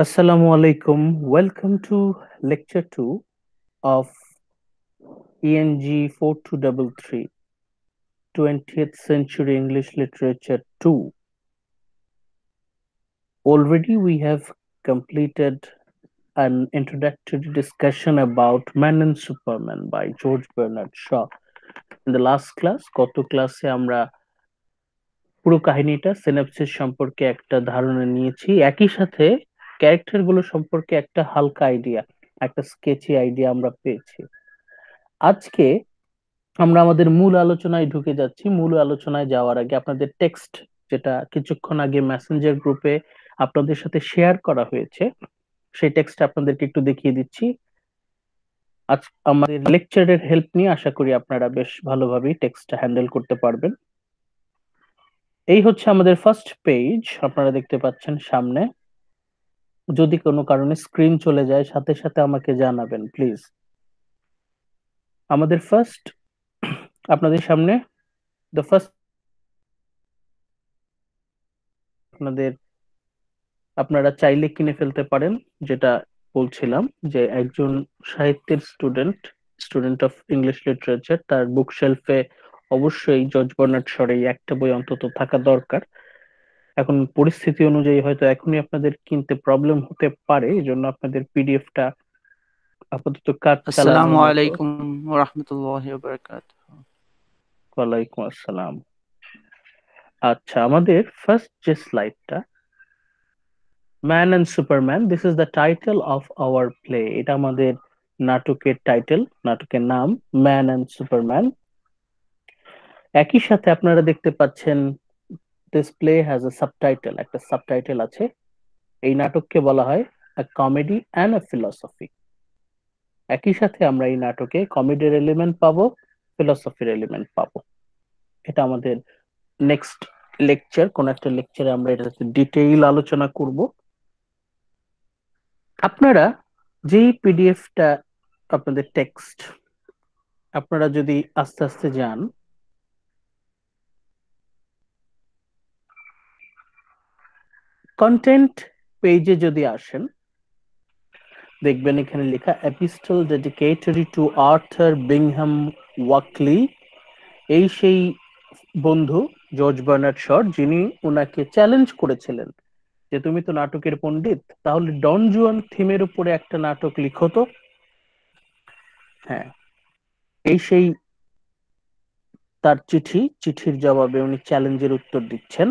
Assalamu alaikum. Welcome to lecture 2 of ENG 4233, 20th Century English Literature 2. Already we have completed an introductory discussion about Man and Superman by George Bernard Shaw. In the last class, গত ক্লাসে আমরা পুরো কাহিনীটা synopsis সম্পর্কে একটা ধারণা নিয়েছি, একই সাথে ক্যারেক্টার গুলো সম্পর্কে একটা হালকা আইডিয়া, একটা স্কেচি আইডিয়া আমরা পেয়েছি। আজকে আমরা আমাদের মূল আলোচনায় ঢুকে যাচ্ছি। মূল আলোচনায় যাওয়ার আগে আপনাদের টেক্সট, যেটা কিছুক্ষণ আগে মেসেঞ্জার গ্রুপে আপনাদের সাথে শেয়ার করা হয়েছে, সেই টেক্সট আপনাদেরকে একটু দেখিয়ে দিচ্ছি। আজ আমাদের লেকচারের হেল্প নিয়ে আশা করি আপনারা বেশ ভালোভাবেই টেক্সটটা হ্যান্ডেল করতে পারবেন। এই হচ্ছে আমাদের ফার্স্ট পেজ, আপনারা দেখতে পাচ্ছেন সামনে। যদি কোনো কারণে স্ক্রিন চলে যায় সাথে সাথে আমাকে জানাবেন প্লিজ। আমাদের ফার্স্ট আপনাদের সামনে দ্য ফার্স্ট আপনাদের আপনারা চাইলে কিনে ফেলতে পারেন, যেটা বলছিলাম যে একজন সাহিত্যের স্টুডেন্ট অফ ইংলিশ লিটারেচার, তার বুক শেলফে অবশ্যই জর্জ বার্নার্ড শর এই একটা বই অন্তত থাকা দরকার। এখন পরিস্থিতি অনুযায়ী হয়তো এখনই আপনাদের কিনতে প্রবলেম হতে পারে, এই জন্য আপনাদের পিডিএফটা আপাতত কাজ চালানোর আসসালামু মতো। আলাইকুম ওয়া রাহমাতুল্লাহি ওয়া বারাকাতুহু। ওয়ালাইকুম আসসালাম। আচ্ছা, আমাদের ফার্স্ট যে স্লাইডটা, man and superman, this is the title of our play. এটা আমাদের নাটকের টাইটেল, নাটকের নাম ম্যান অ্যান্ড সুপারম্যান। একই সাথে আপনারা দেখতে পাচ্ছেন this play has a subtitle, একটা সাবটাইটেল আছে। এই নাটককে বলা হয় আ কমেডি অ্যান্ড আ ফিলসফি। একই সাথে আমরা এই নাটকে কমেডির এলিমেন্ট পাবো, ফিলসফির এলিমেন্ট পাবো। এটা আমাদের নেক্সট লেকচার, কোন একটা লেকচারে আমরা এটা ডিটেইল আলোচনা করব। আপনারা যেই পিডিএফটা, আপনাদের টেক্সট, আপনারা যদি আস্তে আস্তে যান, কন্টেন্ট পেজে যদি আসেন, দেখবেন এখানে লেখা এপিস্টল ডেডিকেটরি টু আর্থার বিংহাম ওয়াকলি। এই সেই বন্ধু জর্জ বার্নার্ড শর, যিনি ওনাকে চ্যালেঞ্জ করেছিলেন যে তুমি তো নাটকের পণ্ডিত, তাহলে ডন জুয়ান থিমের উপরে একটা নাটক লিখো তো। হ্যাঁ, এই সেই তার চিঠির জবাবে উনি চ্যালেঞ্জের উত্তর দিচ্ছেন।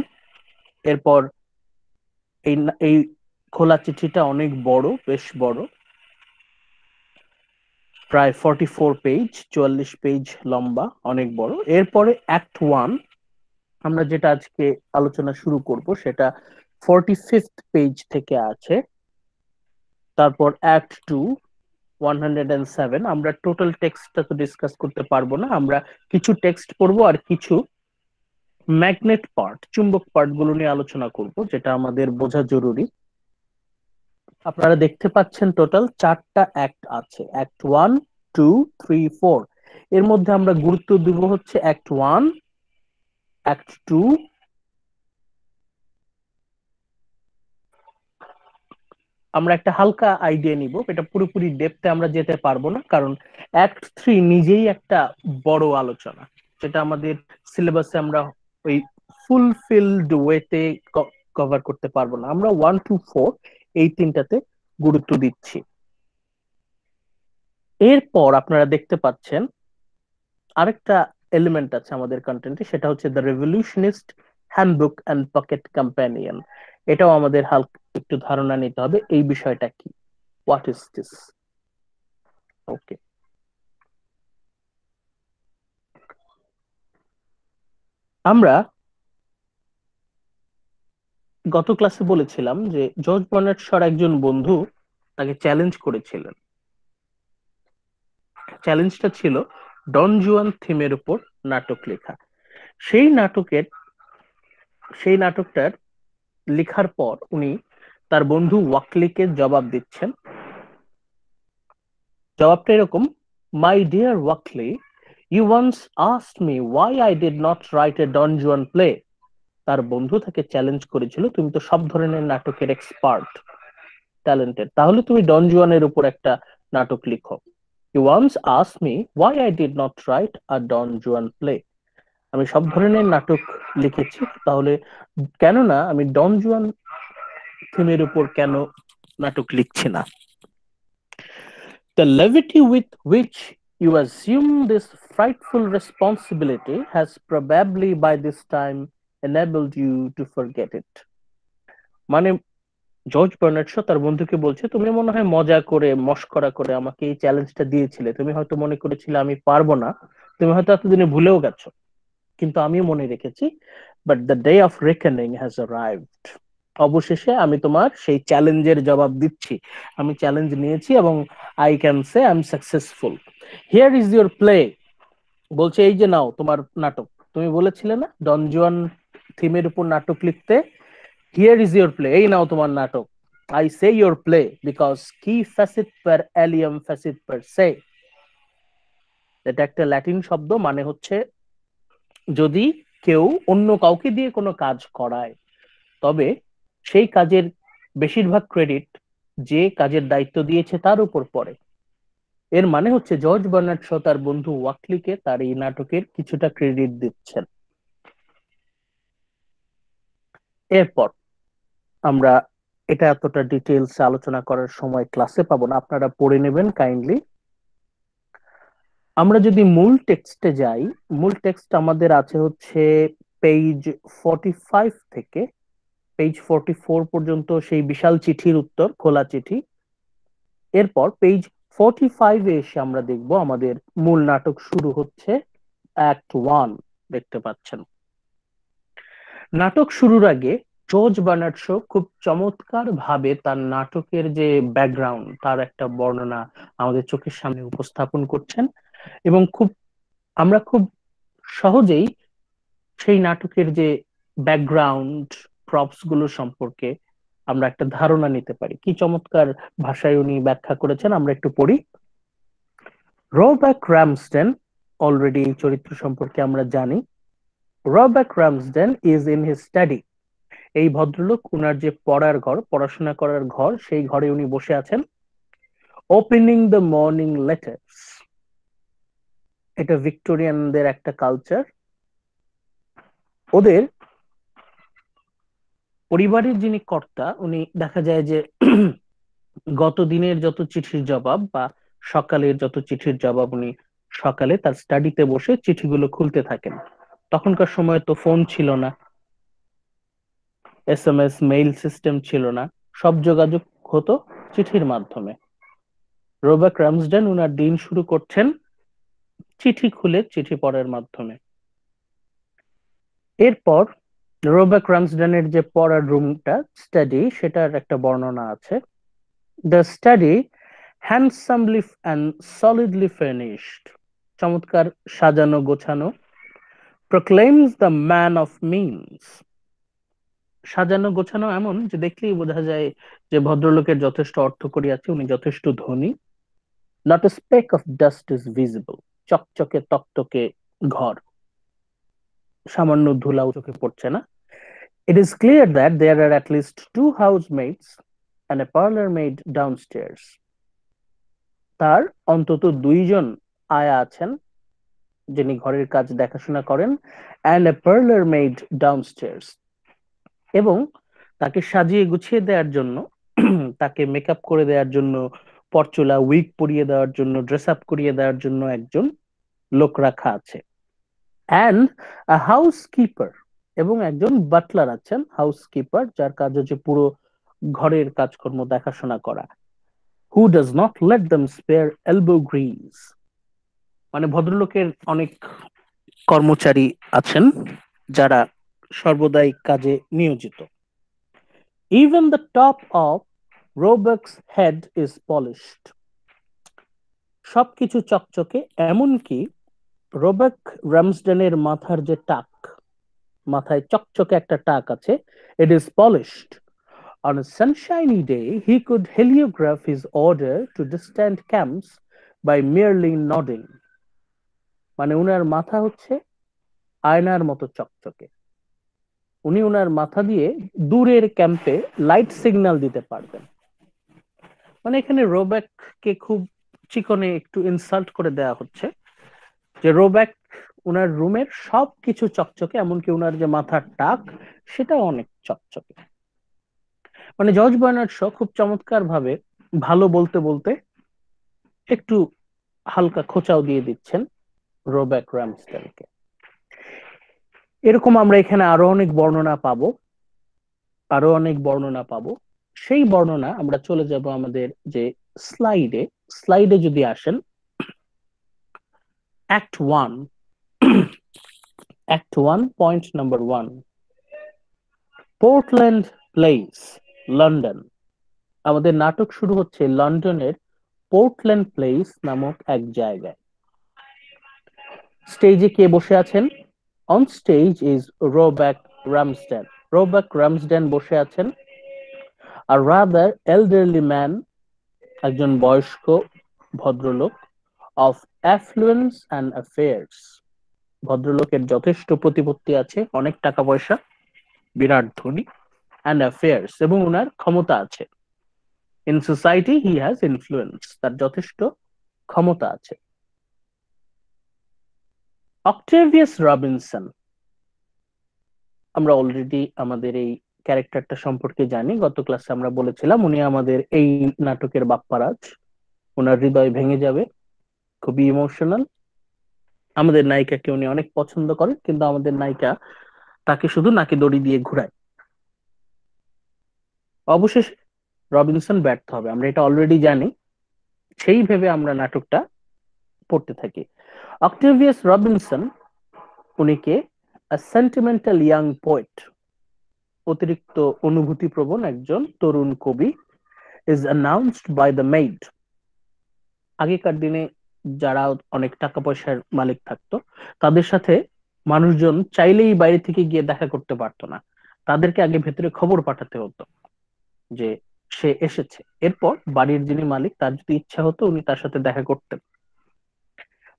এরপর এই খোলা চিঠিটা অনেক বড়, বেশ বড়, প্রায় 44 পেজ, 44 পেজ লম্বা, অনেক বড়। এরপরে অ্যাক্ট 1, আমরা যেটা আজকে আলোচনা শুরু করব, সেটা 45 পেজ থেকে আছে। তারপর অ্যাক্ট 2, 107। আমরা টোটাল টেক্সটটা তো ডিসকাস করতে পারবো না, আমরা কিছু টেক্সট পড়বো আর কিছু ম্যাগনেট পার্ট, চুম্বক পার্ট গুলো নিয়ে আলোচনা করব, যেটা আমাদের বোঝা জরুরি। আপনারা দেখতে পাচ্ছেন টোটাল 4টা অ্যাক্ট আছে, অ্যাক্ট 1, 2, 3, 4। এর মধ্যে আমরা গুরুত্ব দিব হচ্ছে অ্যাক্ট 1, অ্যাক্ট 2, আমরা একটা হালকা আইডিয়া নিব, এটা পুরোপুরি ডেপথে আমরা যেতে পারবো না, কারণ অ্যাক্ট 3 নিজেই একটা বড় আলোচনা, যেটা আমাদের সিলেবাসে আমরা ওই ফুলফিলড ওয়েতে কভার করতে পারবো না। আমরা 1 to 4 এই তিনটাতে গুরুত্ব দিচ্ছি। এরপর আপনারা দেখতে পাচ্ছেন আরেকটা এলিমেন্ট আছে আমাদের কন্টেন্টে, সেটা হচ্ছে the revolutionist handbook and pocket companion. এটাও আমাদের হালকা একটু ধারণা নিতে হবে এই বিষয়টা কি, হোয়াট ইজ দিস। ওকে, আমরা গত ক্লাসে বলেছিলাম যে জর্জ বার্নার্ড শর একজন বন্ধু তাকে চ্যালেঞ্জ করেছিলেন। চ্যালেঞ্জটা ছিল ডন জুয়ান থিমের উপর নাটক লেখা। সেই নাটকের সেই নাটকটার লেখার পর উনি তার বন্ধু ওয়াকলিকে জবাব দিচ্ছেন। জবাবটা এরকম: my dear Walkley, you once asked me why I did not write a Don Juan play. তার বন্ধু তাকে চ্যালেঞ্জ করেছিল, তুমি তো সব ধরনের নাটকের এক্সপার্ট, ট্যালেন্টেড, তাহলে তুমি ডন জুয়ানের উপর একটা নাটক লিখো। You once ask me why I did not write a Don Juan play. আমি সব ধরনের নাটক লিখেছি, তাহলে কেন না আমি ডন জুয়ান থিমের উপর কেন নাটক লিখছি না? The levity with which you assume this frightful responsibility has probably by this time enabled you to forget it. মানে জর্জ বার্নার্ড শ তার বন্ধুকে বলছে, তুমি মনে হয় মজা করে মশকরা করে আমাকে এই চ্যালেঞ্জটা দিয়েছিলে, তুমি হয়তো মনে করেছিলে আমি পারবো না, তুমি হয়তো এতদিনে ভুলেও গেছো, কিন্তু আমিও মনে রেখেছি। But the day of reckoning has arrived. অবশেষে আমি তোমার সেই চ্যালেঞ্জের জবাব দিচ্ছি। আমি চ্যালেঞ্জ নিয়েছি এবং I can say I am successful. Here is your play. বলছে এই যে নাও তোমার নাটক, তুমি বলেছিলে না ডন জুয়ান থিমের উপর নাটক লিখতে, হিয়ার ইজ ইউর প্লে, এই নাও তোমার নাটক। I say your play because কি ফ্যাসিট পার এলিয়াম ফ্যাসিট পার সে। এটা একটা ল্যাটিন শব্দ, মানে হচ্ছে যদি কেউ অন্য কাউকে দিয়ে কোনো কাজ করায়, তবে সেই কাজের বেশিরভাগ ক্রেডিট যে কাজের দায়িত্ব দিয়েছে তার উপর পড়ে। এর মানে হচ্ছে জর্জ বার্নার্ড শ তার বন্ধু ওয়াকলিকে তার এই নাটকের কিছুটা ক্রেডিট দিচ্ছেন। এরপর আমরা এটা এতটা ডিটেলস আলোচনা করার সময় ক্লাসে পাবো না, আপনারা পড়ে নেবেন কাইন্ডলি। আমরা যদি মূল টেক্সটে যাই, মূল টেক্সট আমাদের আছে হচ্ছে পেজ 45 থেকে পেজ 44 পর্যন্ত, সেই বিশাল চিঠির উত্তর, খোলা চিঠি। এরপর পেজ 45-এ এসে আমরা দেখব আমাদের মূল নাটক শুরু হচ্ছে, অ্যাক্ট 1 দেখতে পাচ্ছেন। নাটক শুরুর আগে জর্জ বার্নার্ড শো খুব চমৎকার ভাবে তার নাটকের যে ব্যাকগ্রাউন্ড, তার একটা বর্ণনা আমাদের চোখের সামনে উপস্থাপন করছেন, এবং আমরা খুব সহজেই সেই নাটকের যে ব্যাকগ্রাউন্ড প্রপস গুলো সম্পর্কে আমরা একটা ধারণা নিতে পারি। কি চমৎকার ভাষায় উনি ব্যাখ্যা করেছেন, আমরা একটু পড়ি। রোব্যাক রামসডেন, অলরেডি এই চরিত্র সম্পর্কে আমরা জানি। রোব্যাক রামসডেন ইজ ইন হিজ স্টাডি। এই ভদ্রলোক উনার যে পড়ার ঘর, পড়াশোনা করার ঘর, সেই ঘরে উনি বসে আছেন। ওপেনিং দ্য মর্নিং লেটার্স, এটা ভিক্টোরিয়ানদের একটা কালচার। ওদের পরিবারের যিনি কর্তা, উনি দেখা যায় যে গত দিনের যত চিঠির জবাব বা সকালের যত চিঠির জবাব উনি সকালে তার স্টাডিতে বসে চিঠিগুলো খুলতে থাকেন। তখনকার সময় তো ফোন ছিল না, এসএমএস মেইল সিস্টেম ছিল না, সব যোগাযোগ হতো চিঠির মাধ্যমে। রোবাক রামসডেন উনার দিন শুরু করছেন চিঠি খুলে চিঠি পড়ার মাধ্যমে। এরপর রোবাক রামসডেনের যে পড়ার রুমটা, স্টাডি, সেটার একটা বর্ণনা আছে। দ্য স্টাডি হ্যান্ডসামলি অ্যান্ড সলিডলি ফার্নিশড, চমৎকার সাজানো গোছানো। প্রক্লেইমস দ্য ম্যান অফ মিনস, সাজানো গোছানো এমন যে দেখলেই বোঝা যায় যে ভদ্রলোকের যথেষ্ট অর্থকড়ি আছে, উনি যথেষ্ট ধনী। Not a speck of dust is visible, চকচকে তকতকে ঘর, সামান্য ধুলাও চোখে পড়ছে না। It is clear that there are at least 2 housemaids and a parlour maid downstairs. তার অন্তত 2 জন আয়া আছেন যিনি ঘরের কাজ দেখাশোনা করেন, অ্যান্ড এ পার্লার মেড ডাউনস্টেয়ার্স, এবং তাকে সাজিয়ে গুছিয়ে দেওয়ার জন্য, তাকে মেকআপ করে দেওয়ার জন্য, পরচুলা উইগ পরিয়ে দেওয়ার জন্য, ড্রেস আপ করিয়ে দেওয়ার জন্য একজন লোক রাখা আছে। অ্যান্ড আ হাউস কিপার, এবং একজন বাটলার আছেন, হাউস কিপার, যার কাজ হচ্ছে পুরো ঘরের কাজকর্ম দেখাশোনা করা। Who does not let them spare elbow grease, মানে ভদ্রলোকের অনেক কর্মচারী আছেন যারা সর্বদাই কাজে নিয়োজিত। Even the top of Roebuck's head is polished, সবকিছু চকচকে, এমনকি রোবাক রামসডেনের মাথার যে টাক, মাথায় চকচকে একটা টাক আছে, it is polished. On a sunshiny day, he could heliograph his order to distant camps by merely nodding. মানে উনার মাথা হচ্ছে আয়নার মতো চকচকে, উনি উনার মাথা দিয়ে দূরের ক্যাম্পে লাইট সিগন্যাল দিতে পারবেন। মানে এখানে রোব্যাক কে খুব চিকনে একটু ইনসাল্ট করে দেওয়া হচ্ছে যে রোব্যাক ওনার রুমের সবকিছু চকচকে, এমনকি ওনার যে মাথার টাক সেটাও অনেক চকচকে। মানে জর্জ বার্নার্ড শ খুব চমৎকার ভাবে ভালো বলতে বলতে একটু হালকা খোঁচাও দিয়ে দিচ্ছেন রোব্যাক রামসডেলকে। এরকম আমরা এখানে আরো অনেক বর্ণনা পাবো। সেই বর্ণনা আমরা চলে যাব আমাদের যে স্লাইডে। স্লাইডে যদি আসেন, act one, act one, point number one, Portland place, London. আমাদের নাটক শুরু হচ্ছে লন্ডনের পোর্টল্যান্ড প্লেস নামক এক জায়গায়। স্টেজে কে বসে আছেন? On stage is Roebuck Ramsden. Roebuck Ramsden বসে আছেন। আর রাদার এলডারলি ম্যান, একজন বয়স্ক ভদ্রলোক, অফ অ্যাফ্লুয়েন্স অ্যান্ড অ্যাফেয়ার্স। ভদ্রলোকের যথেষ্ট প্রতিপত্তি আছে, অনেক টাকা পয়সা, বিরাট ধনী, অ্যান্ড অ্যাফেয়ার্স, এবং ওনার ক্ষমতা আছে। In society he has influence, তার যথেষ্ট ক্ষমতা আছে। অক্টেভিয়াস রবিনসন, আমরা অলরেডি আমাদের এই ক্যারেক্টারটা সম্পর্কে জানি। গত ক্লাসে আমরা বলেছিলাম উনি আমাদের এই নাটকের বাপ্পারাজ। ওনার হৃদয় ভেঙে যাবে, খুবই ইমোশনাল। আমাদের নায়িকাকে উনি অনেক পছন্দ করেন, কিন্তু আমাদের নায়িকা তাকে শুধু নাকি দড়ি দিয়ে ঘুরায়। অবশেষে রবিনসন ব্যর্থ হবে, আমরা এটা অলরেডি জানি। সেই ভেবে আমরা নাটকটা পড়তে থাকি। অক্টেভিয়াস রবিনসন, উনিকে সেন্টিমেন্টাল ইয়াং পোয়েট, অতিরিক্ত অনুভূতিপ্রবণ একজন তরুণ কবি, is announced by the maid. আগেকার দিনে যারা অনেক টাকা পয়সার মালিক থাকতো, তাদের সাথে মানুষজন চাইলেই বাইরে থেকে গিয়ে দেখা করতে পারতো না, তাদেরকে আগে ভেতরে খবর পাঠাতে হতো যে সে এসেছে। এরপর বাড়ির যিনি মালিক, তার যদি ইচ্ছা হতো উনি তার সাথে দেখা করতেন।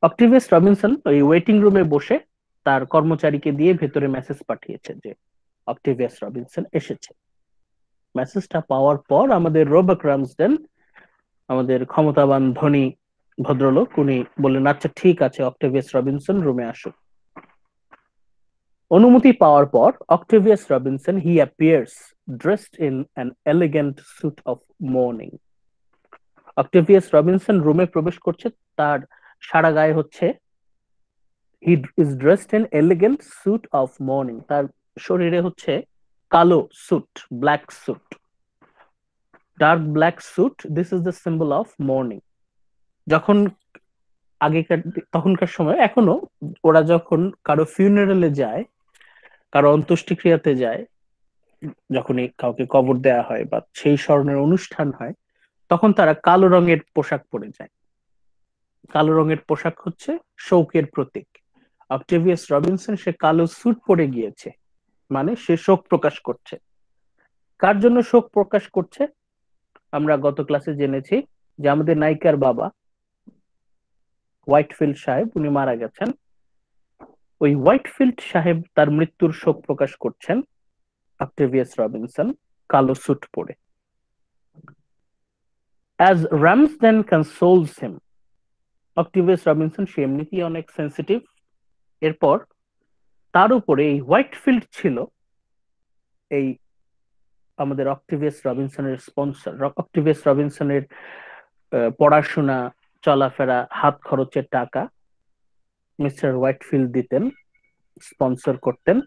অক্টেভিয়াস রবিনসন ওই ওয়েটিং রুমে বসে তার কর্মচারীকে দিয়ে ভেতরে মেসেজ পাঠিয়েছে যে অক্টেভিয়াস রবিনসন এসেছে। মেসেজটা পাওয়ার পর আমাদের রোবাক রামসডেন, আমাদের ক্ষমতাবান ধনী ভদ্রলোক, উনি বললেন আচ্ছা ঠিক আছে, অক্টেভিয়াস রবিনসন রুমে আসুক। অনুমতি পাওয়ার পর Octavius Robinson he appears dressed in an elegant suit of mourning. Octavius Robinson রুমে প্রবেশ করছে, তার সারা গায়ে হচ্ছে, he is dressed in elegant suit of mourning, তার শরীরে হচ্ছে কালো suit, black suit, dark black suit. This is the symbol of mourning. যখন আগেকার তখনকার সময়, এখনো ওরা যখন কারো ফিউনারেলে যায়, কারো অন্ত্যেষ্টিক্রিয়াতে যায়, যখনই কাউকে কবর দেয়া হয় বা সেই স্মরণের অনুষ্ঠান হয়, তখন তারা কালো রঙের পোশাক পরে যায়। কালো রঙের পোশাক হচ্ছে শোকের প্রতীক। অক্টেভিয়াস রবিনসন সে কালো স্যুট পরে গিয়েছে, মানে সে শোক প্রকাশ করছে। কার জন্য শোক প্রকাশ করছে? আমরা গত ক্লাসে জেনেছি যে আমাদের নায়িকার বাবা হোয়াইটফিল্ড সাহেব, উনি মারা গেছেন। ওই হোয়াইটফিল্ড সাহেব তার মৃত্যুর শোক প্রকাশ করছেন অক্টেভিয়াস রবিনসন কালো স্যুট পরে। অ্যাজ রামসডেন কনসোলস হিম, অক্টেভিয়াস রবিনসন সে এমনিতেই অনেক সেন্সিটিভ, এরপর তার উপরে এই হোয়াইটফিল্ড ছিল এই আমাদের অক্টেভিয়াস রবিনসনের স্পন্সর। অক্টেভিয়াস রবিনসনের পড়াশোনা, চলাফেরা, হাত খরচের টাকা মিস্টার হোয়াইটফিল্ড দিতেন, স্পন্সর করতেন।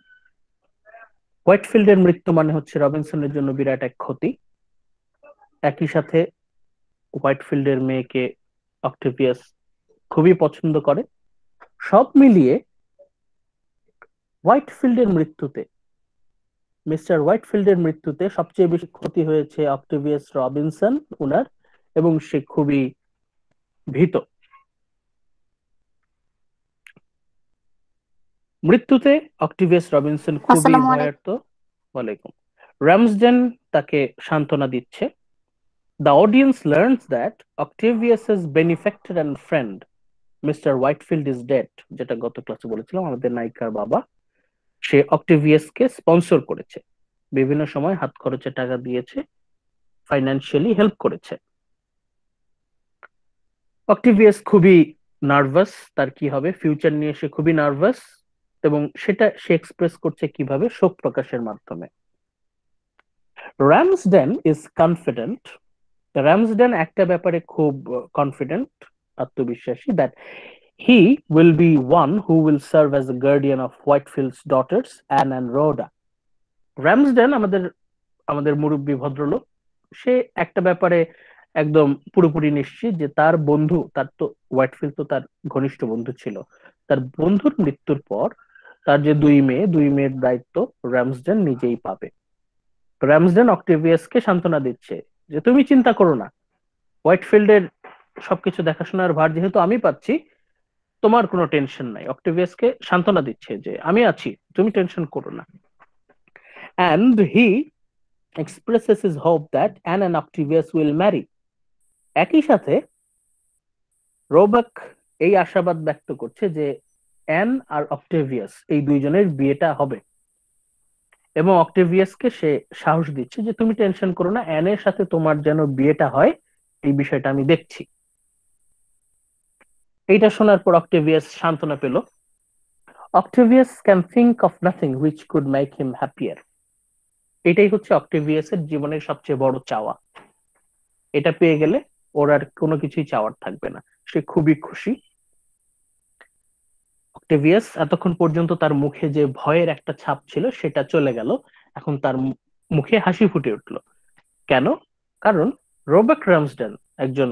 হোয়াইটফিল্ডের মৃত্যু মানে হচ্ছে রবিনসনের জন্য বিরাট এক ক্ষতি। একই সাথে হোয়াইটফিল্ডের মেয়েকে অক্টেভিয়াস খুবই পছন্দ করে। সব মিলিয়ে হোয়াইটফিল্ডের মৃত্যুতে মিস্টার হোয়াইটফিল্ডের মৃত্যুতে সবচেয়ে বেশি ক্ষতি হয়েছে অক্টেভিয়াস রবিনসন উনার, এবং সে খুবই ভীত। মৃত্যুতে অক্টেভিয়াস রবিনসন খুবই আসসালামু আলাইকুম। ভয়ার্ত। ওয়ালাইকুম। রামসডেন তাকে সান্ত্বনা দিচ্ছে। দ্য অডিয়েন্স লার্নস দ্যাট অক্টেভিয়াসের benefactor and friend Mr Whitefield is dead, যেটা গত ক্লাসে বলেছিলাম। আমাদের নায়িকার বাবা, সে অক্টেভিয়াসকে স্পন্সর করেছে, বিভিন্ন সময় হাত খরচের টাকা দিয়েছে, ফাইন্যান্সিয়ালি হেল্প করেছে। অক্টেভিয়াস খুবই নার্ভাস, তার কি হবে ফিউচার নিয়ে সে খুবই নার্ভাস, এবং সেটা সে এক্সপ্রেস করছে কিভাবে, শোক প্রকাশের মাধ্যমে। রামসডেন ইজ কনফিডেন্ট, রামসডেন একটা ব্যাপারে খুব কনফিডেন্ট, আত্মবিশ্বাসী, that he will be one who will serve as a guardian of Whitefield's daughters Ann and Rhoda. Ramsden আমাদের আমাদের মুরব্বী ভদ্রলোক, সে একটা ব্যাপারে একদম পুরোপুরি নিশ্চিত যে তার বন্ধু, তার তো হোয়াইটফিল্ড তো তার ঘনিষ্ঠ বন্ধু ছিল, তার বন্ধুর মৃত্যুর পর তার যে দুই মেয়ের দায়িত্ব রামসডেন নিজেই পাবে। রামসডেন অক্টেভিয়াসকে সান্ত্বনা দিচ্ছে যে তুমি চিন্তা করো না, হোয়াইটফিল্ডের সবকিছু দেখাশোনার ভার যেহেতু আমি পাচ্ছি, তোমার কোনো টেনশন নাই। অক্টেভিয়াসকে সান্ত্বনা দিচ্ছে যে আমি আছি, তুমি টেনশন করো না। And he expresses his hope that Anne and Octavius will marry. একই সাথে রোবাক এই আশাবাদ ব্যক্ত করছে যে অ্যান আর অক্টেভিয়াস এই দুইজনের বিয়েটা হবে, এবং অক্টেভিয়াসকে সে সাহস দিচ্ছে যে তুমি টেনশন করো না, অ্যানের সাথে তোমার যেন বিয়েটা হয়, এই বিষয়টা আমি দেখছি। এইটা শোনার পর অক্টেভিয়াস সান্ত্বনা পেল। Octavius can think of nothing which could make him happier. এটাই হচ্ছে অক্টেভিয়াসের জীবনের সবচেয়ে বড় চাওয়া, এটা পেয়ে গেলে ওর আর কোনো কিছুই চাওয়ার থাকবে না, সে খুবই খুশি। অক্টেভিয়াস এতক্ষণ পর্যন্ত তার মুখে যে ভয়ের একটা ছাপ ছিল সেটা চলে গেল, এখন তার মুখে হাসি ফুটে উঠলো। কেন? কারণ রবার্ট রামসডেন একজন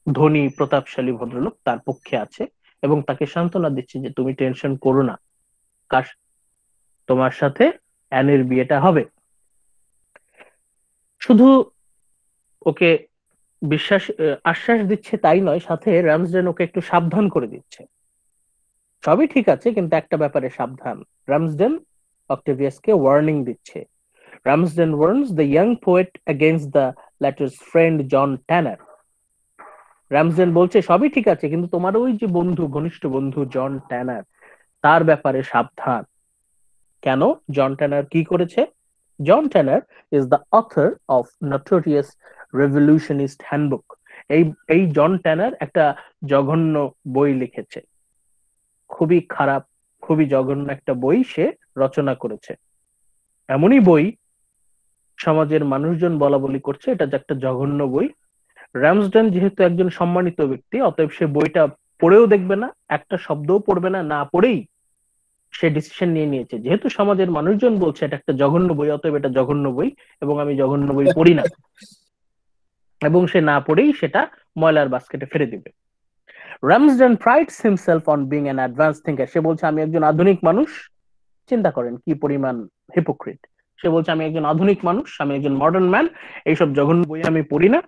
ধনী প্রতাপশালী ভদ্রলোক তার পক্ষে আছে, এবং তাকে সান্ত্বনা দিচ্ছে যে তুমি টেনশন করো না, কাশ তোমার সাথে অ্যানের বিয়েটা হবে। শুধু ওকে আশ্বাস দিচ্ছে তাই নয়, সাথে রামসডেন ওকে একটু সাবধান করে দিচ্ছে। সবই ঠিক আছে, কিন্তু একটা ব্যাপারে সাবধান। রামসডেন অক্টেভিয়াসকে ওয়ার্নিং দিচ্ছে। Ramsden warns the young poet against the latter's friend John Tanner. Ramsden বলছে সবই ঠিক আছে, কিন্তু তোমার ওই যে বন্ধু, ঘনিষ্ঠ বন্ধু জন ট্যানার, তার ব্যাপারে সাবধান। কেন? জন ট্যানার কি করেছে? John Tanner is the author of notorious revolutionist handbook. এই এই জন ট্যানার একটা জঘন্য বই লিখেছে, খুবই খারাপ, খুবই জঘন্য একটা বই সে রচনা করেছে। এমনই বই সমাজের মানুষজন বলা বলি করছে এটা যে একটা জঘন্য বই। রামসডেন যেহেতু একজন সম্মানিত ব্যক্তি, অতএব সে বইটা পড়েও দেখবে না, একটা শব্দও পড়বে না, না পড়েই সে ডিসিশন নিয়ে নিয়েছে যেহেতু সমাজের মানুষজন বলছে এটা একটা জঘন্য বই, অতএব এটা জঘন্য বই এবং আমি জঘন্য বই পড়ি না, এবং সে না পড়েই সেটা ময়লার বাস্কেটে ফেলে দিবে। Ramsden prides himself on being an advance thinker. সে বলছে আমি একজন আধুনিক মানুষ। চিন্তা করেন কি পরিমাণ হিপোক্রিট। সে বলছে আমি একজন আধুনিক মানুষ, আমি একজন মডার্ন ম্যান, এইসব জঘন্য বই আমি পড়ি না,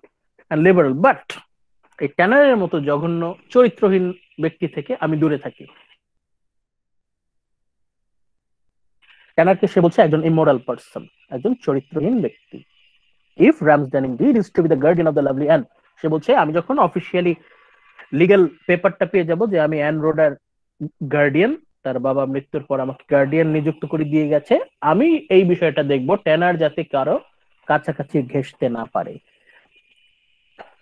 লিবারাল। বাট এই ট্যানারের মতো জঘন্য চরিত্রহীন ব্যক্তি থেকে আমি দূরে থাকি। ট্যানারকে সে বলছে একজন ইমোরাল পার্সন, একজন চরিত্রহীন ব্যক্তি। If Ramsden indeed is to be the guardian of the lovely Ann, সে বলছে আমি যখন অফিসিয়ালি লিগ্যাল পেপারটা পেয়ে যাব যে আমি অ্যান রোডার গার্ডিয়ান, তার বাবা মৃত্যুর পর আমাকে গার্ডিয়ান নিযুক্ত করে দিয়ে গেছে, আমি এই বিষয়টা দেখব ট্যানার যাতে কারো কাছাকাছি ঘেঁষতে না পারে।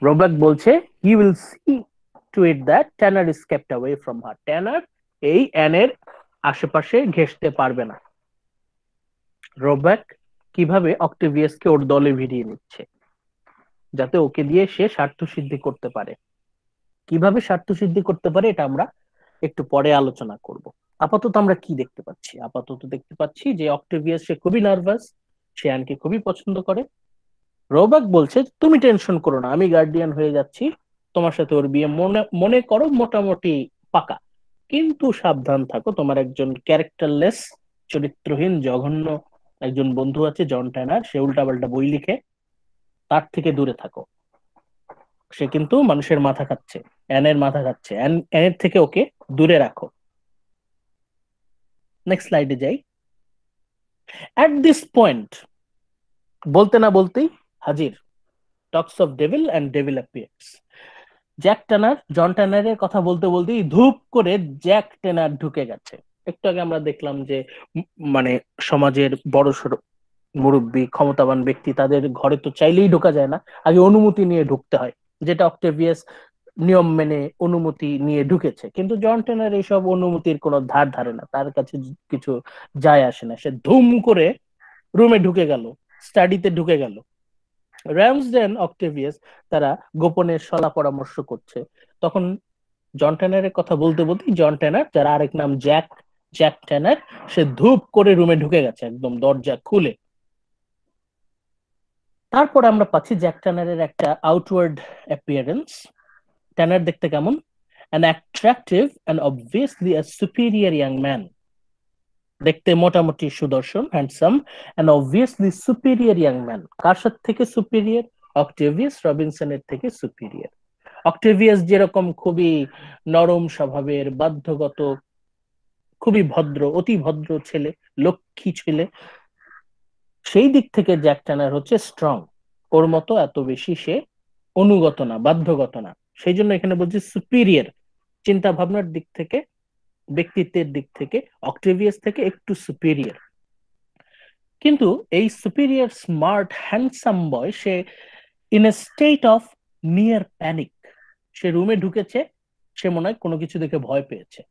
রোবাক বলছে he will see to it that Tanner is kept away from her. Tanner এই অ্যানের আশেপাশে ঘেঁষতে পারবে না। রোবাক কিভাবে অক্টেভিয়াসকে ওর দলে ভিড়িয়ে নিচ্ছে যাতে ওকে দিয়ে সে স্বার্থ সিদ্ধি করতে পারে। কিভাবে স্বার্থ সিদ্ধি করতে পারে এটা আমরা একটু পরে আলোচনা করব। আপাতত আমরা কি দেখতে পাচ্ছি? আপাতত দেখতে পাচ্ছি যে অক্টেভিয়াস সে খুবই নার্ভাস, সে অ্যানকে খুবই পছন্দ করে। রোবাক বলছে তুমি টেনশন করো না, আমি গার্ডিয়ান হয়ে যাচ্ছি, তোমার সাথে ওর বিয়ে মনে মনে করো মোটামুটি পাকা, কিন্তু সাবধান থাকো, তোমার একজন ক্যারেক্টারলেস, চরিত্রহীন, জঘন্য একজন বন্ধু আছে জন ট্যানার, সে উল্টাপাল্টা বই লিখে, তার থেকে দূরে থাকো। সে কিন্তু মানুষের মাথা খাচ্ছে, অ্যানের মাথা খাচ্ছে, অ্যানের থেকে ওকে দূরে রাখো। নেক্সট স্লাইডে যাই। অ্যাট দিস পয়েন্ট, বলতে না বলতেই হাজির, talks of devil and devil appears. Jack Tanner, John ট্যানারের কথা বলতে বলতেই ধূপ করে জ্যাক ট্যানার ঢুকে গেছে। একটু আগে আমরা দেখলাম যে মানে সমাজের বড় সড়ো মুরব্বী ক্ষমতাবান ব্যক্তি, তাদের ঘরে তো চাইলেই ঢোকা যায় না, আগে অনুমতি নিয়ে ঢুকতে হয়, যেটা অক্টেভিয়াস নিয়ম মেনে অনুমতি নিয়ে ঢুকেছে, কিন্তু জন টেনার এইসব অনুমতির কোনো ধার ধারে না, তার কাছে কিছু যায় আসে না। সে ধুম করে রুমে ঢুকে গেল, স্টাডিতে ঢুকে গেল। র্যামসডেন, অক্টেভিয়াস তারা গোপনে সলা পরামর্শ করছে। তখন জন ট্যানারের কথা বলতে বলতে জন ট্যানার, যার আরেক নাম জ্যাক, জ্যাক ট্যানার, সে ধূপ করে রুমে ঢুকে গেছে একদম দরজা খুলে। তারপর আমরা পাচ্ছি জ্যাক ট্যানারের একটা আউটওয়ার্ড অ্যাপিয়ারেন্স। ট্যানার দেখতে কেমন? An attractive and obviously a superior young man. দেখতে মোটামুটি সুদর্শন, handsome and obviously superior young man. কার সাথে থেকে সুপিরিয়র? অক্টেভিয়াস রবিনসনের থেকে সুপিরিয়র। অক্টেভিয়াস যেরকম খুবই নরম স্বভাবের, বাধ্যগত, খুবই ভদ্র, অতি ভদ্র ছেলে, লক্ষ্মী ছেলে, সেই দিক থেকে জ্যাক টানার হচ্ছে স্ট্রং। ওর মতো এত বেশি সে অনুগত না, বাধ্যগত না। সেই জন্য এখানে বলছি সুপিরিয়র, চিন্তা ভাবনার দিক থেকে, ব্যক্তিত্বের দিক থেকে অক্টেভিয়াস থেকে একটু সুপিরিয়র। কিন্তু এই সুপিরিয়র স্মার্ট হ্যান্ডসাম বয়, সে in a state of near panic. সে রুমে ঢুকেছে, সে মনে হয় কোনো কিছু দেখে ভয় পেয়েছে।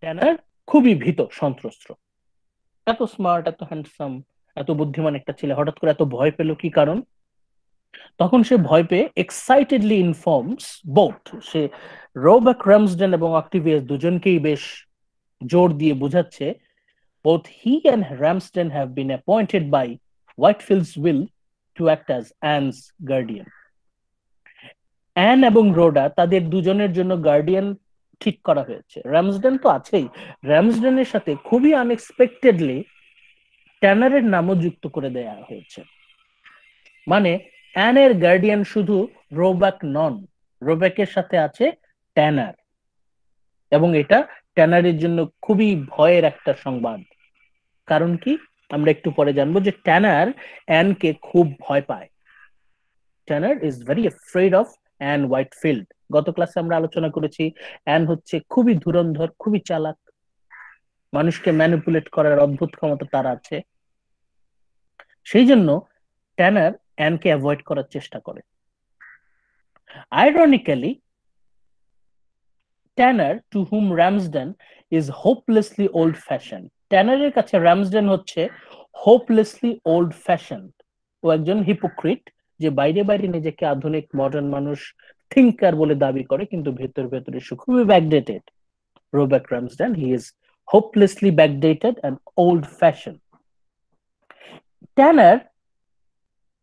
ট্যানার খুবই ভীত সন্ত্রস্ত। এত স্মার্ট, এত হ্যান্ডসাম, এত বুদ্ধিমান একটা ছেলে হঠাৎ করে এত ভয় পেল, কি কারণ? তখন সে ভয় পেয়ে এক্সাইটেডলি ইনফর্মস বোথ, সে রোবাক রামসডেন এবং অক্টিভিয়াস দুজনকেই বেশ জোর দিয়ে বোঝাচ্ছে, both he and Ramsden have been appointed by Whitefield's will to act as Anne's guardian. An এবং রোডা, তাদের দুজনের জন্য গার্ডিয়ান ঠিক করা হয়েছে। রামসডেন তো আছেই, রামসডেনের সাথে খুবই আনএক্সপেক্টেডলি ট্যানারের নামও যুক্ত করে দেয়া হয়েছে। মানে অ্যানের গার্ডিয়ান শুধু রোবাক নন, রোবাকের সাথে আছে ট্যানার। এবং এটা ট্যানারের জন্য খুবই ভয়ের একটা সংবাদ। কারণ কি? আমরা একটু পরে জানবো যে ট্যানার অ্যানকে খুব ভয় পায়। Tanner is very afraid of Ann Whitefield. গত ক্লাসে আমরা আলোচনা করেছি অ্যান হচ্ছে খুবই ধুরন্ধর, খুবই চালাক, মানুষকে ম্যানিপুলেট করার অদ্ভুত ক্ষমতা তার আছে। সেই জন্য ট্যানার অ্যানকে অ্যাভয়েড করার চেষ্টা করে। Ironically, Tanner to whom Ramsden is hopelessly old fashion. ট্যানারের কাছে রামসডেন হচ্ছে হোপলেসলি ওল্ড ফ্যাশন। ও একজন হিপোক্রিট, যে বাইরে বাইরে নিজেকে আধুনিক মডার্ন মানুষ, থিঙ্কার বলে দাবি করে, কিন্তু ভেতর ভেতরে সে খুবই backdated. Roebuck Ramsden, he is hopelessly backdated and old fashion. Tanner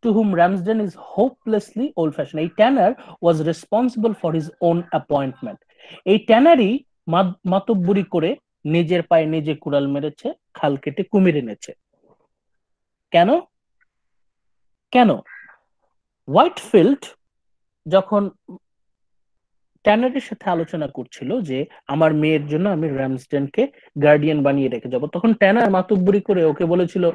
to whom Ramsden is hopelessly old-fashioned. এই ট্যানার was responsible for his own appointment. এই ট্যানারই মাতব্বরি করে নিজের পায়ে নিজে কুড়াল মেরেছে, খাল কেটে কুমির এনেছে। কেন? কেন? হোয়াইটফিল্ড যখন ট্যানারের সাথে আলোচনা করছিল যে আমার মেয়ের জন্য আমি রামসডেনকে গার্ডিয়ান বানিয়ে রেখে যাব, তখন ট্যানার মাতব্বরি করে ওকে বলেছিল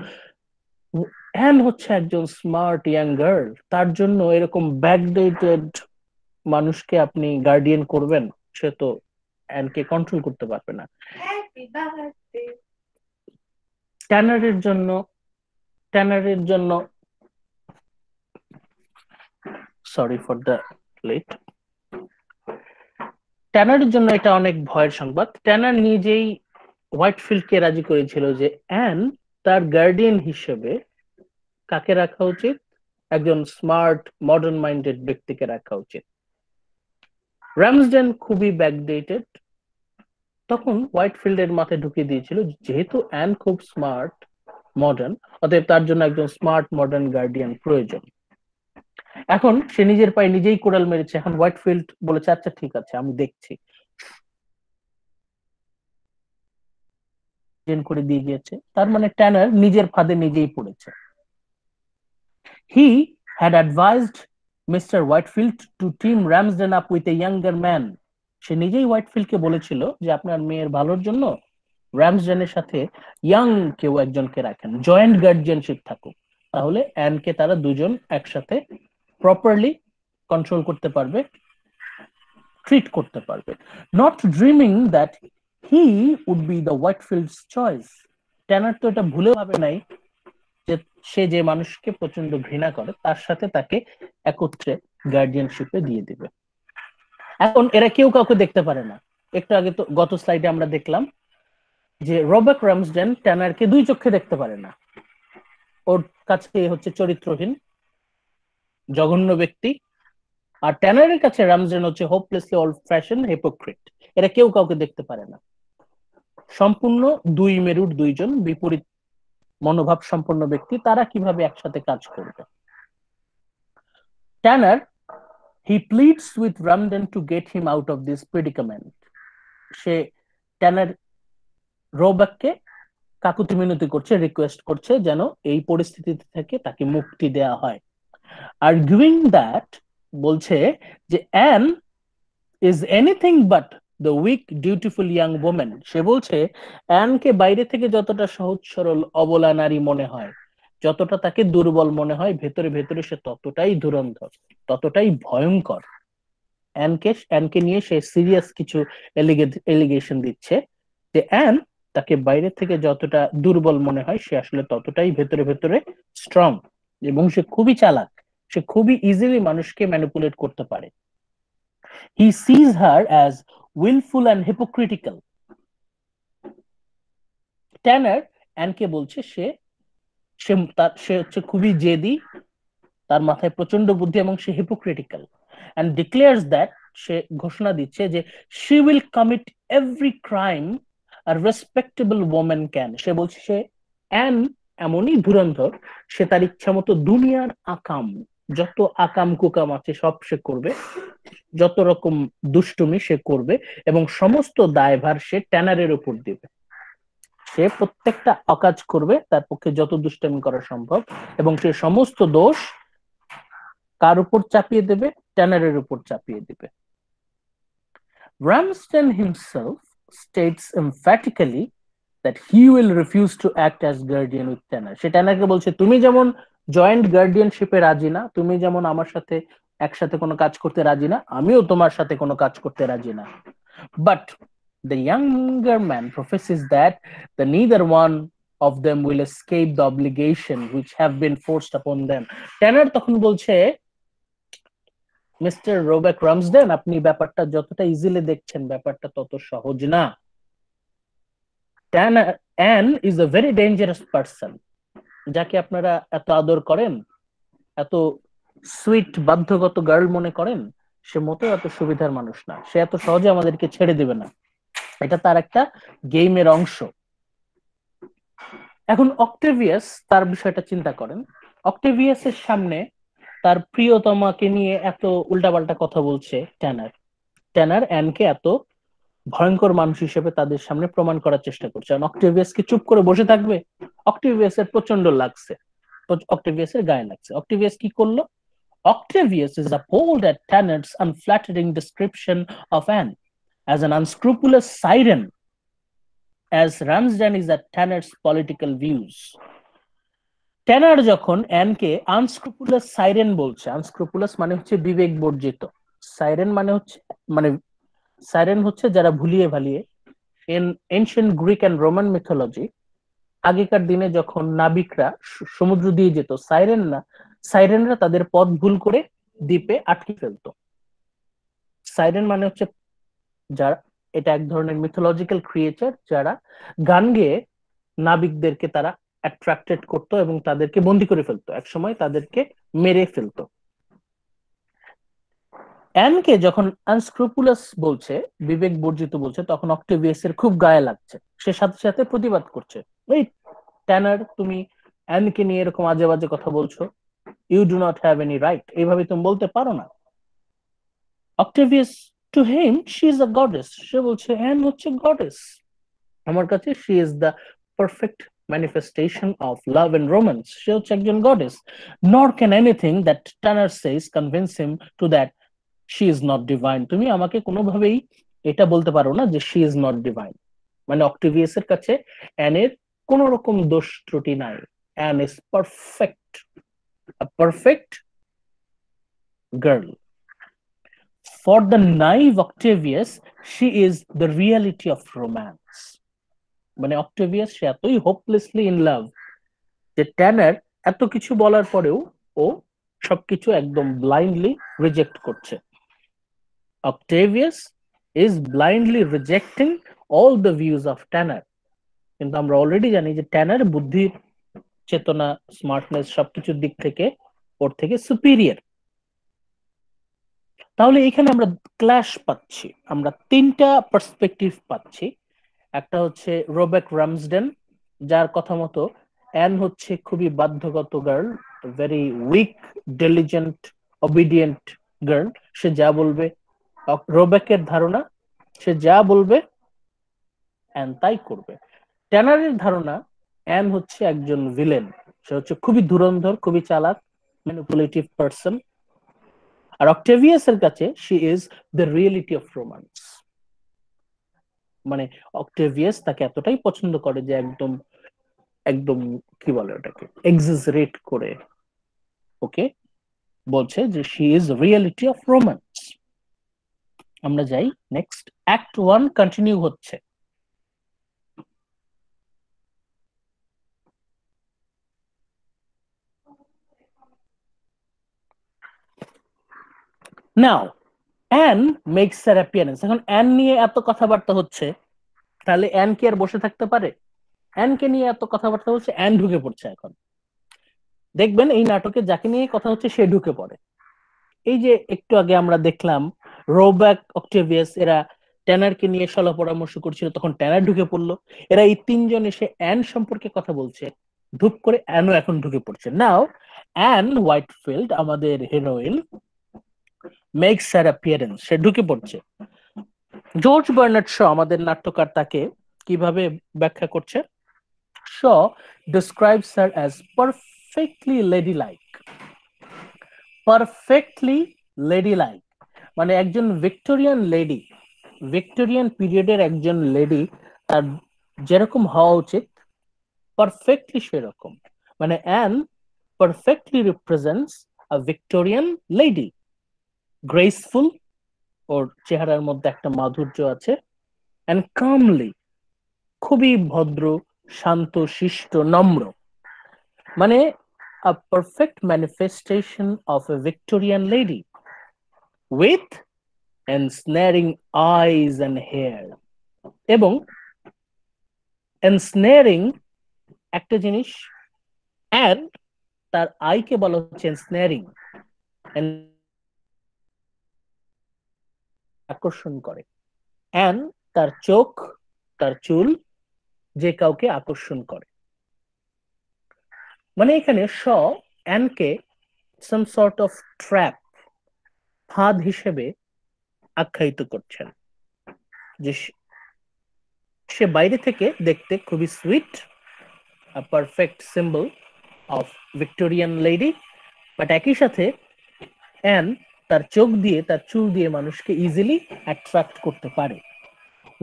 অ্যান হচ্ছে একজন স্মার্ট ইয়াং গার্ল, তার জন্য এরকম ব্যাকডেটেড মানুষকে আপনি গার্ডিয়ান করবেন? সে তো অ্যানকে কন্ট্রোল করতে পারবে না। ট্যানারের জন্য ট্যানারের জন্য সরি ফর দ্য লেট ট্যানারের জন্য এটা অনেক ভয়ের সংবাদ। ট্যানার নিজেই হোয়াইটফিল্ডকে রাজি করেছিল যে অ্যান তার গার্ডিয়ান হিসেবে কাকে রাখা উচিত? একজন স্মার্ট মডার্ন মাইন্ডেড ব্যক্তিকে রাখা উচিত। রামসডেন খুবই ব্যাকডেটেড। তখন হোয়াইটফিল্ডের মাথায় ঢুকিয়ে দিয়েছিল যেহেতু অ্যান খুব স্মার্ট মডার্ন, অতএব তার জন্য একজন স্মার্ট মডার্ন গার্ডিয়ান প্রয়োজন। এখন সে নিজের পায়ে নিজেই কোড়াল মেরেছে। এখন হোয়াইটফিল্ড বলেছে আচ্ছা ঠিক আছে, আমি দেখছি, করে দিয়ে গিয়েছে। তার মানে ট্যানার নিজের ফাঁদে নিজেই পড়েছে। He had advised Mr Whitefield to team Ramsden up with a younger man. সে নিজেই হোয়াইটফিল্ডকে বলেছিল যে আপনার মেয়ের ভালোর জন্য রামসডেনের সাথে ইয়াং কেউ একজনকে রাখেন, জয়েন্ট গার্ডিয়ানশিপ থাকুক, তাহলে অ্যানকে তারা দুজন একসাথে প্রপারলি কন্ট্রোল করতে পারবে, ট্রিট করতে পারবে। Not dreaming that he would be the Whitefield's choice. Tanner তো এটা ভুলে ভাবে নাই যে সে যে মানুষকে প্রচন্ড ঘৃণা করে তার সাথে তাকে একত্রে গার্ডিয়ানশিপে দিয়ে দিবে। এখন এরা কেউ কাউকে দেখতে পারে না। একটু আগে তো গত স্লাইডে আমরা দেখলাম যে রবার্ট রামসডেন ট্যানারকে দুই চোখে দেখতে পারে না, ওর কাছে হচ্ছে চরিত্রহীন জঘন্য ব্যক্তি, আর ট্যানারের কাছে রামসডেন হচ্ছে হোপলেসলি ওল্ড ফ্যাশন হিপোক্রিট। এরা কেউ কাউকে দেখতে পারে না, সম্পূর্ণ দুই মেরুর দুইজন বিপরীত মনোভাব সম্পন্ন ব্যক্তি, তারা কিভাবে একসাথে কাজ করবে। Tanner he pleads with Ramsden to get him out of this predicament. সে ট্যানার রোবাককে কাকুতি মিনতি করছে, রিকোয়েস্ট করছে যেন এই পরিস্থিতি থেকে তাকে মুক্তি দেয়া হয়। আর্গুইং দ্যাট, বলছে যে Ann is anything but the weak dutiful young women. সে বলছে অ্যানকে বাইরে থেকে যতটা সহজ সরল অবলা নারী মনে হয়, যতটা তাকে দুর্বল মনে হয়, ভেতরে ভেতরে সে ততটাই ধুরন্ধর, ততটাই ভয়ঙ্কর। অ্যানকে নিয়ে সে সিরিয়াস কিছু এলিগেশন দিচ্ছে যে অ্যান তাকে বাইরে থেকে যতটা দুর্বল মনে হয়, সে আসলে ততটাই ভেতরে ভেতরে স্ট্রং, এবং সে খুবই চালাক, সে খুবই ইজিলি মানুষকে ম্যানিপুলেট করতে পারে। হি সিজ হার অ্যাজ উইলফুল অ্যান্ড হিপোক্রিটিক্যাল। ট্যানার অ্যানকে বলছে সে সে সে হচ্ছে খুবই জেদি, তার মাথায় প্রচন্ড বুদ্ধি, এবং সে হিপোক্রিটিক্যাল, অ্যান্ড ডিক্লেয়ার্স দ্যাট, সে ঘোষণা দিচ্ছে যে she will commit every crime a respectable woman can. সে বলছে সে অ্যান এমনই ধুরন্ধর, সে তার ইচ্ছা মতো দুনিয়ার আকাম, যত আকাম কুকাম আছে সব সে করবে, যত রকম দুষ্টুমি সে করবে, এবং সমস্ত দায়ভার সে ট্যানারের উপর দিবে। সে প্রত্যেকটা অকাজ করবে, তার পক্ষে যত দুষ্টামি করা সম্ভব, এবং সে সমস্ত দোষ কার উপর চাপিয়ে দেবে? ট্যানারের উপর চাপিয়ে দেবে। Ramsden himself states emphatically that he will refuse to act as guardian with Tanner. সে ট্যানারকে বলছে তুমি যেমন জয়েন্ট গার্ডিয়ানশিপে রাজি না, তুমি যেমন আমার সাথে একসাথে কোনো কাজ করতে রাজি না, আমিও তোমার সাথে কোনো কাজ করতে রাজি না। But the younger man professes that the neither one of them will escape the obligation which have been forced upon them. ট্যানার তখন বলছে মিস্টার রোবেক রামসডেন, আপনি ব্যাপারটা যতটা ইজিলি দেখছেন, ব্যাপারটা তত সহজ না। Ann is a very dangerous person, যাকে আপনারা এত আদর করেন, এত সুইট বাধ্যগত গার্ল মনে করেন, সে মোটেও এত সুবিধার মানুষ না, সে এত সহজে আমাদেরকে ছেড়ে দিবে না, এটা তার একটা গেমের অংশ। এখন অক্টেভিয়াস তার বিষয়টা চিন্তা করেন, অক্টেভিয়াসের সামনে তার প্রিয়তমাকে নিয়ে এত উল্টাপাল্টা কথা বলছে ট্যানার অ্যানকে এত ভয়ঙ্কর মানুষ হিসেবে তাদের সামনে প্রমাণ করার চেষ্টা করছে। আর অক্টেভিয়াস কি চুপ করে বসে থাকবে? অক্টেভিয়াসের প্রচন্ড লাগছে, অক্টেভিয়াসের গায়ে লাগছে। অক্টেভিয়াস কি করলো? Octavius is appalled at Tanner's unflattering description of Anne as an unscrupulous siren, as Ramsden is at Tanner's political views. ট্যানার যখন অ্যানকে আনস্ক্রুপুলাস সাইরেন বলছে, আনস্ক্রুপুলাস মানে হচ্ছে বিবেক বর্জিত, সাইরেন মানে হচ্ছে সাইরেন হচ্ছে যারা ভুলিয়ে ভালিয়ে। In ancient Greek and Roman mythology, আগেকার দিনে যখন নাবিকরা সমুদ্র দিয়ে যেত, সাইরেনরা তাদের পথ ভুল করে দ্বীপে আটকে ফেলতো। সাইরেন মানে হচ্ছে যারা, এটা এক ধরনের মিথোলজিক্যাল ক্রিয়েচার যারা গান গেয়ে নাবিকদেরকে তারা অ্যাট্রাক্টেড করতো এবং তাদেরকে বন্দি করে ফেলতো, একসময় তাদেরকে মেরে ফেলতো। অ্যানকে যখন আনস্ক্রুপুলাস বলছে, বিবেক বর্জিত বলছে, তখন অক্টেভিয়াসের খুব গায়ে লাগছে, সে সাথে সাথে প্রতিবাদ করছে, এই ট্যানার, তুমি অ্যানকে নিয়ে এরকম আজে বাজে কথা বলছো, you do not have any right, এইভাবে তুমি বলতে পারো না। Octavius, to him she is a goddess, সে বলছে অ্যান হচ্ছে গডেস, আমার কাছে she is the perfect manifestation of love and romance, সে হচ্ছে একজন goddess, nor can anything that Tanner says convince him to that she is not divine. তুমি আমাকে কোনোভাবেই এটা বলতে পারো না যে she is not divine। মানে অক্টেভিয়াসের কাছে অ্যানের কোন রকম দোষ ত্রুটি নাই, an is perfect, a perfect girl. For the naive Octavius, she is the reality of romance. মানে অক্টেভিয়াস সে এতই হোপলেসলি ইন লাভ যে ট্যানার এত কিছু বলার পরেও ও সবকিছু একদম ব্লাইন্ডলি রিজেক্ট করছে। Octavius is blindly rejecting all the views of Tanner. কিন্তু আমরা অলরেডি জানি যে ট্যানার বুদ্ধি, চেতনা, স্মার্টনেস সবকিছুর দিক থেকে ওর থেকে সুপিরিয়র। তাহলে এখানে আমরা ক্ল্যাশ পাচ্ছি, আমরা তিনটা পার্সপেক্টিভ পাচ্ছি। একটা হচ্ছে রোবেক রামসডেন, যার কথা মতো অ্যান হচ্ছে খুবই বাধ্যগত girl, very weak, diligent, obedient girl. সে যা বলবে, রোবেকের ধারণা সে যা বলবে অ্যান তাই করবে। ট্যানারের ধারণা অ্যান হচ্ছে একজন ভিলেন, সে হচ্ছে খুবই ধুরন্ধর, খুবই চালাক, ম্যানিপুলেটিভ পারসন। আর অক্টেভিয়াসের কাছে she is the reality of romance. মানে অক্টেভিয়াস তাকে এতটাই পছন্দ করে যে একদম একদম কি বলে ওটাকে এক্সাজারেট করে ওকে বলছে যে she is reality of romance. আমরা যাই নেক্সট, অ্যাক্ট 1 কন্টিনিউ হচ্ছে। Now Ann makes her appearance. এখন অ্যান নিয়ে এত কথাবার্তা হচ্ছে, তাহলে অ্যান কি আর বসে থাকতে পারে? অ্যানকে নিয়ে এত কথাবার্তা হচ্ছে, অ্যান ঢুকে পড়ছে। এখন দেখবেন এই নাটকে যাকে নিয়ে কথা হচ্ছে সে ঢুকে পড়ে। এই যে একটু আগে আমরা দেখলাম রোব্যাক, অক্টেভিয়াস এরা ট্যানারকে নিয়ে সলা পরামর্শ করছিল, তখন ট্যানার ঢুকে পড়লো। এরা এই তিনজন এসে অ্যান সম্পর্কে কথা বলছে, ধুপ করে অ্যানও এখন ঢুকে পড়ছে। নাও অ্যান হোয়াইটফিল্ড, আমাদের হিরোইন, মেক্স হার অ্যাপিয়ারেন্স, সে ঢুকে পড়ছে। জর্জ বার্নার্ড শ আমাদের নাট্যকার তাকে কিভাবে ব্যাখ্যা করছে? Shaw describes her as perfectly ladylike. Perfectly ladylike মানে একজন ভিক্টোরিয়ান লেডি, ভিক্টোরিয়ান পিরিয়ডের একজন লেডি তার যেরকম হওয়া উচিত পারফেক্টলি সেরকম। মানে Ann perfectly represents a Victorian lady, graceful, ওর চেহারার মধ্যে একটা মাধুর্য আছে, অ্যান্ড কামলি, খুবই ভদ্র, শান্ত, শিষ্ট, নম্র। মানে a perfect manifestation of a Victorian lady with ensnaring eyes and hair. এবং ensnaring একটা জিনিস, and তার আইকে বলা হচ্ছে ensnaring, আকর্ষণ করে। and তার চোখ, তার চুল যে কাউকে আকর্ষণ করে। মানে এখানে শ অ্যানকে some sort of trap, ফাঁদ হিসেবে আখ্যায়িত করছেন, যে সে বাইরে থেকে দেখতে খুবই sweet, a perfect symbol of Victorian lady, but একই সাথে অ্যান তার চোখ দিয়ে, তার চুল দিয়ে মানুষকে ইজিলি অ্যাট্রাক্ট করতে পারে।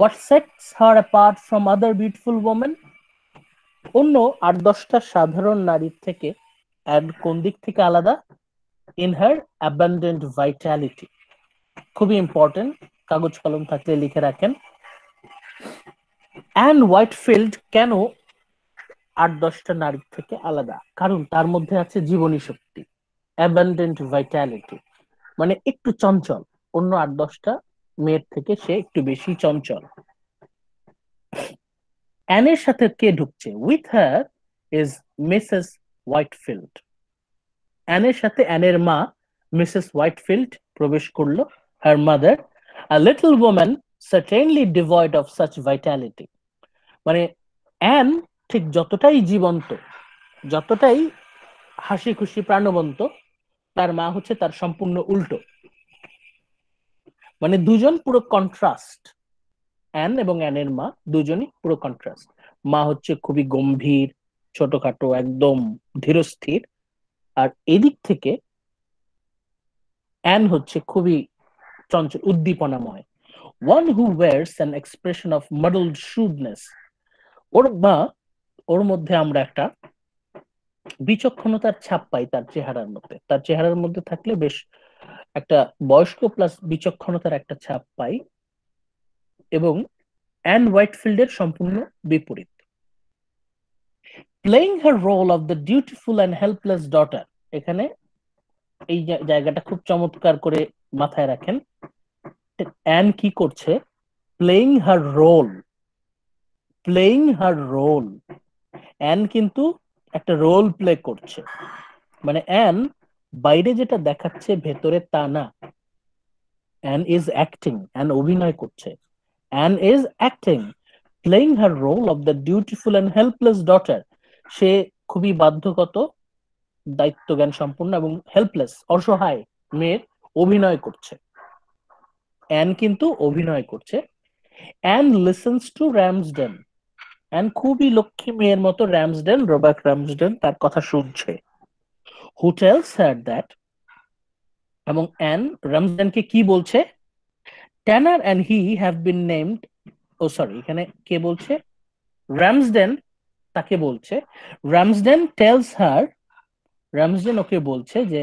What sets her apart from other beautiful women? অন্য 8-10টা সাধারণ নারীর থেকে অ্যান কোন দিক থেকে আলাদা? In her abundant vitality. খুবই ইম্পর্টেন্ট, কাগজ কলম থাকলে লিখে রাখেন। অ্যান হোয়াইটফিল্ড কেন 8-10টা নারীর থেকে আলাদা? কারণ তার মধ্যে আছে জীবনী শক্তি, অ্যাবান্ডেন্ট ভাইটালিটি, মানে একটু চঞ্চল। অন্য 8-10টা মেয়ের থেকে সে একটু বেশি চঞ্চল। অ্যানের সাথে কে ঢুকছে? With her is Mrs Whitefield. অ্যানের সাথে অ্যানের মা মিসেস হোয়াইটফিল্ড প্রবেশ করলো। Her mother, a little woman certainly devoid of such vitality. মানে অ্যান ঠিক যতটাই জীবন্ত, যতটাই হাসি খুশি প্রাণবন্ত, তার মা হচ্ছে তার সম্পূর্ণ উল্টো। মানে দুজন পুরো কন্ট্রাস্ট, অ্যান এবং অ্যানের মা দুজনই পুরো কন্ট্রাস্ট। মা হচ্ছে খুবই গম্ভীর, ছোটখাটো, একদম ধীরস্থির, আর এদিক থেকে অ্যান হচ্ছে খুবই চঞ্চল, উদ্দীপনাময়। one who wears an expression of muddled shrewdness. ওর মধ্যে আমরা একটা বিচক্ষণতার ছাপ পাই তার চেহারার মধ্যে। তার চেহারার মধ্যে থাকলে বেশ একটা বয়স্ক প্লাস বিচক্ষণতার একটা ছাপ পাই, এবং অ্যান হোয়াইটফিল্ডের সম্পূর্ণ বিপরীত। Playing her role of the dutiful and helpless daughter, এখানে এই জায়গাটা খুব চমৎকার করে মাথায় রাখেন। অ্যান কি করছে? Playing her role, playing her role. Ann কিন্তু একটা রোল প্লে করছে, মানে অ্যান বাইরে যেটা দেখাচ্ছে ভেতরে তা না। অ্যান ইজ অ্যাক্টিং, অ্যান অভিনয় করছে। Ann is acting, playing her role of the dutiful and helpless daughter. সে খুবই বাধ্যগত, দায়িত্ব জ্ঞান সম্পূর্ণ এবং হেল্পলেস, অসহায় মেয়ের অভিনয় করছে। অ্যান কিন্তু অভিনয় করছে। অ্যান লিসেন্স টু র্যামসডেন, অ্যান খুবই লক্ষ্মী মেয়ের মতো র্যামসডেন, রবার্ট র্যামসডেন তার কথা শুনছে। হু টেলস হার দ্যাট, এবং অ্যান র্যামসডেনকে কি বলছে? Tanner and he have been named, oh sorry, এখানে কে বলছে? র্যামসডেন তাকে বলছে। র্যামসডেন টেলস হার, র্যামসডেন ওকে বলছে যে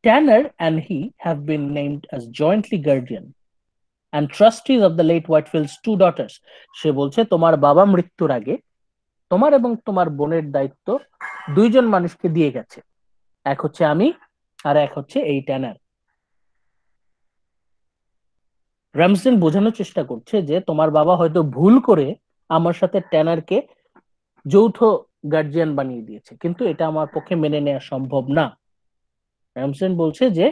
Tanner and he have been named as jointly guardian and trustees of the late Whitefield's two daughters. সে বলছে তোমার বাবা মৃত্যুর আগে তোমার এবং তোমার বোনের দায়িত্ব দুইজন মানুষকে দিয়ে গেছে, এক হচ্ছে আমি আর এক হচ্ছে এই ট্যানার। র্যামসডেন বোঝানোর চেষ্টা করছে যে তোমার বাবা হয়তো ভুল করে আমার সাথে ট্যানারকে যৌথ গার্জিয়ান বানিয়ে দিয়েছে, কিন্তু এটা আমার পক্ষে মেনে নেওয়া সম্ভব না। র্যামসডেন বলছে যে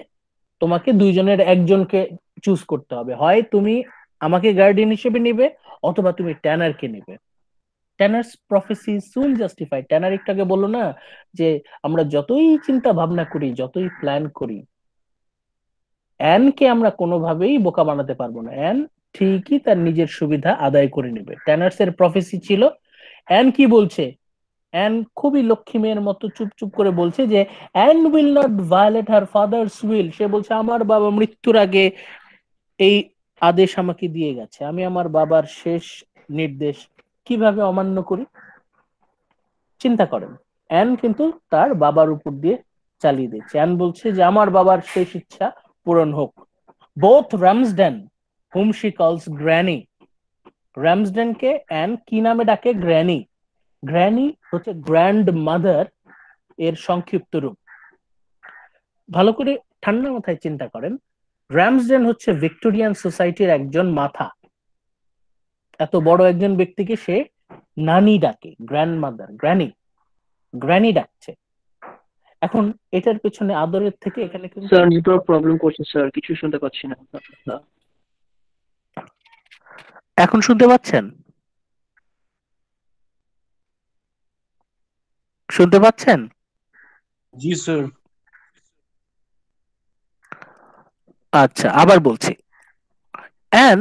তোমাকে দুইজনের একজনকে চুজ করতে হবে, হয় তুমি আমাকে গার্ডিয়ান হিসেবে নিবে অথবা তুমি ট্যানারকে নিবে। ট্যানার্স প্রফেসি সুন জাস্টিফাই, ট্যানার একটু আগে বললো না যে আমরা যতই চিন্তা ভাবনা করি, যতই প্ল্যান করি, অ্যানকে আমরা কোনোভাবেই বোকা বানাতে পারবো না। অ্যান ঠিকই তার নিজের সুবিধা আদায় করে নেবে। ট্যানার্স এর প্রফেসি ছিল। অ্যান কি বলছে? অ্যান খুবই লক্ষ্মী মেয়ের মতো চুপ চুপ করে বলছে যে Ann will not violate her father's will. সে বলছে আমার বাবা মৃত্যুর আগে এই আদেশ আমাকে দিয়ে গেছে, আমি আমার বাবার শেষ নির্দেশ কিভাবে অমান্য করি? চিন্তা করেন, অ্যান কিন্তু তার বাবার উপর দিয়ে চালিয়ে দিচ্ছে। অ্যান বলছে যে আমার বাবার শেষ ইচ্ছা পূরণ হোক। Both Ramsden, whom she calls granny, রামসডেনকে অ্যান কি নামে ডাকে? গ্র্যানি। গ্র্যানি হচ্ছে গ্র্যান্ড মাদার এর সংক্ষিপ্ত রূপ। ভালো করে ঠান্ডা মাথায় চিন্তা করেন, রামসডেন হচ্ছে ভিক্টোরিয়ান সোসাইটির একজন মাথা। এত বড় একজন ব্যক্তিকে সে নানি ডাকে, গ্র্যান্ড মাদার, গ্র্যানি, গ্র্যানি ডাকছে। এখন এটার পেছনে আদরের থেকে এখানে কিন্তু স্যার নেটওয়ার্ক প্রবলেম করছে স্যার, কিছু শুনতে পাচ্ছি না। এখন শুনতে পাচ্ছেন? শুনতে পাচ্ছেন? জি স্যার। আচ্ছা, আবার বলছি। অ্যান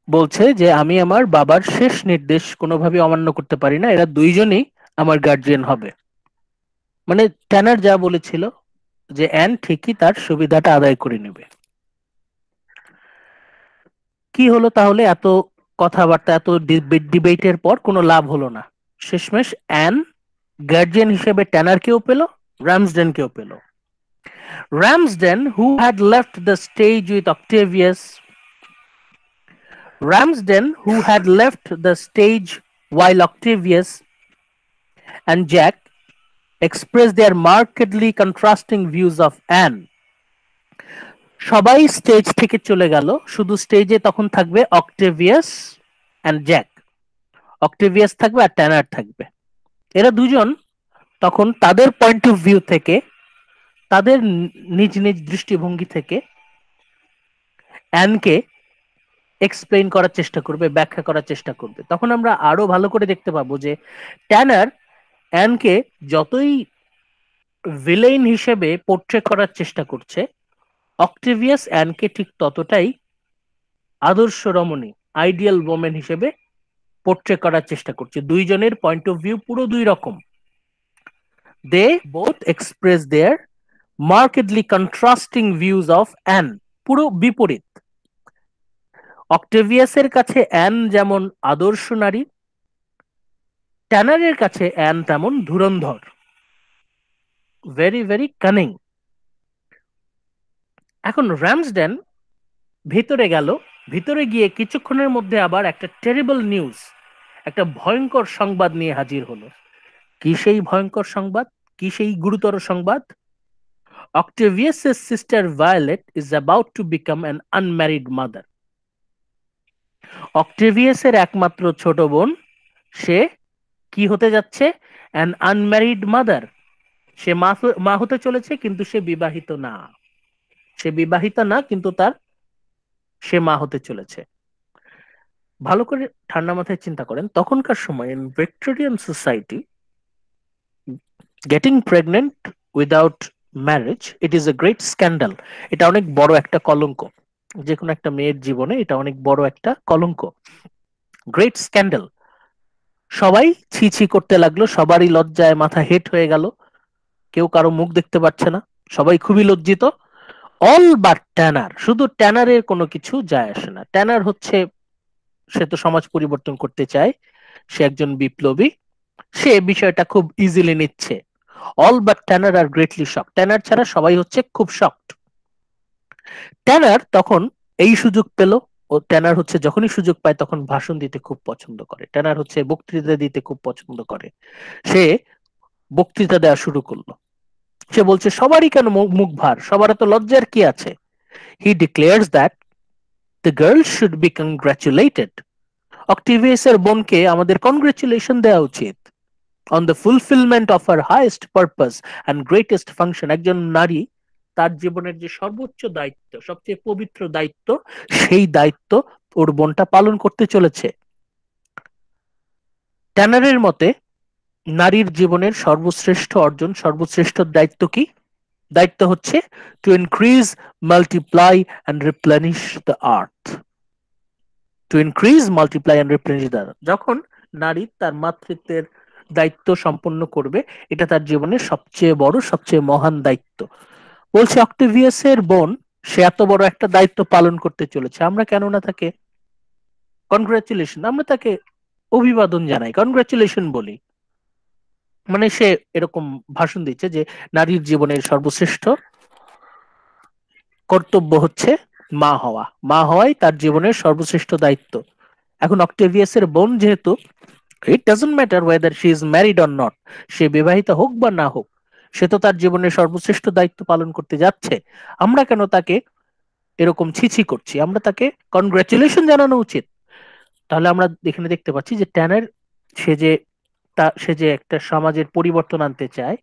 বলছে যে আমি আমার বাবার শেষ নির্দেশ কোনোভাবে অমান্য করতে পারি না, এরা দুইজনই আমার গার্জিয়ান হবে। মানে ট্যানার যা বলেছিল যে অ্যান ঠিকই তার সুবিধাটা আদায় করে নেবে। কি হলো তাহলে? এত কথাবার্তা, এত ডিবেটের পর কোনো লাভ হলো না। শেষমেশ অ্যান গার্জিয়ান হিসেবে ট্যানারকেও পেল, রামসডেনকেও পেল। Ramsden who had left the stage with Octavius, Ramsden, who had left the stage while Octavius and Jack expressed their markedly contrasting views of Anne. সবাই স্টেজ থেকে চলে গেল, শুধু স্টেজে তখন থাকবে অক্টেভিয়াস অ্যান্ড জ্যাক। অক্টেভিয়াস থাকবে আর ট্যানার থাকবে। এরা দুজন তখন তাদের পয়েন্ট অফ ভিউ থেকে, তাদের নিজ নিজ দৃষ্টিভঙ্গি থেকে অ্যানকে এক্সপ্লেইন করার চেষ্টা করবে, ব্যাখ্যা করার চেষ্টা করবে। তখন আমরা আরো ভালো করে দেখতে পাবো যে ট্যানার অ্যানকে যতই ভিলেইন হিসেবে পোর্ট্রে করার চেষ্টা করছে, অক্টেভিয়াস অ্যানকে ঠিক ততটাই আদর্শ রমণী, আইডিয়াল ওমেন হিসেবে পোর্ট্রে করার চেষ্টা করছে। দুইজনের পয়েন্ট অফ ভিউ পুরো দুই রকম। They both express their markedly contrasting views of Ann, পুরো বিপরীত। অক্টেভিয়াসের কাছে অ্যান যেমন আদর্শ নারী, ট্যানারের কাছে অ্যান তেমন ধুরন্ধর, ভেরি ভেরি কানিং। এখন রামসডেন ভিতরে গেল, ভিতরে গিয়ে কিছুক্ষণের মধ্যে আবার একটা টেরিবল নিউজ, একটা ভয়ঙ্কর সংবাদ নিয়ে হাজির হলো। কি সেই ভয়ঙ্কর সংবাদ? কি সেই গুরুতর সংবাদ? অক্টেভিয়াসের sister Violet is about to become an unmarried mother. অক্টেভিয়াসের একমাত্র ছোট বোন, সে কি হতে যাচ্ছে? An unmarried mother. সে মা হতে চলেছে, কিন্তু সে বিবাহিত না। সে বিবাহিত না, কিন্তু সে মা হতে চলেছে। ভালো করে ঠান্ডা মাথায় চিন্তা করেন, তখনকার সময় in Victorian society, getting pregnant without marriage, it is a great scandal. এটা অনেক বড় একটা কলঙ্ক। যে কোনো একটা মেয়ের জীবনে এটা অনেক বড় একটা কলঙ্ক, গ্রেট স্ক্যান্ডাল। সবাই ছি ছি করতে লাগলো, সবারই লজ্জায় মাথা হেট হয়ে গেল, কেউ কারো মুখ দেখতে পাচ্ছে না, সবাই খুবই লজ্জিত। অল বাট ট্যানার, শুধু ট্যানারের কোনো কিছু যায় আসে না। ট্যানার হচ্ছে, সে তো সমাজ পরিবর্তন করতে চায়, সে একজন বিপ্লবী, সে বিষয়টা খুব ইজিলি নিচ্ছে। All but Tanner are greatly shock, Tanner ছাড়া সবাই হচ্ছে খুব শকড। ট্যানার তখন এই সুযোগ পেল। ও ট্যানার হচ্ছে যখনই সুযোগ পায় তখন ভাষণ দিতে খুব পছন্দ করে, ট্যানার হচ্ছে বক্তৃতা দিতে খুব পছন্দ করে। সে বক্তৃতা দেওয়া শুরু করলো। সে বলছে সবারই কেন মুখ ভার, সবার এত লজ্জার কি আছে? He declares that the girl should be congratulated. অক্টেভিয়াসের বোনকে আমাদের কংগ্রাচুলেশন দেওয়া উচিত on the fulfilment of her highest purpose and greatest function. একজন নারী তার জীবনের যে সর্বোচ্চ দায়িত্ব, সবচেয়ে পবিত্র দায়িত্ব, সেই দায়িত্ব ওর বোনটা পালন করতে চলেছে। ট্যানারের মতে নারীর জীবনের সর্বশ্রেষ্ঠ অর্জন, সর্বশ্রেষ্ঠ দায়িত্ব কি? দায়িত্ব হচ্ছে to increase, multiply and replenish the earth. To increase, multiply and replenish the earth. যখন নারী তার মাতৃত্বের দায়িত্ব সম্পন্ন করবে, এটা তার জীবনের সবচেয়ে বড়, সবচেয়ে মহান দায়িত্ব। বলছে অক্টেভিয়াসের বোন, সে এত বড় একটা দায়িত্ব পালন করতে চলেছে, আমরা কেন না তাকে কনগ্রাচুলেশন, আমরা তাকে অভিবাদন জানাই, কনগ্রাচুলেশন বলি। মানে সে এরকম ভাষণ দিচ্ছে যে নারীর জীবনের সর্বশ্রেষ্ঠ কর্তব্য হচ্ছে মা হওয়া, মা হওয়াই তার জীবনের সর্বশ্রেষ্ঠ দায়িত্ব। এখন অক্টেভিয়াসের বোন যেহেতু, it doesn't matter whether she is married or not, সে বিবাহিত হোক বা না হোক, সে তো তার জীবনের সর্বশ্রেষ্ঠ দায়িত্ব পালন করতে যাচ্ছে। আমরা কেন তাকে এরকম ছিছি করছি? আমরা তাকে কনগ্রাচুলেশন জানানো উচিত। তাহলে আমরা এখানে দেখতে পাচ্ছি যে ট্যানার, সে যে সে যে একটা সমাজের পরিবর্তন আনতে চায়,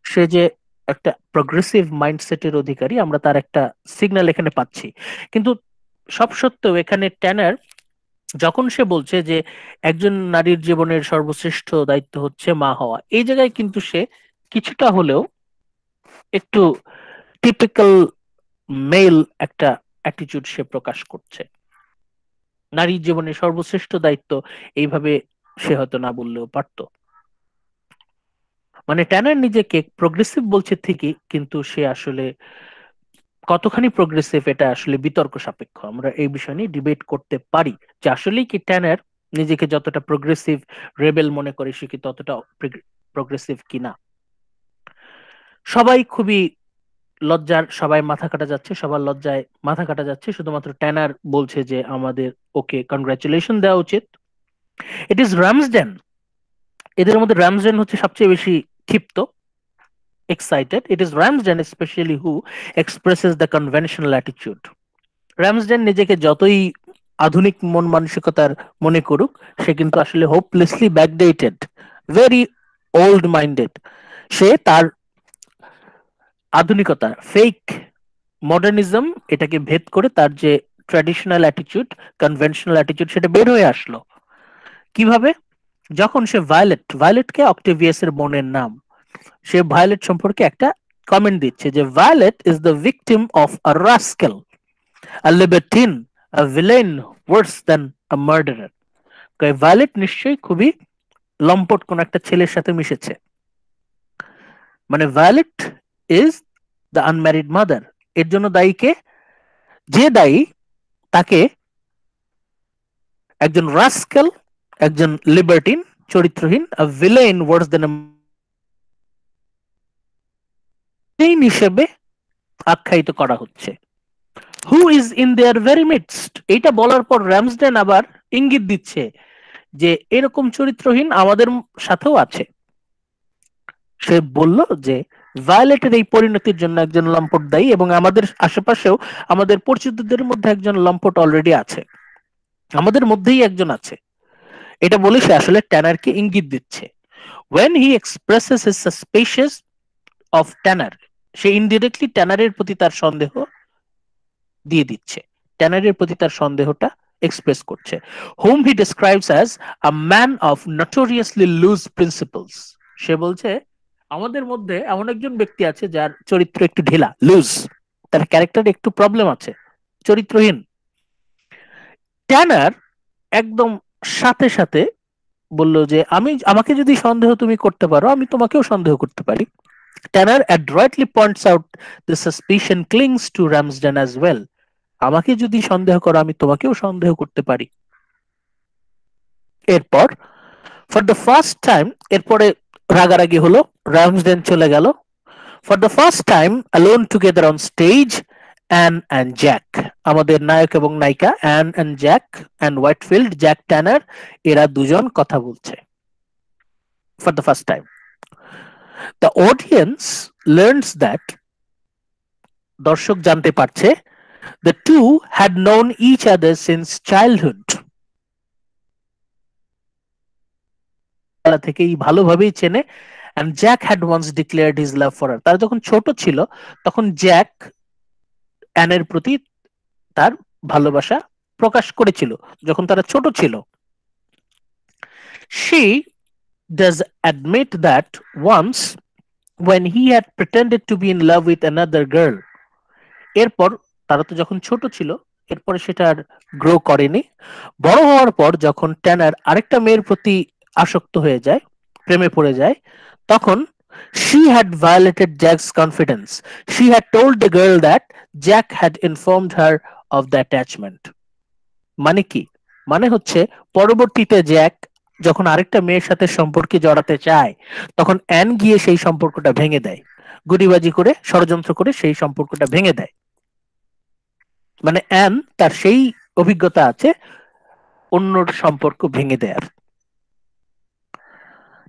সে যে একটা প্রগ্রেসিভ মাইন্ডসেটের অধিকারী, আমরা তার একটা সিগন্যাল এখানে পাচ্ছি। কিন্তু সব সত্ত্বেও এখানে ট্যানার যখন সে বলছে যে একজন নারীর জীবনের সর্বশ্রেষ্ঠ দায়িত্ব হচ্ছে মা হওয়া, এই জায়গায় কিন্তু সে কিছুটা হলেও একটু টিপিক্যাল মেল একটা অ্যাটিটিউড সে প্রকাশ করছে। নারীর জীবনের সর্বশ্রেষ্ঠ দায়িত্ব এইভাবে সে হয়তো না বললেও পারতো। মানে ট্যানার নিজেকে প্রোগ্রেসিভ বলছে ঠিকই, কিন্তু সে আসলে কতখানি প্রোগ্রেসিভ এটা আসলে বিতর্ক সাপেক্ষ। আমরা এই বিষয় নিয়ে ডিবেট করতে পারি যে আসলেই কি ট্যানার নিজেকে যতটা প্রোগ্রেসিভ রেবেল মনে করে সে কি ততটা প্রোগ্রেসিভ কিনা। সবাই খুবই লজ্জার, সবাই মাথা কাটা যাচ্ছে, সবার লজ্জায় মাথা কাটা যাচ্ছে। শুধুমাত্র ট্যানার বলছে যে আমাদের ওকে কনগ্রাচুলেশন দেওয়া উচিত। ইট ইজ রামসডেন, এদের মধ্যে রামসডেন হচ্ছে সবচেয়ে বেশি ক্ষিপ্ত, excited. It is Ramsden especially who expresses the conventional attitude. রামসডেন নিজেকে যতই আধুনিক মন মানসিকতার মনে করুক, সে কিন্তু আসলে hopelessly backdated, very old minded. সে তার আধুনিকতা, ফেক মডার্নিজম, এটাকে ভেদ করে তার যে ট্র্যাডিশনাল অ্যাটিটিউড, কনভেনশনাল অ্যাটিটিউড, সেটা বের হয়ে আসলো। কিভাবে? যখন সে ভায়োলেটকে, অক্টেভিয়াসের বোনের নাম, সে ভায়োলেট সম্পর্কে একটা কমেন্ট দিচ্ছে যে Violet is the victim of a rascal, a libertine, a villain, worse than a murderer. Violet নিশ্চয়ই খুবই লম্পট কোন একটা ছেলের সাথে মিশেছে। মানে Violet is the unmarried mother. এর জন্য দায়ী কে? যে দায়ী, তাকে একজন রাস্কেল, একজন লিবার্টিন, চরিত্রহীন, আ ভিলেন, ওয়ার্স দ্যান হিসেবে আখ্যায়িত করা হচ্ছে। Who is in there very midst, এইটা বলার পর রামসডেন আবার ইঙ্গিত দিচ্ছে যে এরকম চরিত্রহীন আমাদের সাথেও আছে। সে বলল যে ভায়োলেটের এই পরিণতির জন্য একজন লম্পট দায়ী, এবং আমাদের আশেপাশেও আমাদের পরিচিতদের মধ্যে একজন লম্পট অলরেডি আছে। আমাদের মধ্যেই একজন আছে, এটা বলে সে আসলে ট্যানারকে ইঙ্গিত দিচ্ছে। when he expresses his suspicious of Tanner, সে ইনডিরেক্টলি ট্যানারের প্রতি তার সন্দেহ দিয়ে দিচ্ছে, ট্যানারের প্রতি তার সন্দেহটা এক্সপ্রেস করছে। whom he describes as a man of notoriously loose principles, সে বলছে আমাদের মধ্যে এমন একজন ব্যক্তি আছে যার চরিত্র একটু ঢিলা, লুজ, তার ক্যারেক্টারে একটু প্রবলেম আছে, চরিত্রহীন। ট্যানার একদম সাথে সাথে বলল যে আমাকে যদি সন্দেহ তুমি করতে পারো, আমি তোমাকেও সন্দেহ করতে পারি। ট্যানার adroitly points out the suspicion clings to Ramsden as well, আমাকে যদি সন্দেহ করো আমি তোমাকেও সন্দেহ করতে পারি। এরপর ফর দ্য ফার্স্ট টাইম, এরপরে রাগারাগি হলো, রামসডেন চলে গেল। For the first time alone together on stage, Ann and Jack, আমাদের নায়ক এবং নায়িকা Ann and Jack and Whitefield, Jack Tanner, এরা দুজন কথা বলছে for the first time. The audience learns that, দর্শক জানতে পারছে, the two had known each other since childhood, থেকেই ভালোভাবেই চেনে। and Jack had once declared his love for her, তারা যখন ছোট ছিল তখন জ্যাক অ্যানের প্রতি তার ভালোবাসা প্রকাশ করেছিল, যখন তারা ছোট ছিল। she does admit that once when he had pretended to be in love with another girl, এরপর তারা তো যখন ছোট ছিল, এরপরে সেটা আর গ্রো করেনি। বড় হওয়ার পর যখন ট্যানার আরেকটা মেয়ের প্রতি আসক্ত হয়ে যায়, প্রেমে পড়ে যায়, তখন she had violated Jack's confidence. She had told the girl that Jack had informed her of the attachment. মানে কি? মানে হচ্ছে পরবর্তীতে জ্যাক যখন আরেকটা মেয়ের সাথে সম্পর্কে জড়াতে চায়, তখন অ্যান গিয়ে সেই সম্পর্কটা ভেঙে দেয়, গুডিবাজি করে, ষড়যন্ত্র করে সেই সম্পর্কটা ভেঙে দেয়। মানে অ্যান তার সেই অভিজ্ঞতা আছে অন্যর সম্পর্ক ভেঙে দেয়ার।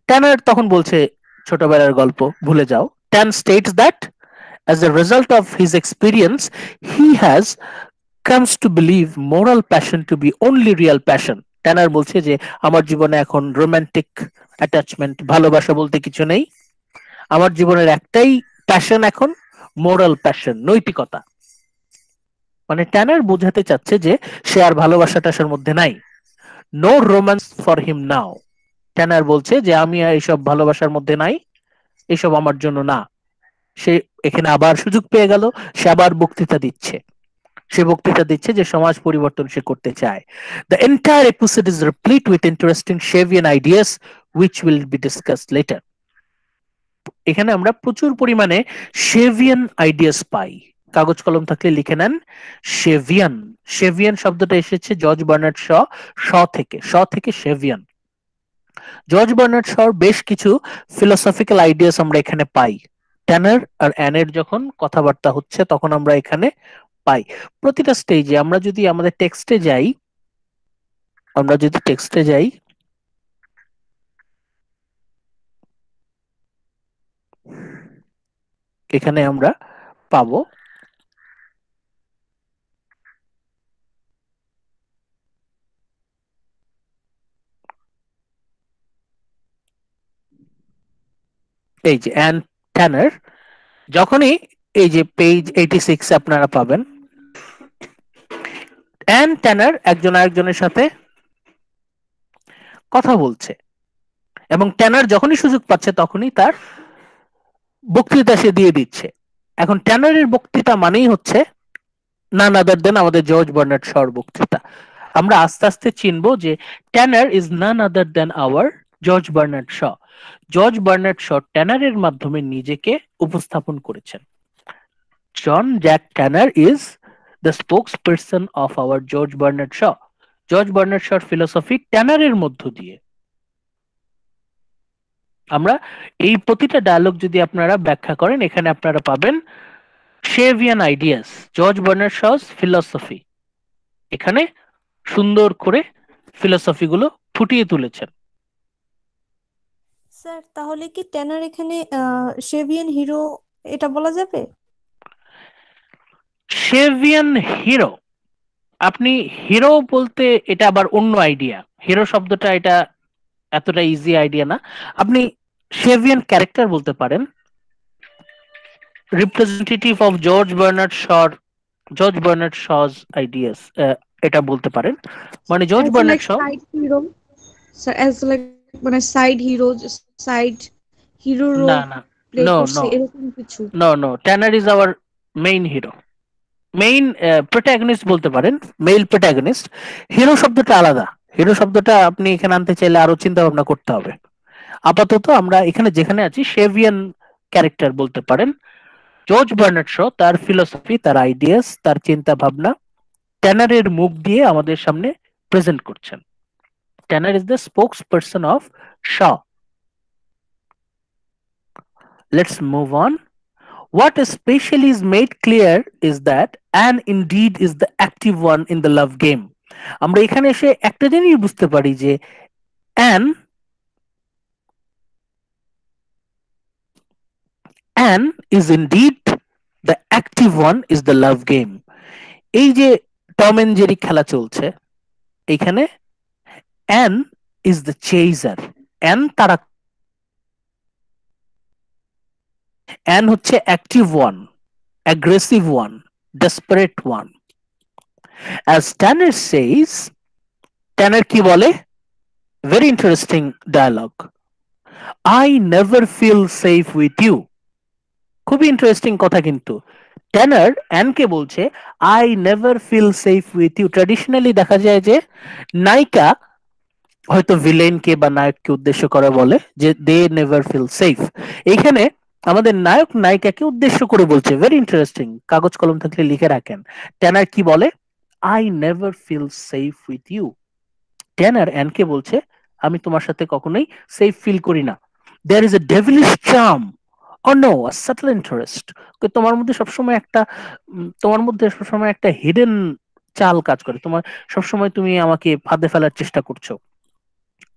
ট্যানার তখন বলছে ছোটবেলার গল্প ভুলে যাও। Tan states that as a result of his experience he has comes to believe moral passion to be only real passion. ট্যানার বলছে যে আমার জীবনে এখন রোমান্টিক অ্যাটাচমেন্ট, ভালোবাসা বলতে কিছু নেই, আমার জীবনের একটাই প্যাশন এখন, মোরাল প্যাশন, নৈতিকতা। মানে ট্যানার বোঝাতে চাচ্ছে যে সে আর ভালোবাসা টাসার মধ্যে নাই, নো রোম্যান্স ফর হিম নাও। ট্যানার বলছে যে আমি এইসব ভালোবাসার মধ্যে নাই, এসব আমার জন্য না। সে এখানে আবার সুযোগ পেয়ে গেল, সে আবার বক্তৃতা দিচ্ছে, সে বক্তৃতা দিচ্ছে যে সমাজ পরিবর্তন সে করতে চায়। The entire episode is replete with interesting Shavian ideas which will be discussed later. এখানে আমরা প্রচুর পরিমাণে শেভিয়ান আইডিয়াস পাই, কাগজ কলম থাকলে লিখে নেন শেভিয়ান। শেভিয়ান শব্দটা এসেছে জর্জ বার্নার্ড শ থেকে শেভিয়ান। জর্জ বার্নার্ড শর বেশ কিছু ফিলোসফিক্যাল আইডিয়াস আমরা এখানে পাই। ট্যানার আর অ্যানের যখন কথাবার্তা হচ্ছে তখন আমরা এখানে পাই। প্রতিটা স্টেজে আমরা যদি আমাদের টেক্সটে যাই, এখানে আমরা পাবো এই যে অ্যান ট্যানার, যখনই এই যে পেজ 86 আপনারা পাবেন, অ্যান ট্যানার একজন আরেকজনের সাথে কথা বলছে এবং ট্যানার যখনই সুযোগ পাচ্ছে তখনই তার বক্তৃতা সে দিয়ে দিচ্ছে। এখন ট্যানারের বক্তৃতা মানেই হচ্ছে নান আদার দেন আমাদের জর্জ বার্নার্ড শর বক্তৃতা। আমরা আস্তে আস্তে চিনবো যে Tanner is none other than our George Bernard Shaw. George Bernard Shaw ট্যানারের মাধ্যমে নিজেকে উপস্থাপন করেছেন। John Jack Tanner is the spokesperson of our George Bernard Shaw. George Bernard শর ফিলোসফি ট্যানারের মধ্য দিয়ে আমরা এই প্রতিটা ডায়লগ যদি আপনারা ব্যাখ্যা করেন, এখানে আপনারা পাবেন শেভিয়ান আইডিয়াস, জর্জ বার্নার্ড শ'স ফিলসফি। এখানে সুন্দর করে ফিলসফি গুলো ফুটিয়ে তুলেছেন। স্যার তাহলে কি ট্যানার এখানে শেভিয়ান হিরো এটা বলা যাবে? শেভিয়ান হিরো আপনি হিরো বলতে এটা আবার অন্য আইডিয়া। হিরো শব্দটা এটা এতটা ইজি আইডিয়া না। আপনি শেভিয়ান ক্যারেক্টার বলতে পারেন, representative of George Bernard Shaw's ideas, এটা বলতে পারেন। মানে George As a Bernard like Shaw side hero, so as like মানে side hero, side hero না role না, play নো করছে নো এরকম কিছু। No no, Tanner is our main hero, main protagonist বলতে পারেন, মেল প্রোটাগনিস্ট। হিরো শব্দটা আলাদা। হিরো শব্দটা আপনি এখানে আনতে চাইলে আরো চিন্তা ভাবনা করতে হবে। আপাতত আমরা এখানে যেখানে আছি শেভিয়ান ক্যারেক্টার বলতে পারেন। জর্জ বার্নার্ড শ তার ফিলোসফি, তার আইডিয়াস, তার চিন্তা ভাবনা ট্যানারের মুখ দিয়ে আমাদের সামনে প্রেজেন্ট করছেন। Tanner is the spokesperson of Shaw. Let's move on. What especially is made clear is that Anne indeed is the active one in the love game. আমরা এখানে এসে একটা জিনিস বুঝতে পারি যে Anne is indeed the active one is the love game. এই যে টম এন্ড জেরি খেলা চলছে, এখানে Anne is the chaser. Anne হচ্ছে active one, aggressive one, desperate one. As Tanner says, Tanner কি বলে? Very interesting dialogue. I never feel safe with you. খুবই interesting কথা কিন্তু। ট্যানার অ্যানকে বলছে I never feel safe with you. Traditionally দেখা যায় যে নায়িকা হয়তো ভিলেনকে বা নায়ককে উদ্দেশ্য করে বলে যে দে নেভার ফিল সেফ। এখানে আমাদের নায়ক নায়িকাকে উদ্দেশ্য করে বলছে। ভেরি ইন্টারেস্টিং, কাগজ কলম থাকলে লিখে রাখেন। ট্যানার কি বলে? I never feel safe with you. Tanner অ্যানকে বলছে আমি তোমার সাথে কখনোই সেফ ফিল করি না। There is a devilish charm or no, a subtle interest. তোমার মধ্যে সবসময় একটা হিডেন চাল কাজ করে। সবসময় তুমি আমাকে ফাঁদে ফেলার চেষ্টা করছো,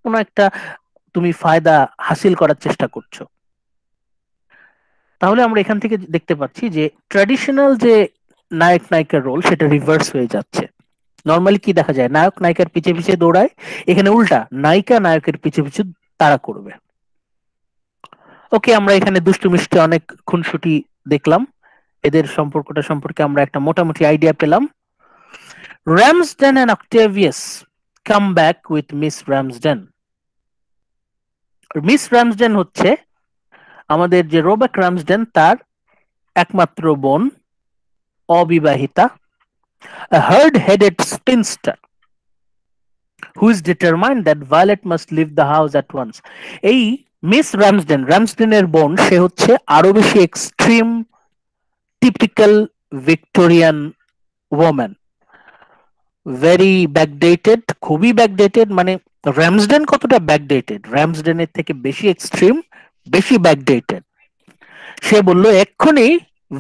কোনো একটা তুমি ফায়দা হাসিল করার চেষ্টা করছো। তাহলে আমরা এখান থেকে দেখতে পাচ্ছি যে ট্র্যাডিশনাল যে নায়ক নায়িকার রোল সেটা রিভার্স হয়ে যাচ্ছে। নর্মালি কি দেখা যায়, নায়ক নায়িকার পিছে পিছে দৌড়ায়, এখানে উল্টা, নায়িকা নায়কের পিছে পিছে তারা করবে। ওকে, আমরা এখানে দুষ্টু মিষ্টি অনেক খুনসুটি দেখলাম, এদের সম্পর্কটা সম্পর্কে আমরা একটা মোটামুটি আইডিয়া পেলাম। Ramsden and Octavius come back with Miss Ramsden. Miss Ramsden হচ্ছে আমাদের যে রোবেক রামসডেন তার একমাত্র বোন, অবিবাহিতা, a hard-headed spinster who is determined that Violet must leave the house at once. এই মিস রামসডেনের বোন, সে হচ্ছে আরো বেশি extreme typical Victorian woman, very backdated, খুবই ব্যাকডেটেড। মানে রামসডেন কতটা ব্যাকডেটেড, রামসডেনের থেকে বেশি এক্সট্রিম, বেশি ব্যাকডেটেড। সে বলল এক্ষুনি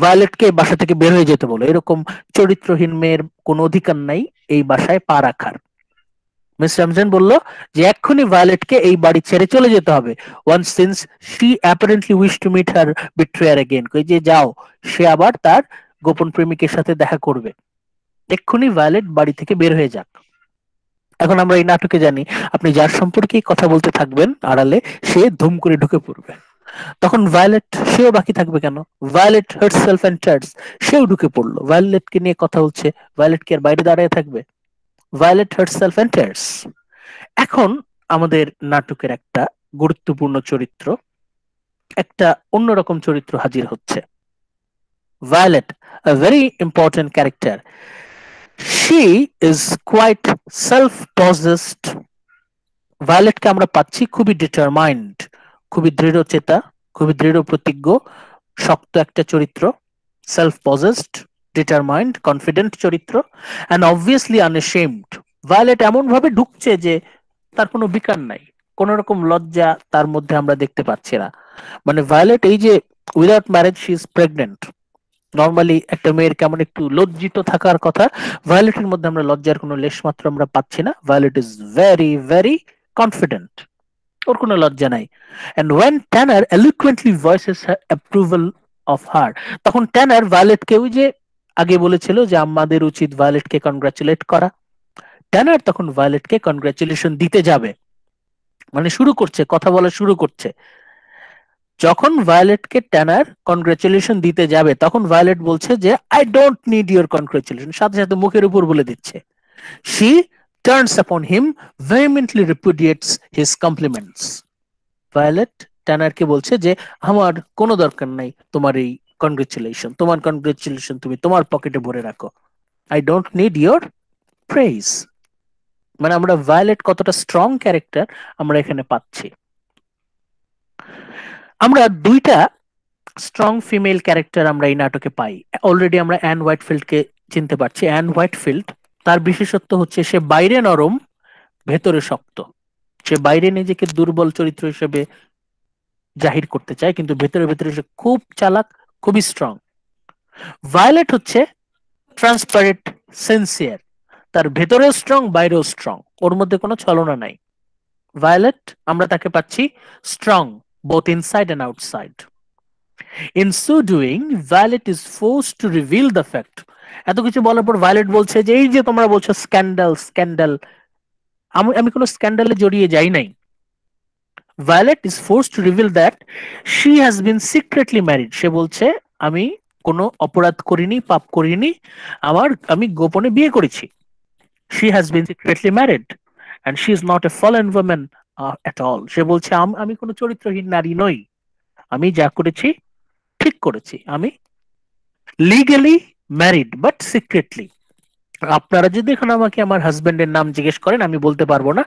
ভায়োলেটকে বাসা থেকে বের হয়ে যেতে বলো, এরকম চরিত্রহীন মেয়ের কোনো অধিকার নাই এই বাসায় পা রাখার। মিস রামসডেন বলল যে এক্ষুনি ভায়োলেটকে এই বাড়ি ছেড়ে চলে যেতে হবে। once since she apparently wished to meet her betrayer again, কই যে যাও, সে আবার তার গোপন প্রেমিকের সাথে দেখা করবে, এক্ষুনি ভায়োলেট বাড়ি থেকে বের হয়ে যাক। এখন আমরা এই নাটকে জানি আপনি যার সম্পর্কে কথা বলতে থাকবেন আড়ালে, সে ধুম করে ঢুকে পড়বে। তখন ভায়োলেট, সেও বাকি থাকবে কেন? ভায়োলেট হার্টসেলফ এন্টার্স, সেও ঢুকে পড়লো। ভায়োলেটকে নিয়ে কথা হচ্ছে, ভায়োলেট কি আর বাইরে দাঁড়িয়ে থাকবে? Violet Hartself enters. এখন আমাদের নাটকের একটা গুরুত্বপূর্ণ চরিত্র, একটা অন্যরকম চরিত্র হাজির হচ্ছে। Violet, a very important character. She is quite self-possessed. ভায়োলেটকে আমরা পাচ্ছি খুবই ডিটারমাইন্ড, খুবই দৃঢ়চেতা, খুবই দৃঢ় প্রতিজ্ঞ, শক্ত একটা চরিত্র, সেলফ পজেসড, ডিটারমাইন্ড, কনফিডেন্ট চরিত্র, অ্যান্ড অবভিয়াসলি আনএশেমড। ভায়োলেট এমন ভাবে ঢুকছে যে তার কোনো বিকার নাই, কোন রকম লজ্জা তার মধ্যে আমরা দেখতে পাচ্ছি না। মানে ভায়োলেট এই যে without marriage she is pregnant, normally একটা মেয়ের কেমন একটু লজ্জিত থাকার কথা, ভায়োলেটের মধ্যে আমরা লজ্জার কোনো লেশ মাত্র আমরা পাচ্ছি না। Violet is very very confident, ওর কোনো লজ্জা নাই। and when Tanner eloquently voices her approval of her, তখন ট্যানার ভায়োলেটকে ওই যে আগে বলেছিল যে আমাদের উচিত ভায়োলেটকে কনগ্রাচুলেট করা। ট্যানার তখন ভায়োলেটকে কনগ্রাচুলেশন দিতে যাবে, মানে শুরু করছে, কথা বলা শুরু করছে। যখন ভায়োলেটকে ট্যানার কনগ্রাচুলেশন দিতে যাবে তখন ভায়োলেট বলছে যে I don't need your congratulation, সাথে সাথে মুখের উপর বলে দিচ্ছে। She turns upon him, vehemently repudiates his compliments. ভায়োলেট ট্যানারকে বলছে যে আমার কোনো দরকার নাই তোমার এই কনগ্রাচুলেশন, তোমার কনগ্রাচুলেশন তুমি তোমার পকেটে ভরে রাখো, I don't need your praise. মানে আমরা ভায়োলেট কতটা স্ট্রং ক্যারেক্টার আমরা এখানে পাচ্ছি। আমরা দুইটা স্ট্রং ফিমেল ক্যারেক্টার আমরা এই নাটকে পাই। অলরেডি আমরা অ্যান হোয়াইটফিল্ডকে চিনতে পারছি। অ্যান হোয়াইটফিল্ড, তার বিশেষত্ব হচ্ছে সে বাইরে নরম, ভেতরে শক্ত। সে বাইরে নিজেকে দুর্বল চরিত্র হিসেবে জাহির করতে চায়, কিন্তু ভেতরে ভেতরে সে খুব চালাক, খুবই স্ট্রং। ভায়োলেট হচ্ছে ট্রান্সপারেন্ট, সিনসিয়ার, তার ভেতরেও স্ট্রং, বাইরেও স্ট্রং, ওর মধ্যে কোনো ছলনা নাই। ভায়োলেট আমরা তাকে পাচ্ছি strong both inside and outside. In so doing, Violet is forced to reveal the fact. এত কিছু বলার পর ভায়োলেট বলছে যে এই যে তোমরা বলছো স্ক্যান্ডাল স্ক্যান্ডাল, আমি কোনো স্ক্যান্ডালে জড়িয়ে যাই নাই। Violet is forced to reveal that she has been secretly married. সে বলছে আমি কোনো অপরাধ করিনি, পাপ করিনি, আমি গোপনে বিয়ে করেছি। She has been secretly married and she is not a fallen woman at all. সে বলছে আমি কোনো চরিত্রহীন নারী নই, আমি যা করেছি ঠিক করেছি, আমি লিগালি ম্যারিড বাট সিক্রেটলি। আপনারা যদি এখন আমাকে আমার হাজবেন্ডের নাম জিজ্ঞেস করেন আমি বলতে পারবো না,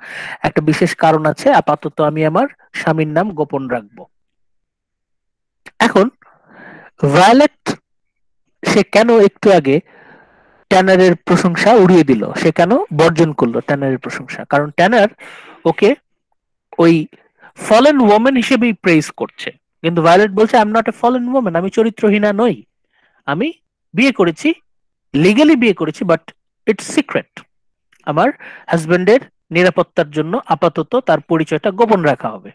একটা বিশেষ কারণ আছে, আপাতত আমি আমার স্বামীর নাম গোপন রাখবো। এখন ভায়োলেট সে কেন একটু আগে ট্যানারের প্রশংসা উড়িয়ে দিল, সে কেন বর্জন করলো ট্যানারের প্রশংসা? কারণ ট্যানার ওকে ওই ফলেন ওমেন হিসেবেই প্রেইজ করছে, কিন্তু ভায়োলেট বলছে I am not a fallen women, আমি চরিত্রহীনা নই, আমি বিয়ে করেছি, লিগালি বিয়ে করেছি, বাট ইটস সিক্রেট। আমার হাজবেন্ডের নিরাপত্তার জন্য আপাতত তার পরিচয়টা গোপন রাখা হবে।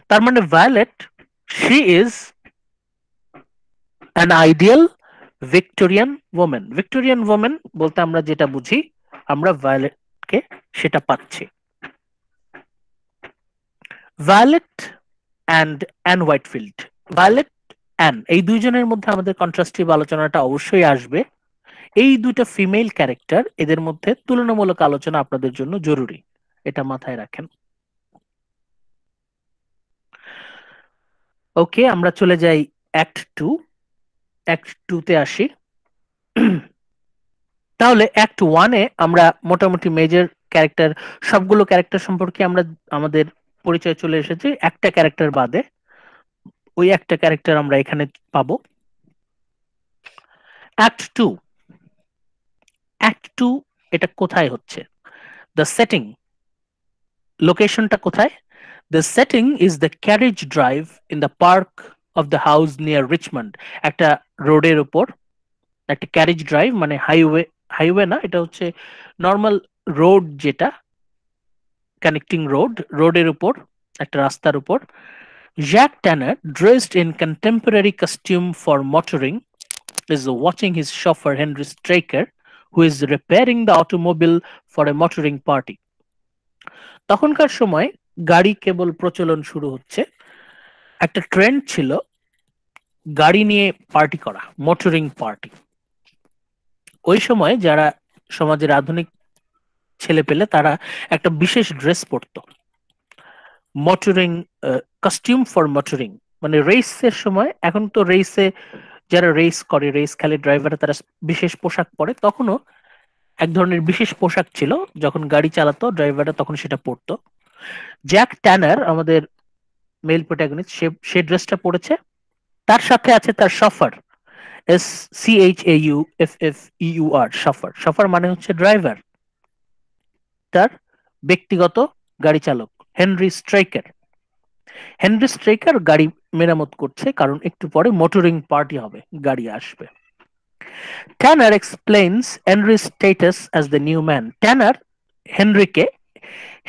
তার মানে Violet she is an ideal Victorian women. Victorian women বলতে আমরা যেটা বুঝি, আমরা ভায়োলেটকে সেটা পাচ্ছি। Violet and Ann Whitefield, Violet Ann, এই দুইজনের মধ্যে আমাদের কন্ট্রাস্টিভ আলোচনাটা অবশ্যই আসবে। এই দুইটা ফিমেল ক্যারেক্টার, এদের মধ্যে তুলনামূলক আলোচনা আপনাদের জন্য জরুরি, এটা মাথায় রাখেন। ওকে, আমরা চলে যাই অ্যাক্ট টু। অ্যাক্ট টু তে আসি। তাহলে অ্যাক্ট ওয়ানে আমরা মোটামুটি মেজর ক্যারেক্টার, সবগুলো ক্যারেক্টার সম্পর্কে আমরা আমাদের পরিচয় চলে এসেছে, একটা ক্যারেক্টার বাদে। ওই একটা ক্যারেক্টার আমরা এখানে পাবো। অ্যাক্ট টু, অ্যাক্ট টু এটা কোথায় হচ্ছে? দ্য সেটিং, লোকেশনটা কোথায়? The setting is the carriage drive in the park of the house near Richmond. একটা রোডের উপর একটা ক্যারেজ ড্রাইভ, মানে হাইওয়ে, হাইওয়ে না, এটা হচ্ছে নর্মাল রোড, যেটা কানেক্টিং রোড, রোডের উপর একটা রাস্তার উপর। Jack ট্যানার, dressed in contemporary costume for motoring, is watching his chauffeur Henry Straker, who is repairing the automobile for a motoring party. তখনকার সময় গাড়ি কেবল প্রচলন শুরু হচ্ছে, একটা ট্রেন্ড ছিল গাড়ি নিয়ে পার্টি করা, মোটরিং পার্টি। ওই সময় যারা সমাজের আধুনিক ছেলে পেলে তারা একটা বিশেষ ড্রেস পরতো, মোটরিং কস্টিউম ফর মোটরিং, মানে রেসের সময়। এখন তো রেসে যারা রেস করে, রেস খেলে ড্রাইভাররা, তারা বিশেষ পোশাক পরে, তখনও এক ধরনের বিশেষ পোশাক ছিল, যখন গাড়ি চালাতো ড্রাইভাররা তখন সেটা পরতো। জ্যাক ট্যানার, আমাদের মেল প্রোটাগনিস্ট, সে ড্রেসটা পরেছে, তার সাথে আছে তার শফার, SCHAUFFEUR, শফার। শফার মানে হচ্ছে ড্রাইভার, তার ব্যক্তিগত গাড়ি চালক হেনরি স্ট্রাইকার। হেনরি স্ট্রাইকার গাড়ি মেরামত করছে, কারণ একটু পরে মোটরিং পার্টি হবে, গাড়ি আসবে। Tanner explains Henry's status as the new man. Tanner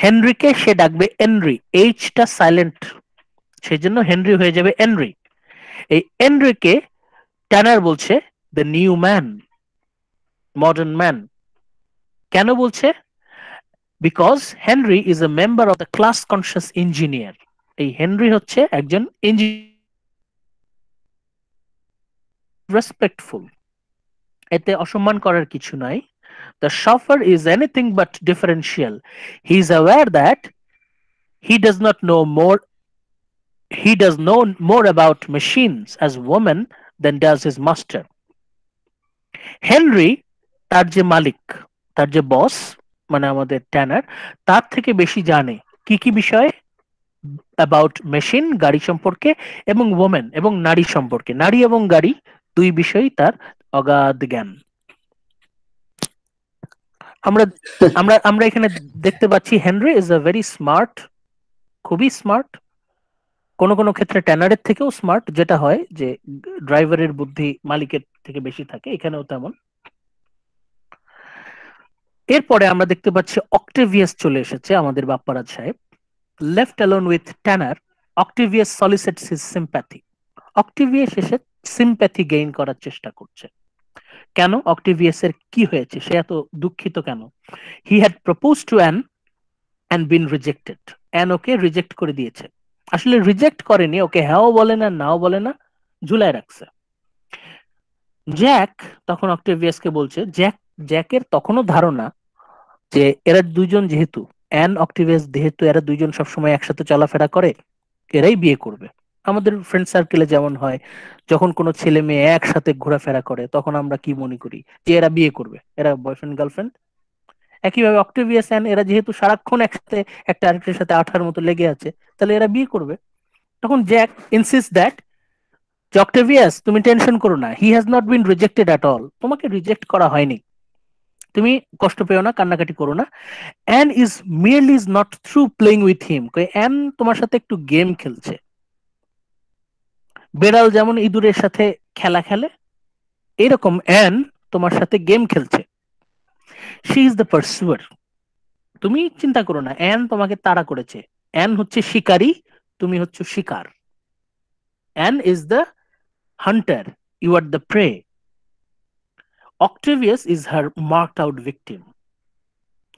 হেনরিকে সে ডাকবে এনরি, এইচটা সাইলেন্ট, সেই জন্য হেনরি হয়ে যাবে এনরি। এই এনরিকে ট্যানার বলছে the new man, modern man. কেন বলছে? Because Henry is a member of the class conscious engineer. এই হেনরি হচ্ছে একজন ইঞ্জিনিয়ার, রেসপেক্টফুল, এতে অসম্মান করার কিছু নাই। The chauffeur is anything but differential. He is aware that he does not know more. He does know more about machines as woman than does his master. Henry তার যে মালিক, তার যে বস, মানে আমাদের ট্যানার, তার থেকে বেশি জানে কি কি বিষয়ে? অ্যাবাউট মেশিন, গাড়ি সম্পর্কে, এবং ওমেন, এবং নারী সম্পর্কে। নারী এবং গাড়ি দুই বিষয়ই তার অগাধ জ্ঞান। আমরা আমরা আমরা এখানে দেখতে পাচ্ছি Henry is a very smart, খুবই স্মার্ট, কোনো কোনো ক্ষেত্রে ট্যানারের থেকেও স্মার্ট, যেটা হয় যে ড্রাইভারের বুদ্ধি মালিকের থেকে বেশি থাকে, এখানেও তেমন। এরপরে আমরা দেখতে পাচ্ছি অক্টেভিয়াস চলে এসেছে, আমাদের বাপ্পারাজ সাহেব। Left alone with Tanner, Octavius solicits his sympathy. Octavius এসে সিম্প্যাথি গেইন করার চেষ্টা করছে। কেন? অক্টেভিয়াসের কি হয়েছে? সে এত দুঃখিত কেন? He had propose to an and been rejected. An okay reject করে দিয়েছে। আসলে রিজেক্ট করেনি, ওকে হ্যাঁও বলে না, নাও বলে না, ঝুলায় রাখছে। জ্যাক তখন অক্টেভিয়াসকে বলছে, জ্যাকের তখনও ধারণা যে এরা দুইজন, যেহেতু অ্যান অক্টেভিয়াস, যেহেতু এরা দুইজন সবসময় একসাথে চলাফেরা করে, এরাই বিয়ে করবে। আমাদের ফ্রেন্ড সার্কেলে যেমন হয়, যখন কোনো ছেলে মেয়ে একসাথে ঘোরাফেরা করে, তখন আমরা কি মনে করি? যে এরা বিয়ে করবে, এরা বয়ফ্রেন্ড গার্লফ্রেন্ড। একইভাবে অক্টেভিয়াস অ্যান, এরা যেহেতু সারাক্ষণ একসাথে একটা আরেকটার সাথে আঠার মতো লেগে আছে, তাহলে এরা বিয়ে করবে। তখন জ্যাক ইনসিস্ট দ্যাট, অক্টেভিয়াস তুমি টেনশন করো না, he has not been rejected at all, তোমাকে রিজেক্ট করা হয়নি, তুমি কষ্ট পেও না, কান্নাকাটি করো না। Ann is merely is not through playing with him, an তোমার সাথে একটু গেম খেলছে। বেড়াল যেমন ইঁদুরের সাথে খেলা খেলে, এরকম অ্যান তোমার সাথে গেম খেলছে। শি ইজ দ্য পারসুয়ার, তুমি চিন্তা করো না, অ্যান তোমাকে তাড়া করেছে। অ্যান হচ্ছে শিকারী, তুমি হচ্ছে শিকার। Ann is the hunter, you are the prey. Octavius is her marked out victim.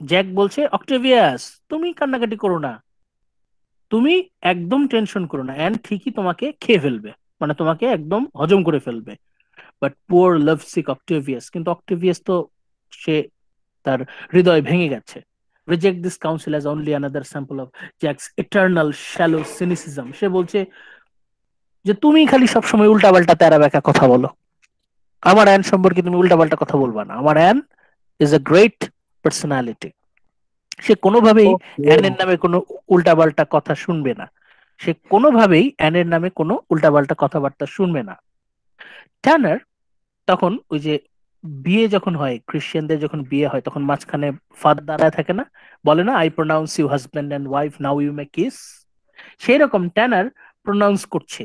Jack বলছে, অক্টেভিয়াস তুমি কান্নাকাটি করো না, তুমি একদম টেনশন করো না, অ্যান ঠিকই তোমাকে খেয়ে ফেলবে, মানে তোমাকে একদম হজম করে ফেলবে। But poor love sick Octavius, কিন্তু অক্টেভিয়াস তো, সে, তার হৃদয় ভেঙে গেছে। Reject this counsel as only another sample of Jack's eternal shallow cynicism. সে বলছে যে তুমি খালি সবসময় উল্টাপাল্টা তেরা বেঁকা কথা বলো, আমার অ্যান সম্পর্কে তুমি উল্টাপাল্টা কথা বলবা না। আমার Ann is a great personality. সে কোনোভাবেই অ্যানের নামে কোনো উল্টাপাল্টা কথা শুনবে না, সে কোনোভাবেই অ্যানের নামে কোনো উল্টাপাল্টা কথাবার্তা শুনবে না। ট্যানার তখন ওই যে বিয়ে যখন হয়, খ্রিস্টানদের যখন বিয়ে হয়, তখন মাঝখানে ফাদার দাঁড়ায় থাকে না, বলে না, I pronounce you husband and wife, now you may kiss. সেই রকম ট্যানার প্রোনাউন্স করছে,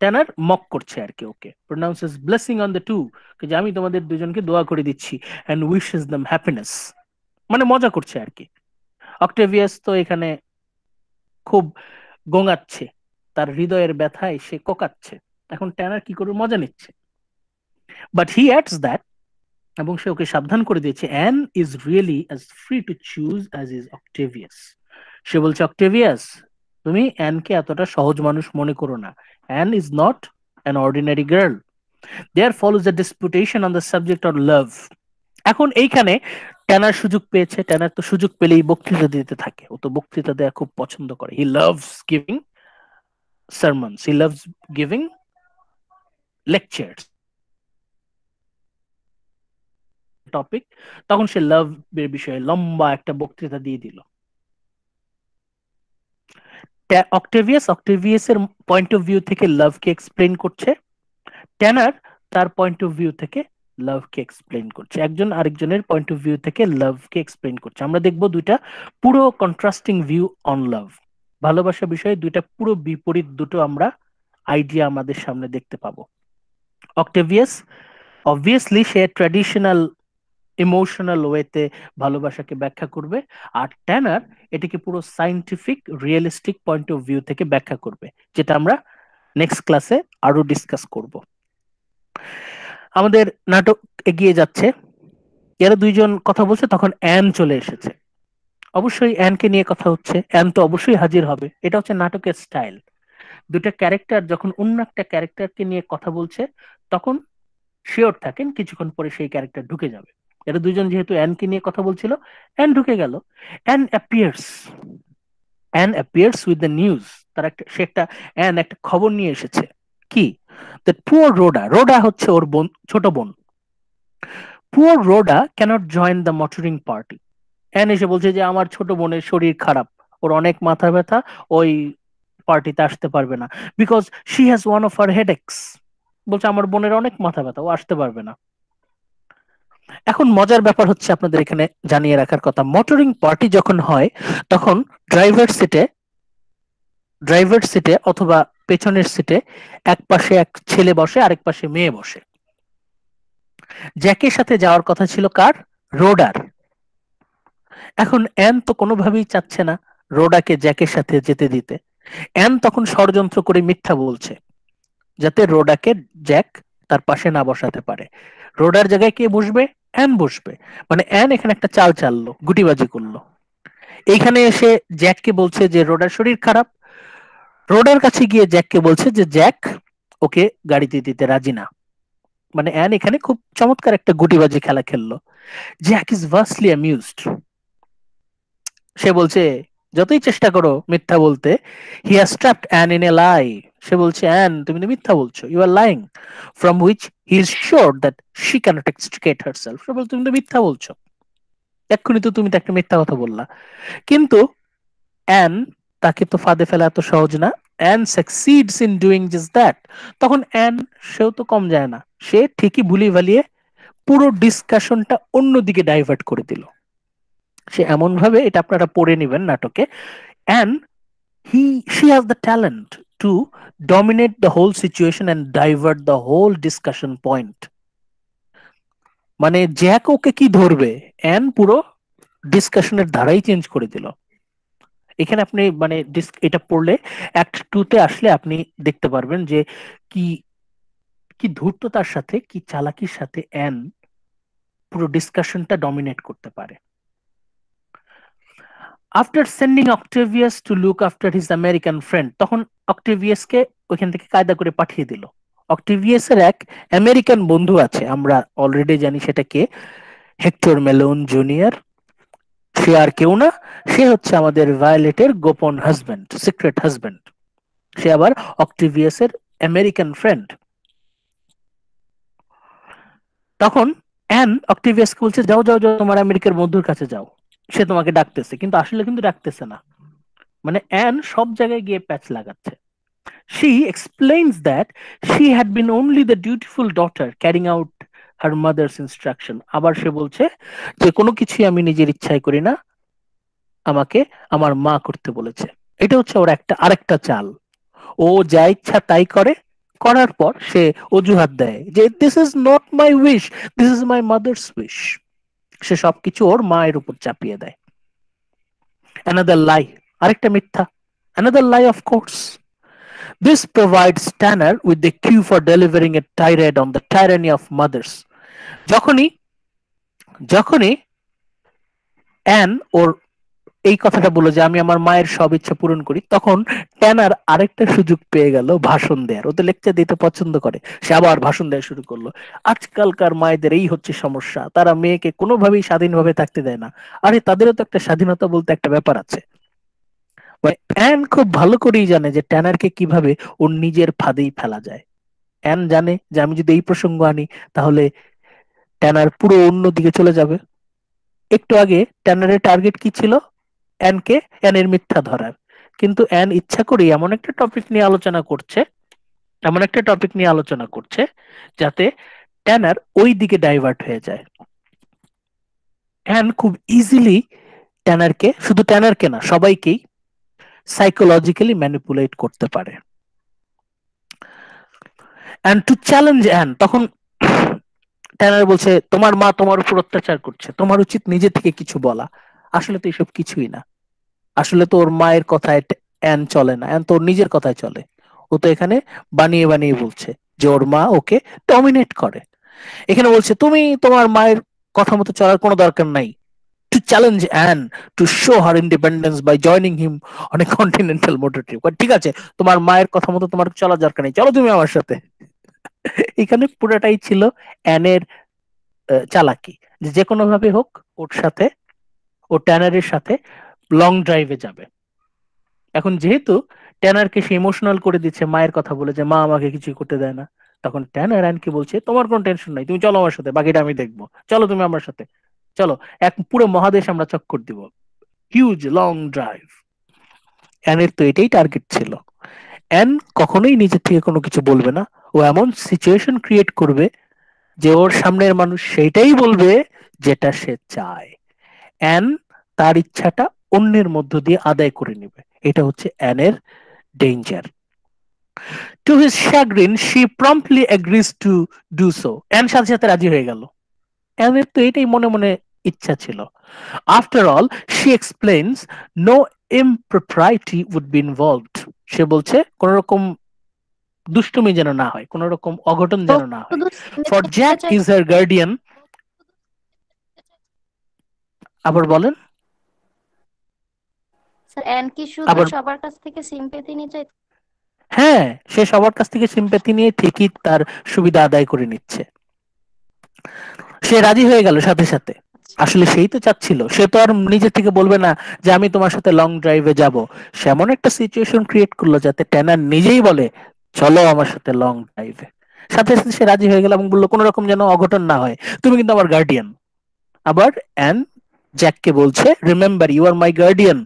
ট্যানার মক করছে আর কি, ওকে প্রোনাউন্সেস ব্লেসিং অন দ্য টু, যে আমি তোমাদের দুজনকে দোয়া করে দিচ্ছি, অ্যান্ড উইশেস দেম হ্যাপিনেস, মানে মজা করছে আর কি। অক্টেভিয়াস তো এখানে খুব গোঙাচ্ছে, তার হৃদয়ের ব্যথায় সে কোকাচ্ছে। এখন ট্যানার কি করে মজা নিচ্ছে, বাট হি অ্যাডস দ্যাট, এবং সে ওকে সাবধান করে দিয়েছে, Ann is really as free to choose as is Octavius. সে বলছে, অক্টেভিয়াস তুমি অ্যানকে এতটা সহজ মানুষ মনে করো না, Ann is not an ordinary girl. There follows a disputation on the subject of love. এখন এইখানে ট্যানার সুযোগ পেয়েছে, ট্যানার তো সুযোগ পেলেই বক্তৃতা দিতে থাকে, ও তো বক্তৃতা দেওয়া খুব পছন্দ করে। He loves giving sermons, he loves giving lectures topic. তখন সে লাভ এর বিষয়ে লম্বা একটা বক্তৃতা দিয়ে দিল। অক্টেভিয়াসের পয়েন্ট অফ ভিউ থেকে লাভকে এক্সপ্লেন করছে, ট্যানার তার পয়েন্ট অফ ভিউ থেকে লাভকে এক্সপ্লেন করছে, একজন আরেকজনের পয়েন্ট অফ ভিউ থেকে লাভকে এক্সপ্লেন করছে। আমরা দেখবো দুইটা পুরো কন্ট্রাস্টিং ভিউ অন লাভ, ভালোবাসা বিষয়ে দুইটা পুরো বিপরীত দুটো আমরা আইডিয়া আমাদের সামনে দেখতে পাবো। অক্টেভিয়াস অবভিয়াসলি সে ট্র্যাডিশনাল ইমোশনাল ওয়েতে ভালোবাসাকে ব্যাখ্যা করবে, আর ট্যানার এটাকে পুরো scientific realistic point of view থেকে ব্যাখ্যা করবে, যেটা আমরা নেক্সট ক্লাসে আরো ডিসকাস করব। আমাদের নাটক এগিয়ে যাচ্ছে, এরা দুইজন কথা বলছে, তখন অ্যান চলে এসেছে। অবশ্যই অ্যানকে নিয়ে কথা হচ্ছে, অ্যান তো অবশ্যই হাজির হবে, এটা হচ্ছে নাটকের স্টাইল। দুটা ক্যারেক্টার যখন অন্য একটা ক্যারেক্টারকে নিয়ে কথা বলছে, তখন শিওর থাকেন কিছুক্ষণ পরে সেই ক্যারেক্টার ঢুকে যাবে। এরা দুজন যেহেতু অ্যানকে নিয়ে কথা বলছিল, অ্যান ঢুকে গেল। An appears with the news. তার একটা সে একটা অ্যান একটা খবর নিয়ে এসেছে। কি? দ্যাট পুয়ার রোডা হচ্ছে ওর বোন, ছোট বোন। Poor Rhoda cannot join the motoring party. Ann এসে বলছে যে আমার ছোট বোনের শরীর খারাপ, ওর অনেক মাথা ব্যথা, ওই পার্টিতে আসতে পারবে না, because she has one of her headaches. বলছে আমার বোনের অনেক মাথা ব্যথা, ও আসতে পারবে না। এখন মজার ব্যাপার হচ্ছে, আপনাদের এখানে জানিয়ে রাখার কথা, মোটরিং পার্টি যখন হয় তখন ড্রাইভার সিটে অথবা পেছনের সিটে এক পাশে এক ছেলে বসে, আরেক পাশে মেয়ে বসে। জ্যাকের সাথে যাওয়ার কথা ছিল কার? রোডার। এখন অ্যান তো কোনোভাবেই চাচ্ছে না রোডাকে জ্যাকের সাথে যেতে দিতে। অ্যান তখন ষড়যন্ত্র করে মিথ্যা বলছে যাতে রোডাকে জ্যাক তার পাশে না বসাতে পারে। রোডার জায়গায় কে বসবে? অ্যান বসবে। মানে অ্যান এখানে একটা চাল চাললো, গুটিবাজি করলো। এইখানে এসে জ্যাককে বলছে যে রোডার শরীর খারাপ। রোডার কাছে গিয়ে জ্যাককে বলছে যে জ্যাক ওকে গাড়িতে দিতে রাজি না। মানে অ্যান এখানে খুব চমৎকার একটা গুটিবাজি খেলা খেললো। জ্যাক ইজ ভার্সলি অ্যামিউজড। সে বলছে যতই চেষ্টা করো মিথ্যা বলতে, he has trapped Ann in a lie. সে বলছে অ্যান তুমি তো মিথ্যা বলছো, you are lying, from which he is sure that she cannot extricate herself. সে বলছে তুমি তো মিথ্যা বলছো, এক্ষুনি তো তুমি তো একটা মিথ্যা কথা বললা। কিন্তু অ্যান, তাকে তো ফাঁদে ফেলা এত সহজ না। An succeeds in doing just that. তখন অ্যান, সেও তো কম যায় না, সে ঠিকই ভুলিয়ে ভালিয়ে পুরো ডিসকাশনটা অন্যদিকে ডাইভার্ট করে দিল। সে এমন ভাবে, এটা আপনারা পড়ে নেবেন নাটকে, an she has the talent to dominate the whole situation and divert the whole discussion point. মানে জ্যাক ওকে কি ধরবে, অ্যান পুরো ডিসকাশনের ধারাই চেঞ্জ করে দিল। এখানে আপনি মানে এটা পড়লে অ্যাক্ট 2 তে আসলে আপনি দেখতে পারবেন যে কি কি ধূর্ততার সাথে, কি চালাকির সাথে অ্যান পুরো ডিসকাশনটা ডমিনেট করতে পারে। After sending Octavius to look after his American friend, তখন অক্টেভিয়াসকে ওইখান থেকে কায়দা করে পাঠিয়ে দিল। অক্টেভিয়াসের এক আমেরিকান বন্ধু আছে, আমরা অলরেডি জানি সেটা কে, হেক্টর মেলোন জুনিয়র। সে আর কেউ না, সে হচ্ছে আমাদের ভায়োলেটের গোপন হাজবেন্ড, সিক্রেট হাজবেন্ড। সে আবার অক্টেভিয়াসের আমেরিকান ফ্রেন্ড। তখন অ্যান অক্টেভিয়াসকে বলছে যাও যাও যাও, তোমার আমেরিকার বন্ধুর কাছে যাও, সে তোমাকে ডাকতেছে। কিন্তু আসলে কিন্তু ডাকতেছে না। মানে অ্যান সব জায়গায় গিয়ে প্যাচ লাগাচ্ছে। She explains that she had been only the dutiful daughter carrying out her mother's instruction. আবার সে বলছে যে কোনো কিছুই আমি নিজের ইচ্ছায় করি না, আমাকে আমার মা করতে বলেছে। এটা হচ্ছে ওর আরেকটা চাল। ও যা ইচ্ছা তাই করে, করার পর সে অজুহাত দেয় যে this is not my wish, this is my mother's wish. সে সবকিছু ওর মায়ের উপর চাপিয়ে দেয়। অ্যানাদার লাই, আরেকটা মিথ্যা, another lie of course. This provides Tanner with the cue for delivering a tirade on the tyranny of mothers. যখনই যখনই অ্যান ওর এই কথাটা বলল যে আমি আমার মায়ের সব ইচ্ছা পূরণ করি, তখন ট্যানার আরেকটা সুযোগ পেয়ে গেল ভাষণ দেওয়ার। ওতে লেকচার দিতে পছন্দ করে, সে আবার ভাষণ দেওয়া শুরু করলো। আজকালকার মায়েদের এই হচ্ছে সমস্যা, তারা মেয়েকে কোনোভাবেই স্বাধীনভাবে থাকতে দেয় না। আরে তাদেরও তো একটা স্বাধীনতা বলতে একটা ব্যাপার আছে। অ্যান খুব ভালো করেই জানে যে ট্যানারকে কিভাবে ওর নিজের ফাঁদেই ফেলা যায়। অ্যান জানে যে আমি যদি এই প্রসঙ্গ আনি তাহলে ট্যানার পুরো অন্য দিকে চলে যাবে। একটু আগে ট্যানারের টার্গেট কি ছিল? অ্যানের মিথ্যা ধরার। কিন্তু অ্যান ইচ্ছা করে এমন একটা টপিক নিয়ে আলোচনা করছে যাতে ট্যানার ওই দিকে ডাইভার্ট হয়ে যায়। অ্যান খুব ইজিলি ট্যানারকে, শুধু ট্যানারকে না সবাইকেই সাইকোলজিক্যালি ম্যানিপুলেট করতে পারে। অ্যান্ড টু চ্যালেঞ্জ অ্যান, তখন ট্যানার বলছে তোমার মা তোমার উপর অত্যাচার করছে, তোমার উচিত নিজে থেকে কিছু বলা। আসলে তো এসব কিছুই না, আসলে তো ওর মায়ের কথায় অ্যান চলে না, অ্যান তো ওর নিজের কথায় চলে। ও তো এখানে বানিয়ে বানিয়ে বলছে যে ওর মা ওকে ডমিনেট করে। এখানে বলছে তুমি তোমার মায়ের কথা মতো চলার কোনো দরকার নাই, to challenge Anne to show her independence by joining him on a continental motor trip. ঠিক আছে, তোমার মায়ের কথা মতো তোমার চলার দরকার নেই, চলো তুমি আমার সাথে। এখানে পুরোটাই ছিল অ্যানের চালাকি, যে কোনো ভাবে হোক ওর সাথে, ও ট্যানারের সাথে লং ড্রাইভে যাবে। এখন যেহেতু ট্যানারকে সে ইমোশনাল করে দিচ্ছে মায়ের কথা বলে যে মা আমাকে কিছুই করতে দেয় না, তখন ট্যানার অ্যানকে বলছে তোমার কোনো টেনশন নাই, তুমি চলো আমার সাথে, বাকিটা আমি দেখবো, চলো তুমি আমার সাথে, চলো এক পুরো মহাদেশ আমরা চক্কর দিব, হিউজ লং ড্রাইভ। অ্যানের তো এটাই টার্গেট ছিল। অ্যান কখনোই নিজের থেকে কোনো কিছু বলবে না, ও এমন সিচুয়েশন ক্রিয়েট করবে যে ওর সামনের মানুষ সেইটাই বলবে যেটা সে চায়। অ্যান তার ইচ্ছাটা অন্যের মধ্য দিয়ে আদায় করে নেবে, এটা হচ্ছে অ্যানের danger. To his chagrin, she promptly agrees to do so. Ann সাথে সাথে রাজি হয়ে গেল। অ্যানের তো এটাই মনে মনে ইচ্ছা ছিল। After all, she explains, no impropriety would be involved. সে বলছে কোন রকম দুষ্টুমি যেন না হয়, কোন রকম অঘটন যেন না হয়। For Jack is her guardian. আবার বলেন। স্যার অ্যান কি শুধু আবার- সবার কাছ থেকে সিম্পেথি নিতে? হ্যাঁ, সে সবার কাছ থেকে সিম্প্যাথি নিয়ে ঠিকই তার সুবিধা আদায় করে নিচ্ছে। সে রাজি হয়ে গেল সাথে সাথে। আসলে সেই তো চাচ্ছিল, সে তো আর নিজে থেকে বলবে না যে আমি তোমার সাথে লং ড্রাইভে যাব। সে এমন একটা সিচুয়েশন ক্রিয়েট করলো যাতে ট্যানার নিজেই বলে চলো আমার সাথে লং ড্রাইভে। সাথে সাথে সে রাজি হয়ে গেল এবং বললো কোনো রকম যেন অঘটন না হয়, তুমি কিন্তু আমার গার্ডিয়ান। আবার অ্যান জ্যাককে বলছে, remember you are my guardian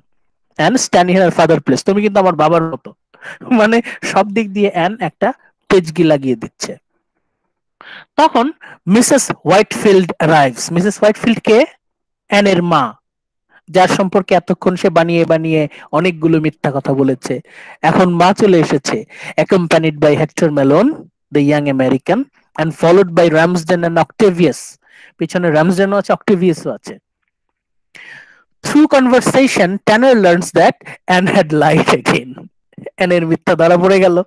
and stand here father place, তুমি কিন্তু আমার বাবার মতো। মানে সব দিক দিয়ে অ্যান একটা পেজগি লাগিয়ে দিচ্ছে। তখন Mrs Whitefield arrives. Mrs Whitefield কে? অ্যানের মা, যার সম্পর্কে এতক্ষণ সে বানিয়ে বানিয়ে অনেকগুলো মিথ্যা কথা বলেছে। এখন মা চলে এসেছে, accompanied by Hector Malone the young American and followed by Ramsden and Octavius. পিছনে রামসডেনও আছে, অক্টেভিয়াসও আছে। Through conversation, Tanner learns that Anne had lied again. অ্যানের মিথ্যা ধরা পড়ে গেল।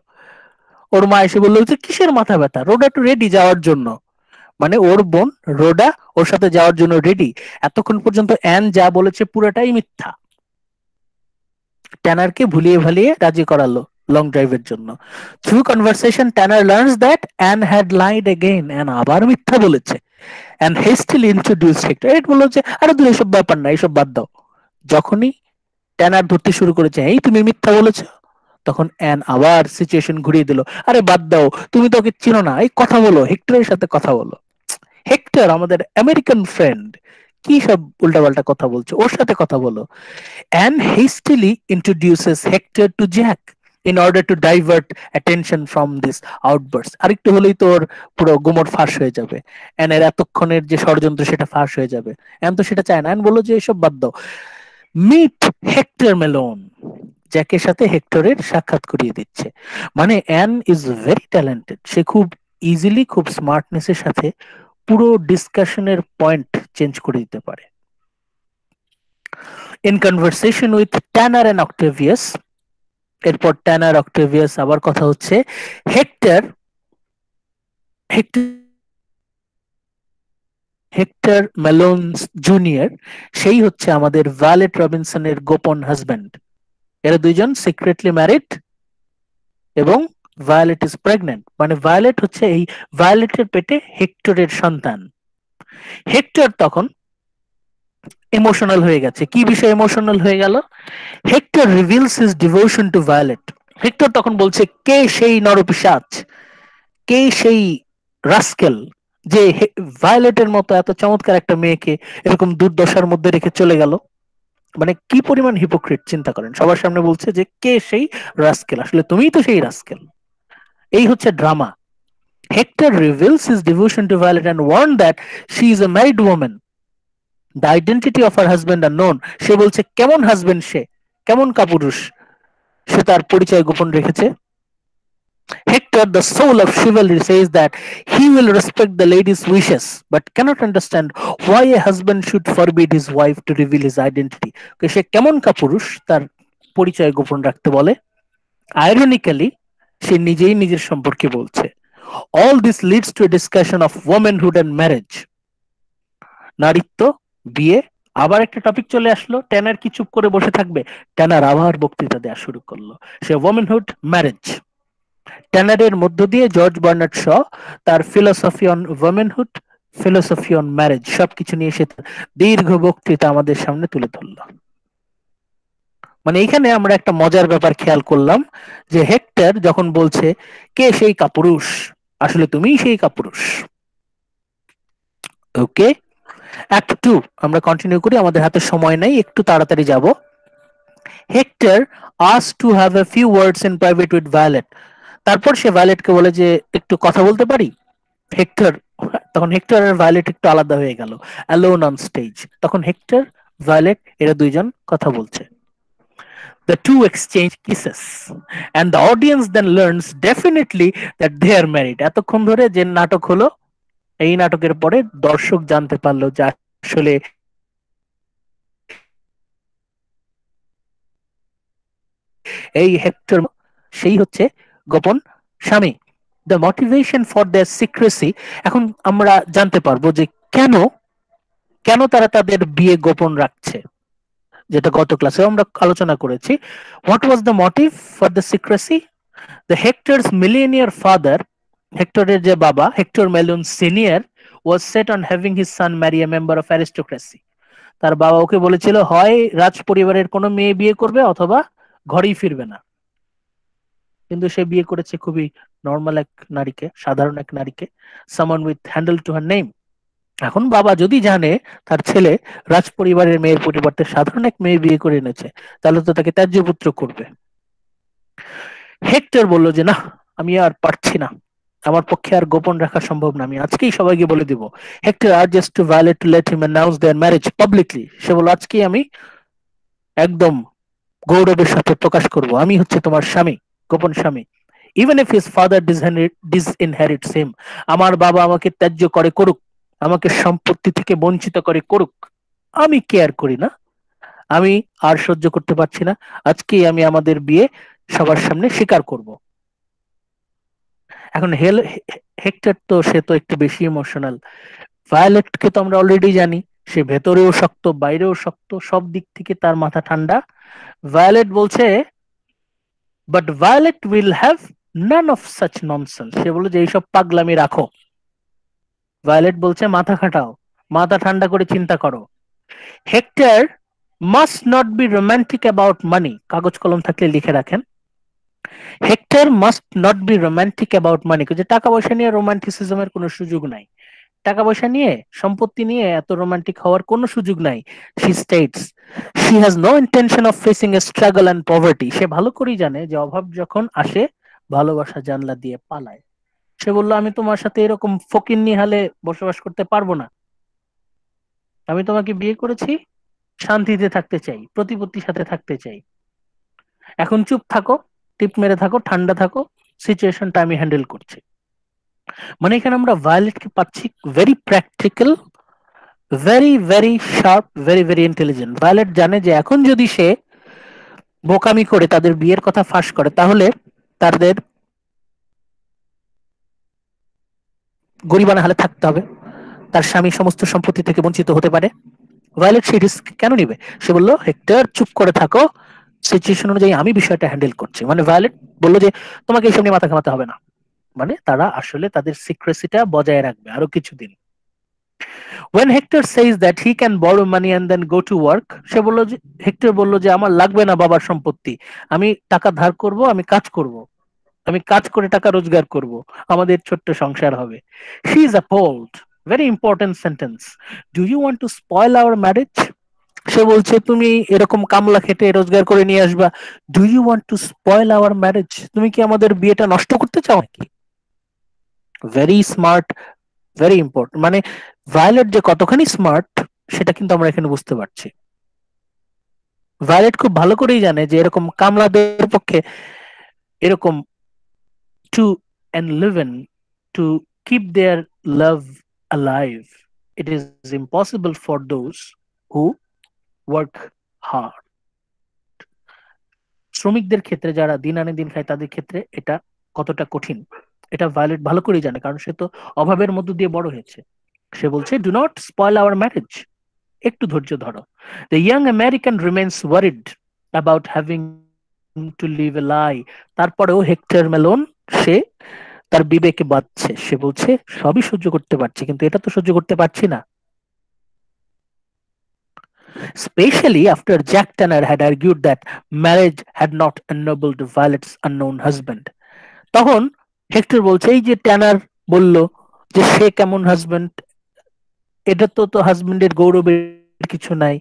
ওর মা এসে বললো যে কিসের মাথা ব্যথা, রোডা টু রেডি যাওয়ার জন্য। মানে ওর বোন রোডা ওর সাথে যাওয়ার জন্য রেডি। এতক্ষণ পর্যন্ত অ্যান যা বলেছে পুরোটাই মিথ্যা। ট্যানারকে ভুলিয়ে ভালিয়ে রাজি করালো লং ড্রাইভের জন্য। Through conversation ট্যানার learns that an had lied again. An আবার মিথ্যা বলেছে। And হেস্টিলি introduced hectare. এটা বললো যে আরে তুমি এসব ব্যাপার না, এসব বাদ দাও। যখনই ট্যানার ধরতে শুরু করেছে এই তুমি মিথ্যা বলেছো, তখন অ্যান আবার সিচুয়েশন ঘুরিয়ে দিল, আরে বাদ দাও, তুমি তো ওকে চিনো না, এই কথা বলো, হেক্টরের সাথে কথা বলো। হেক্টর আমাদের আমেরিকান ফ্রেন্ড, কি সব উল্টাপাল্টা কথা বলছো, ওর সাথে কথা বলো। Ann hastily introduces Hector to Jack in order to divert attention from this outburst. আরেকটু হলেই তোর পুরো গোমর ফাঁস হয়ে যাবে, অ্যানের এতক্ষণের যে ষড়যন্ত্র সেটা ফাঁস হয়ে যাবে। অ্যান তো সেটা চায় না, অ্যান বললো যে এসব বাদ দাও। মিট হেক্টর মেলোন, জ্যাকের সাথে হেক্টরের সাক্ষাৎ করিয়ে দিচ্ছে। মানে অ্যান ইজ ভেরি ট্যালেন্টেড, সে খুব ইজিলি, খুব স্মার্টনেসের সাথে পুরো ডিসকাশনের পয়েন্ট চেঞ্জ করে দিতে পারে। In conversation with Tanner and Octavius, এরপর ট্যানার অক্টেভিয়াস আবার কথা হচ্ছে। হেক্টর হেক্টর মেলোনস জুনিয়র, সেই হচ্ছে আমাদের ভায়োলেট রবিনসনের গোপন হাজব্যান্ড। এরা দুইজন সিক্রেটলি ম্যারিড এবং ভায়োলেট ইজ প্রেগন্যান্ট। মানে ভায়োলেট হচ্ছে এই ভায়োলেটের পেটে হেক্টরের সন্তান। হেক্টর তখন ইমোশনাল হয়ে গেছে। কি বিষয়ে ইমোশনাল হয়ে গেল? Hector reveals his devotion to Violet. Hector তখন বলছে কে সেই নরপিশাচ, কে সেই রাস্কেল যে ভায়োলেটের মতো এত চমৎকার একটা মেয়েকে এরকম দুর্দশার মধ্যে রেখে চলে গেল। মানে কি পরিমাণ হিপোক্রিট চিন্তা করেন, সবার সামনে বলছে যে কে সেই রাস্কেল, আসলে তুমিই তো সেই রাস্কেল। এই হচ্ছে drama. Hector reveals his devotion to Violet and warned that she is a married woman. The identity of her husband unknown. সে বলছে কেমন হাজবেন্ড সে, কেমন কাপুরুষ, সে তার পরিচয় গোপন রেখেছে। Hector, the soul of chivalry, says that he will respect the lady's wishes but cannot understand why a husband should forbid his wife to reveal his identity. সে কেমন কাপুরুষ তার পরিচয় গোপন রাখতে বলে। আইরনিক্যালি সে নিজেই নিজের সম্পর্কে বলছে। All this leads to a discussion of womanhood and marriage. নারীত্ব, বিয়ে, আবার একটা টপিক চলে আসলো। ট্যানার কি চুপ করে বসে থাকবে? ট্যানার আবার বক্তৃতা দেওয়া শুরু করলো। সে womanhood, marriage, ট্যানারের মধ্য দিয়ে জর্জ বার্নার্ড শ তার philosophy on womanhood, philosophy on marriage সবকিছু নিয়ে সে দীর্ঘ বক্তৃতা আমাদের সামনে তুলে ধরলো। মানে এখানে আমরা একটা মজার ব্যাপার খেয়াল করলাম যে হেক্টর যখন বলছে কে সেই কাপুরুষ, আসলে তুমিই সেই কাপুরুষ। ওকে, অ্যাক্ট 2 আমরা কন্টিনিউ করি, আমাদের হাতে সময় নাই, একটু তাড়াতাড়ি যাব। Hectare asked to have a few words in private with Violet. তারপর সে ভায়োলেটকে বলে যে একটু কথা বলতে পারি। হেক্টর, তখন হেক্টর আর ভায়োলেট একটু আলাদা হয়ে গেল, অ্যালোন অন স্টেজ। তখন হেক্টর, ভায়োলেট এরা দুইজন কথা বলছে। The two exchange kisses and the audience then learns definitely that they are married. এতক্ষণ ধরে যে নাটক হলো, এই নাটকের পরে দর্শক জানতে পারলো যে আসলে এই হেক্টর সেই হচ্ছে গোপন স্বামী। The motivation for their secrecy, এখন আমরা জানতে পারবো যে কেন কেন তারা তাদের বিয়ে গোপন রাখছে, যেটা গত ক্লাসে আমরা আলোচনা করেছি। What was the motive for the secrecy? The Hector's millionaire father, হেক্টরের যে বাবা Hector Malone senior, was set on having his son marry a member of aristocracy. তার বাবা ওকে বলেছিল হয় রাজ পরিবারের কোনো মেয়ে বিয়ে করবে অথবা ঘরেই ফিরবে না। কিন্তু সে বিয়ে করেছে খুবই নর্মাল এক নারীকে, সাধারণ এক নারীকে, someone with handle to her name. এখন বাবা যদি জানে তার ছেলে রাজ পরিবারের মেয়ের পরিবর্তে সাধারণ এক মেয়ে বিয়ে করে এনেছে, তাহলে তো তাকে ত্যায্যপুত্র করবে। হেক্টর বলল যে না, আমি আর পারছি না, আমার পক্ষে আর গোপন রাখা সম্ভব না, আমি আজকেই সবাইকে বলে দিব। Hector urges to Violet to let him announce their marriage publicly. সে বলল আজকেই আমি একদম গৌরবের সাথে প্রকাশ করব আমি হচ্ছে তোমার স্বামী, গোপন স্বামী। ইভেন ইফ হিজ ফাদার ডিসইনহেরিটস হিম, আমার বাবা আমাকে ত্যায্য করে করুক, আমাকে সম্পত্তি থেকে বঞ্চিত করে করুক, আমি কেয়ার করি না, আমি আর সহ্য করতে পারছি না, আজকেই আমি আমাদের বিয়ে সবার সামনে স্বীকার করব। এখন হেক্টর তো সে তো একটু বেশি ইমোশনাল। ভায়োলেটকে তো আমরা অলরেডি জানি, সে ভেতরেও শক্ত বাইরেও শক্ত, সব দিক থেকে তার মাথা ঠান্ডা। ভায়োলেট বলছে but Violet will have none of such nonsense. সে বলল যে এইসব পাগলামি রাখো। ভায়োলেট বলছে মাথা খাটাও, মাথা ঠান্ডা করে চিন্তা করো। Hector must not be romantic about money, কাগজ কলম থাকলে লিখে রাখেন। Hector must not be romantic about money, যে টাকা পয়সা নিয়ে রোমান্টিসিজমের কোনো সুযোগ নাই, টাকা পয়সা নিয়ে সম্পত্তি নিয়ে এত রোমান্টিক হওয়ার কোনো সুযোগ নাই। She states she has no intention of facing a struggle and poverty. সে ভালো করেই জানে যে অভাব যখন আসে ভালোবাসা জানলা দিয়ে পালায়। সে বলল আমি তোমার সাথে এরকম ফকিন্নি হালে বসবাস করতে পারবো না, আমি তোমাকে বিয়ে করেছি, শান্তিতে থাকতে চাই, প্রতিপত্তির সাথে থাকতে চাই। এখন চুপ থাকো, টিপ মেরে থাকো, ঠান্ডা থাকো, সিচুয়েশনটা আমি হ্যান্ডেল করছি। মানে এখানে আমরা ভায়োলেটকে পাচ্ছি very practical, very very sharp, very very intelligent. Violet জানে যে এখন যদি সে বোকামি করে তাদের বিয়ের কথা ফাঁস করে তাহলে তাদের গরিবানা হালে থাকতে হবে, তার স্বামী সমস্ত সম্পত্তি থেকে বঞ্চিত হতে পারে। ভায়োলেট সেই রিস্ক কেন নিবে? সে বলল হেক্টর চুপ করে থাকো, সিচুয়েশন অনুযায়ী আমি বিষয়টা হ্যান্ডেল করছি। মানে ভায়োলেট বললো যে তোমাকে এইসব নিয়ে মাথা ঘামাতে হবে না, মানে তারা আসলে তাদের সিক্রেসিটা বজায় রাখবে আরো কিছুদিন। When Hector says that he can borrow money and then go to work, সে বলল যে হেক্টর বলল যে আমার লাগবে না বাবার সম্পত্তি, আমি টাকা ধার করব, আমি কাজ করব, আমি কাজ করে টাকা রোজগার করব, আমাদের ছোট্ট সংসার হবে। She is appalled. Very important sentence. Do you want to spoil our marriage? সে বলছে তুমি এরকম কামলা খেটে রোজগার করে নিয়ে আসবা, do you want to spoil our marriage, তুমি কি আমাদের বিয়েটা নষ্ট করতে চাও নাকি? Very smart, very important. মানে ভায়োলেট যে কতখানি স্মার্ট সেটা কিন্তু আমরা এখানে বুঝতে পারছি। ভায়োলেট খুব ভালো করেই জানে যে এরকম কামলাদের পক্ষে এরকম to end live in to keep their love alive, it is impossible for those who work hard. শ্রমিকদের ক্ষেত্রে, যারা দিন আনে দিন খায়, তাদের ক্ষেত্রে এটা কতটা কঠিন এটা ভায়োলেট ভালো করেই জানে, কারণ সে তো অভাবের মধ্য দিয়ে বড় হয়েছে। সে বলছে, do not spoil our marriage, একটু ধৈর্য ধরো। The young American remains worried about having to live a lie. তারপরেও হেক্টর মেলন সে তার বিবেকে বাঁধছে। সে বলছে, সবই সহ্য করতে পারছি, কিন্তু এটা তো সহ্য করতে পারছি না। Especially after Jack Tanner had argued that marriage had not ennobled Violet's unknown husband. তখন হেক্টর বলছে, এই যে ট্যানার বলল যে সে কেমন হাজবেন্ড, এটা তো তো হাজবেন্ডের গৌরবের কিছু নাই,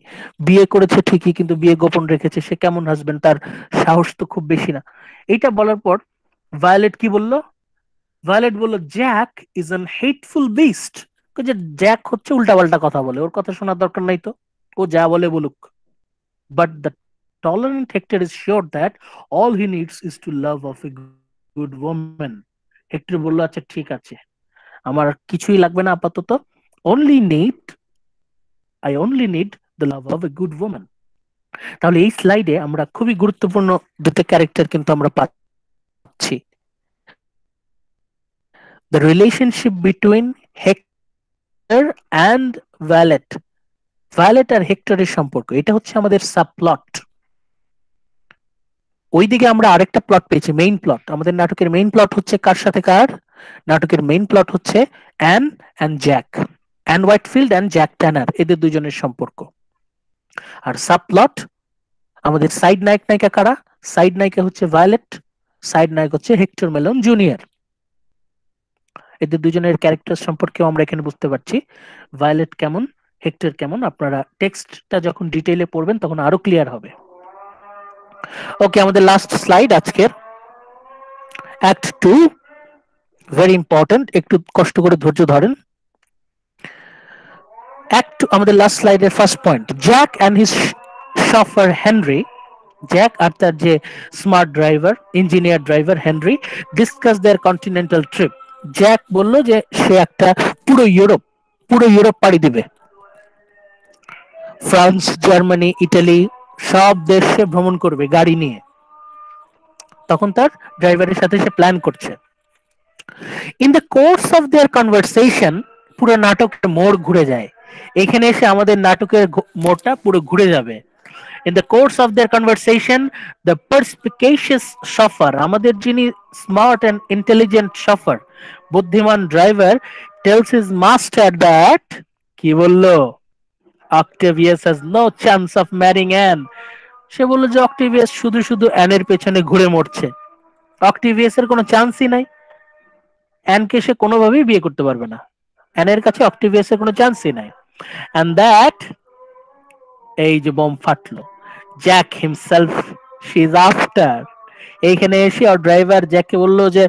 বিয়ে করেছে ঠিকই কিন্তু বিয়ে গোপন রেখেছে, সে কেমন হাজবেন্ড, তার সাহস তো খুব বেশি না। এইটা বলার পর ভায়োলেট কি বলল? ভায়োলেট বলল, Jack is an hateful beast. যে জ্যাক হচ্ছে উল্টাপাল্টা কথা বলে, ওর কথা শোনার দরকার নাই তো, ও যা বলে বলুক। But the tolerant Hector is sure that all he needs is to love of a good woman. Hectare বলল, আচ্ছা ঠিক আছে, আমার কিছুই লাগবে না আপাতত, I only need the love of a good woman. তাহলে এই স্লাইডে আমরা খুবই গুরুত্বপূর্ণ দুটো ক্যারেক্টার কিন্তু আমরা পাচ্ছি। The relationship between Hector and Violet, Violet আর হেক্টরের সম্পর্ক, এটা হচ্ছে আমাদের সাবপ্লট। ওইদিকে আমরা আরেকটা প্লট পেয়েছি, মেইন প্লট। আমাদের নাটকের মেইন প্লট হচ্ছে কার সাথে কার? নাটকের মেইন প্লট হচ্ছে Ann and Jack, Ann Whitefield and Jack Tanner, এদের দুজনের সম্পর্ক। আর সাবপ্লট আমাদের সাইড নায়ক নায়িকা কারা? সাইড নায়িকা হচ্ছে ভায়োলেট, সাইড নায়ক হচ্ছে হেক্টর মেলন জুনিয়র। এদের দুজনের ক্যারেক্টার সম্পর্কেও আমরা এখানে বুঝতে পারছি ভায়োলেট কেমন, হেক্টর কেমন। আপনারা টেক্সটটা যখন ডিটেইলে পড়বেন তখন আরো ক্লিয়ার হবে। ওকে, আমাদের লাস্ট স্লাইড আজকের, অ্যাক্ট 2, ভেরি ইম্পর্টেন্ট, একটু কষ্ট করে ধৈর্য ধরেন। অ্যাক্ট 2 আমাদের লাস্ট স্লাইডের first point, Jack and his chauffeur Henry, Jack আর তার যে smart driver, engineer driver Henry, discuss their continental trip. Jack বলল যে সে একটা পুরো ইউরোপ পাড়ি দিবে, ফ্রান্স, জার্মানি, ইটালি সব দেশে ভ্রমণ করবে গাড়ি নিয়ে। তখন তার ড্রাইভারের সাথে সে প্ল্যান করছে। In the course of their conversation, পুরো নাটকের মোড় ঘুরে যায়। এখানে এসে আমাদের নাটকের মোড়টা পুরো ঘুরে যাবে। In the course of their conversation, the perspicacious chauffeur, আমাদের যিনি স্মার্ট অ্যান্ড ইন্টেলিজেন্ট শফার, বুদ্ধিমান driver, tells his master that, কি বললো? Octavius has no chance of marrying Ann. সে বললো যে অক্টেভিয়াস শুধু শুধু অ্যানের পেছনে ঘুরে মরছে, অক্টেভিয়াসের কোনো চান্সই নাই, অ্যানকে সে কোনোভাবেই বিয়ে করতে পারবে না, অ্যানের কাছে অক্টেভিয়াসের কোনো চান্সই নাই। অ্যান্ড দ্যাট, এই যে বম ফাটলো, Jack himself she is after. এইখানে এসে আর ড্রাইভার জ্যাককে বললো যে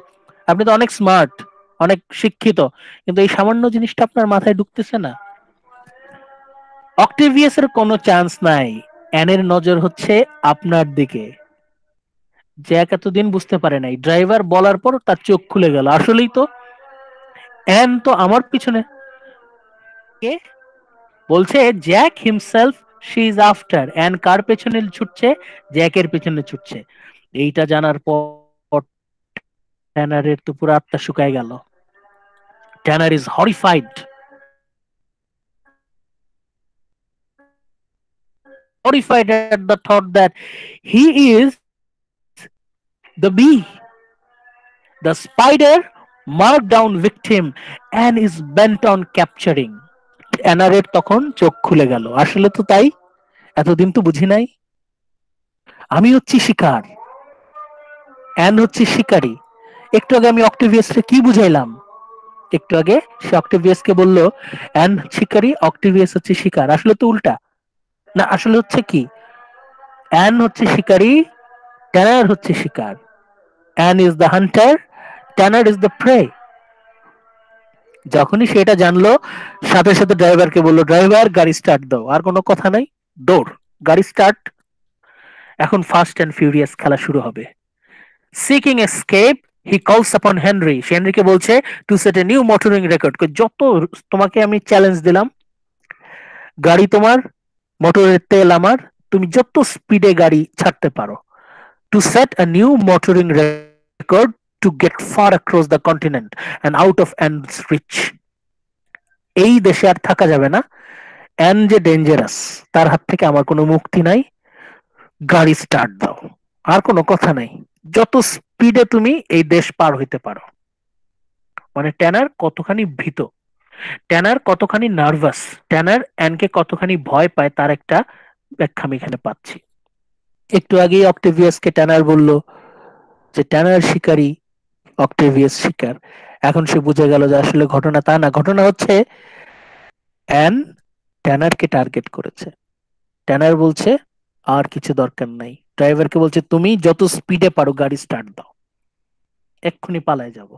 আপনি তো অনেক স্মার্ট, অনেক শিক্ষিত, কিন্তু এই সামান্য জিনিসটা আপনার মাথায় ঢুকতেছে না। অক্টেভিয়াসের কোনো চান্স নাই, অ্যানের নজর হচ্ছে আপনার দিকে। জ্যাক এতদিন বুঝতে পারে নাই, ড্রাইভার বলার পর তার চোখ খুলে গেল, আসলেই তো অ্যান তো আমার পিছনে। কে বলছে? Jack himself she is after. Ann কার পেছনে ছুটছে? জ্যাকের পেছনে ছুটছে। এইটা জানার পর ট্যানারের তো পুরো আত্মা শুকায় গেল। Tanner is horrified, at the thought that he is the bee, the spider marked down victim and is bent on capturing. ট্যানারের তখন চোখ খুলে গেল, আসলে তো তাই, এতদিন তো বুঝি নাই, আমি হচ্ছি শিকার, অ্যান হচ্ছে শিকারী। একটু আগে আমি অক্টেভিয়াসকে কি বুঝাইলাম? একটু আগে সে অক্টেভিয়াসকে বলল অ্যান শিকারী, অক্টেভিয়াস হচ্ছে শিকার। আসলে তো উল্টা না, আসলে হচ্ছে কি, অ্যান হচ্ছে শিকারী, ট্যানার হচ্ছে শিকার। Ann is the hunter, Tanner is the prey. যখনই সেটা জানলো, সাথে সাথে ড্রাইভারকে বললো, ড্রাইভার গাড়ি স্টার্ট দাও। আর কোনো কথা নাই, দৌড়, গাড়ি স্টার্ট। এখন ফাস্ট অ্যান্ড ফিউরিয়াস খেলা শুরু হবে। সিকিং এসকেপ, হি কলস আপন হেনরি। সে হেনরিকে বলছে to set a new motoring record. যত তোমাকে আমি চ্যালেঞ্জ দিলাম, গাড়ি তোমার, মোটরের তেল আমার, তুমি যত স্পিডে গাড়ি ছাড়তে পারো, to set a new motoring record to get far across the continent and out of Anne's reach. এই দেশে আর থাকা যাবে না, অ্যান যে ডেঞ্জারাস, তার হাত থেকে আমার কোনো মুক্তি নাই, গাড়ি স্টার্ট দাও। আর কোনো কথা নাই, যত স্পিডে তুমি এই দেশ পার হইতে পারো। মানে ট্যানার কতখানি ভীত, ট্যানার কতখানি নার্ভাস, ট্যানার অ্যানকে কতখানি ভয় পায়, তার একটা ব্যাখ্যা আমি এখানে পাচ্ছি। একটু আগেই অক্টেভিয়াসকে ট্যানার বলল যে ট্যানার শিকারী, অক্টেভিয়াস শিকার। এখন সে বুঝে গেল যে আসলে ঘটনা তা না, ঘটনা হচ্ছে অ্যান ট্যানারকে টার্গেট করেছে। ট্যানার বলছে আর কিছু দরকার নাই, ড্রাইভারকে বলছে তুমি যত স্পিডে পারো গাড়ি স্টার্ট দাও, এক্ষুনি পালায় যাব।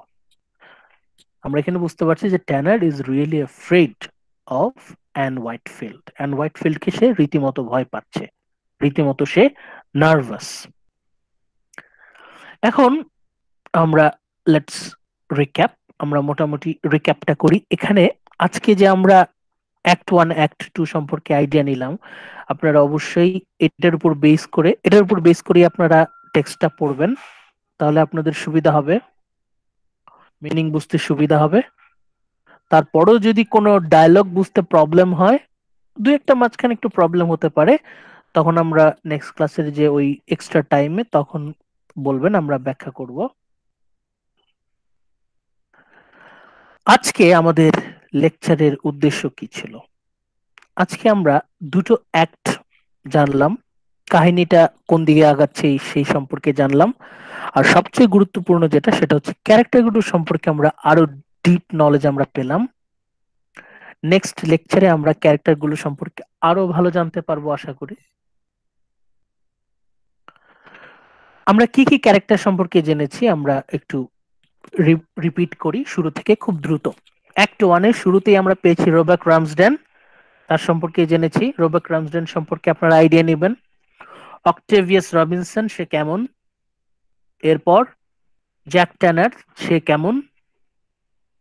আমরা এখানে বুঝতে পারছি যে Tanner is really afraid of Ann Whitefield. Ann হোয়াইটফিল্ডকে সে রীতিমতো ভয় পাচ্ছে, রীতিমতো সে নার্ভাস। এখন আমরা লেটস রিক্যাপ, আমরা মোটামুটি রিক্যাপটা করি। এখানে আজকে যে আমরা অ্যাক্ট 1 অ্যাক্ট 2 সম্পর্কে আইডিয়া নিলাম, আপনারা অবশ্যই এটার উপর বেস করে আপনারা টেক্সটটা পড়বেন, তাহলে আপনাদের সুবিধা হবে, মিনিং বুঝতে সুবিধা হবে। তারপরেও যদি কোনো ডায়লগ বুঝতে প্রবলেম হয়, দু একটা মাঝখানে একটু প্রবলেম হতে পারে, তখন আমরা নেক্সট ক্লাসের যে ওই এক্সট্রা টাইমে তখন বলবেন, আমরা ব্যাখ্যা করব। আজকে আমাদের লেকচারের উদ্দেশ্য কি ছিল? আজকে আমরা দুটো অ্যাক্ট জানলাম, কাহিনীটা কোন দিকে আগাচ্ছে সেই সম্পর্কে জানলাম, আর সবচেয়ে গুরুত্বপূর্ণ যেটা সেটা হচ্ছে ক্যারেক্টারগুলো সম্পর্কে আমরা আরো ডিপ নলেজ আমরা পেলাম। নেক্সট লেকচারে আমরা ক্যারেক্টারগুলো সম্পর্কে আরো ভালো জানতে পারবো আশা করি। আমরা কি কি ক্যারেক্টার সম্পর্কে জেনেছি আমরা একটু রিপিট করি শুরু থেকে খুব দ্রুত। অ্যাক্ট 1 এর শুরুতেই আমরা পেয়েছি রবার্ট রামসডেন, তার সম্পর্কে জেনেছি। রবার্ট রামসডেন সম্পর্কে আপনারা আইডিয়া নেবেন। অক্টেভিয়াস রবিনসন সে কেমন, এরপর জ্যাক ট্যানার সে কেমন,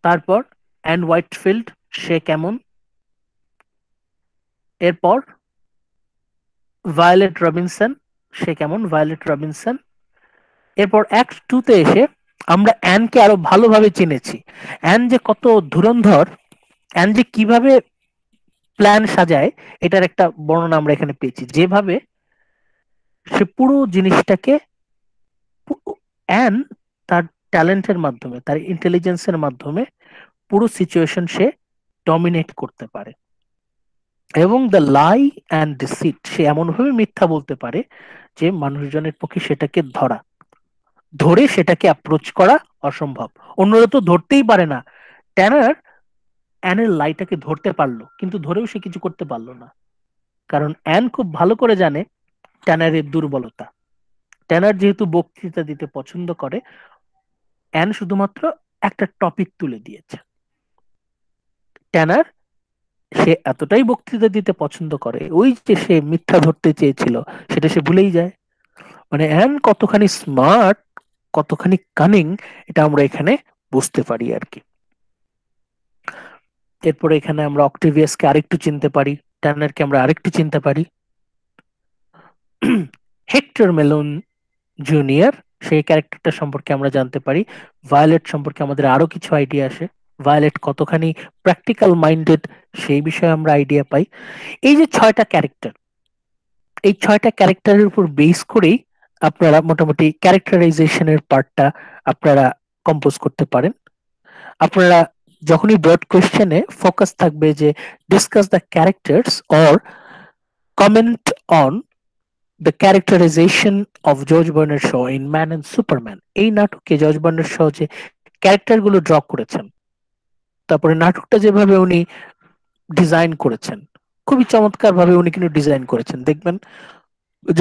তারপর অ্যান হোয়াইটফিল্ড সে কেমন, এরপর ভায়োলেট রবিনসন সে কেমন, ভায়োলেট রবিনসন। এরপর অ্যাক্ট 2 তে এসে আমরা অ্যানকে আরো ভালোভাবে চিনেছি। অ্যান যে কত ধুরন্ধর, অ্যান যে কিভাবে প্ল্যান সাজায়, এটার একটা বর্ণনা আমরা এখানে পেয়েছি। যেভাবে সে পুরো জিনিসটাকে, অ্যান তার ট্যালেন্টের মাধ্যমে, তার ইন্টেলিজেন্সের মাধ্যমে পুরো সিচুয়েশন সে ডমিনেট করতে পারে, এবং দ্য লাই অ্যান্ড ডিসিট, সে এমনভাবে মিথ্যা বলতে পারে যে মানুষজনের পক্ষে সেটাকে ধরে সেটাকে অ্যাপ্রোচ করা অসম্ভব। অন্যরা তো ধরতেই পারে না। ট্যানার অ্যানের লাইটাকে ধরতে পারলো, কিন্তু ধরেও সে কিছু করতে পারলো না, কারণ অ্যান খুব ভালো করে জানে ট্যানারের দুর্বলতা। ট্যানার যেহেতু বক্তৃতা দিতে পছন্দ করে, অ্যান শুধুমাত্র একটা টপিক তুলে দিয়েছে। ট্যানার সে এতটাই বক্তৃতা দিতে পছন্দ করে, ওই যে সে মিথ্যা ধরতে চেয়েছিল সেটা সে ভুলেই যায়। মানে অ্যান কতখানি স্মার্ট, কতখানি কানিং, এটা আমরা এখানে বুঝতে পারি আর কি। এরপরে এখানে আমরা অক্টেভিয়াসকে আরেকটু চিনতে পারি, ট্যানারকে আমরা আরেকটু চিনতে পারি। হেক্টর মেলন জুনিয়র, সেই ক্যারেক্টারটা সম্পর্কে আমরা জানতে পারি। ভায়োলেট সম্পর্কে আমাদের আরো কিছু আইডিয়া আসে, ভায়োলেট কতখানি প্র্যাকটিক্যাল মাইন্ডেড সেই বিষয়ে আমরা আইডিয়া পাই। এই যে 6টা ক্যারেক্টার, এই 6টা ক্যারেক্টারের উপর বেস করেই আপনারা মোটামুটি ক্যারেক্টারাইজেশনের পার্টটা আপনারা কম্পোজ করতে পারেন। আপনারা যখনই ব্রড কোয়েশ্চেনে ফোকাস থাকবে যে discuss the characters or comment on the characterization of George Bernard Shaw in Man and Superman, এই নাটকে জর্জ বার্নার্ড শ যে ক্যারেক্টারগুলো ড্র করেছেন, তারপরে নাটকটা যেভাবে উনি ডিজাইন করেছেন, খুবই চমৎকার ভাবে উনি কিন্তু ডিজাইন করেছেন। দেখবেন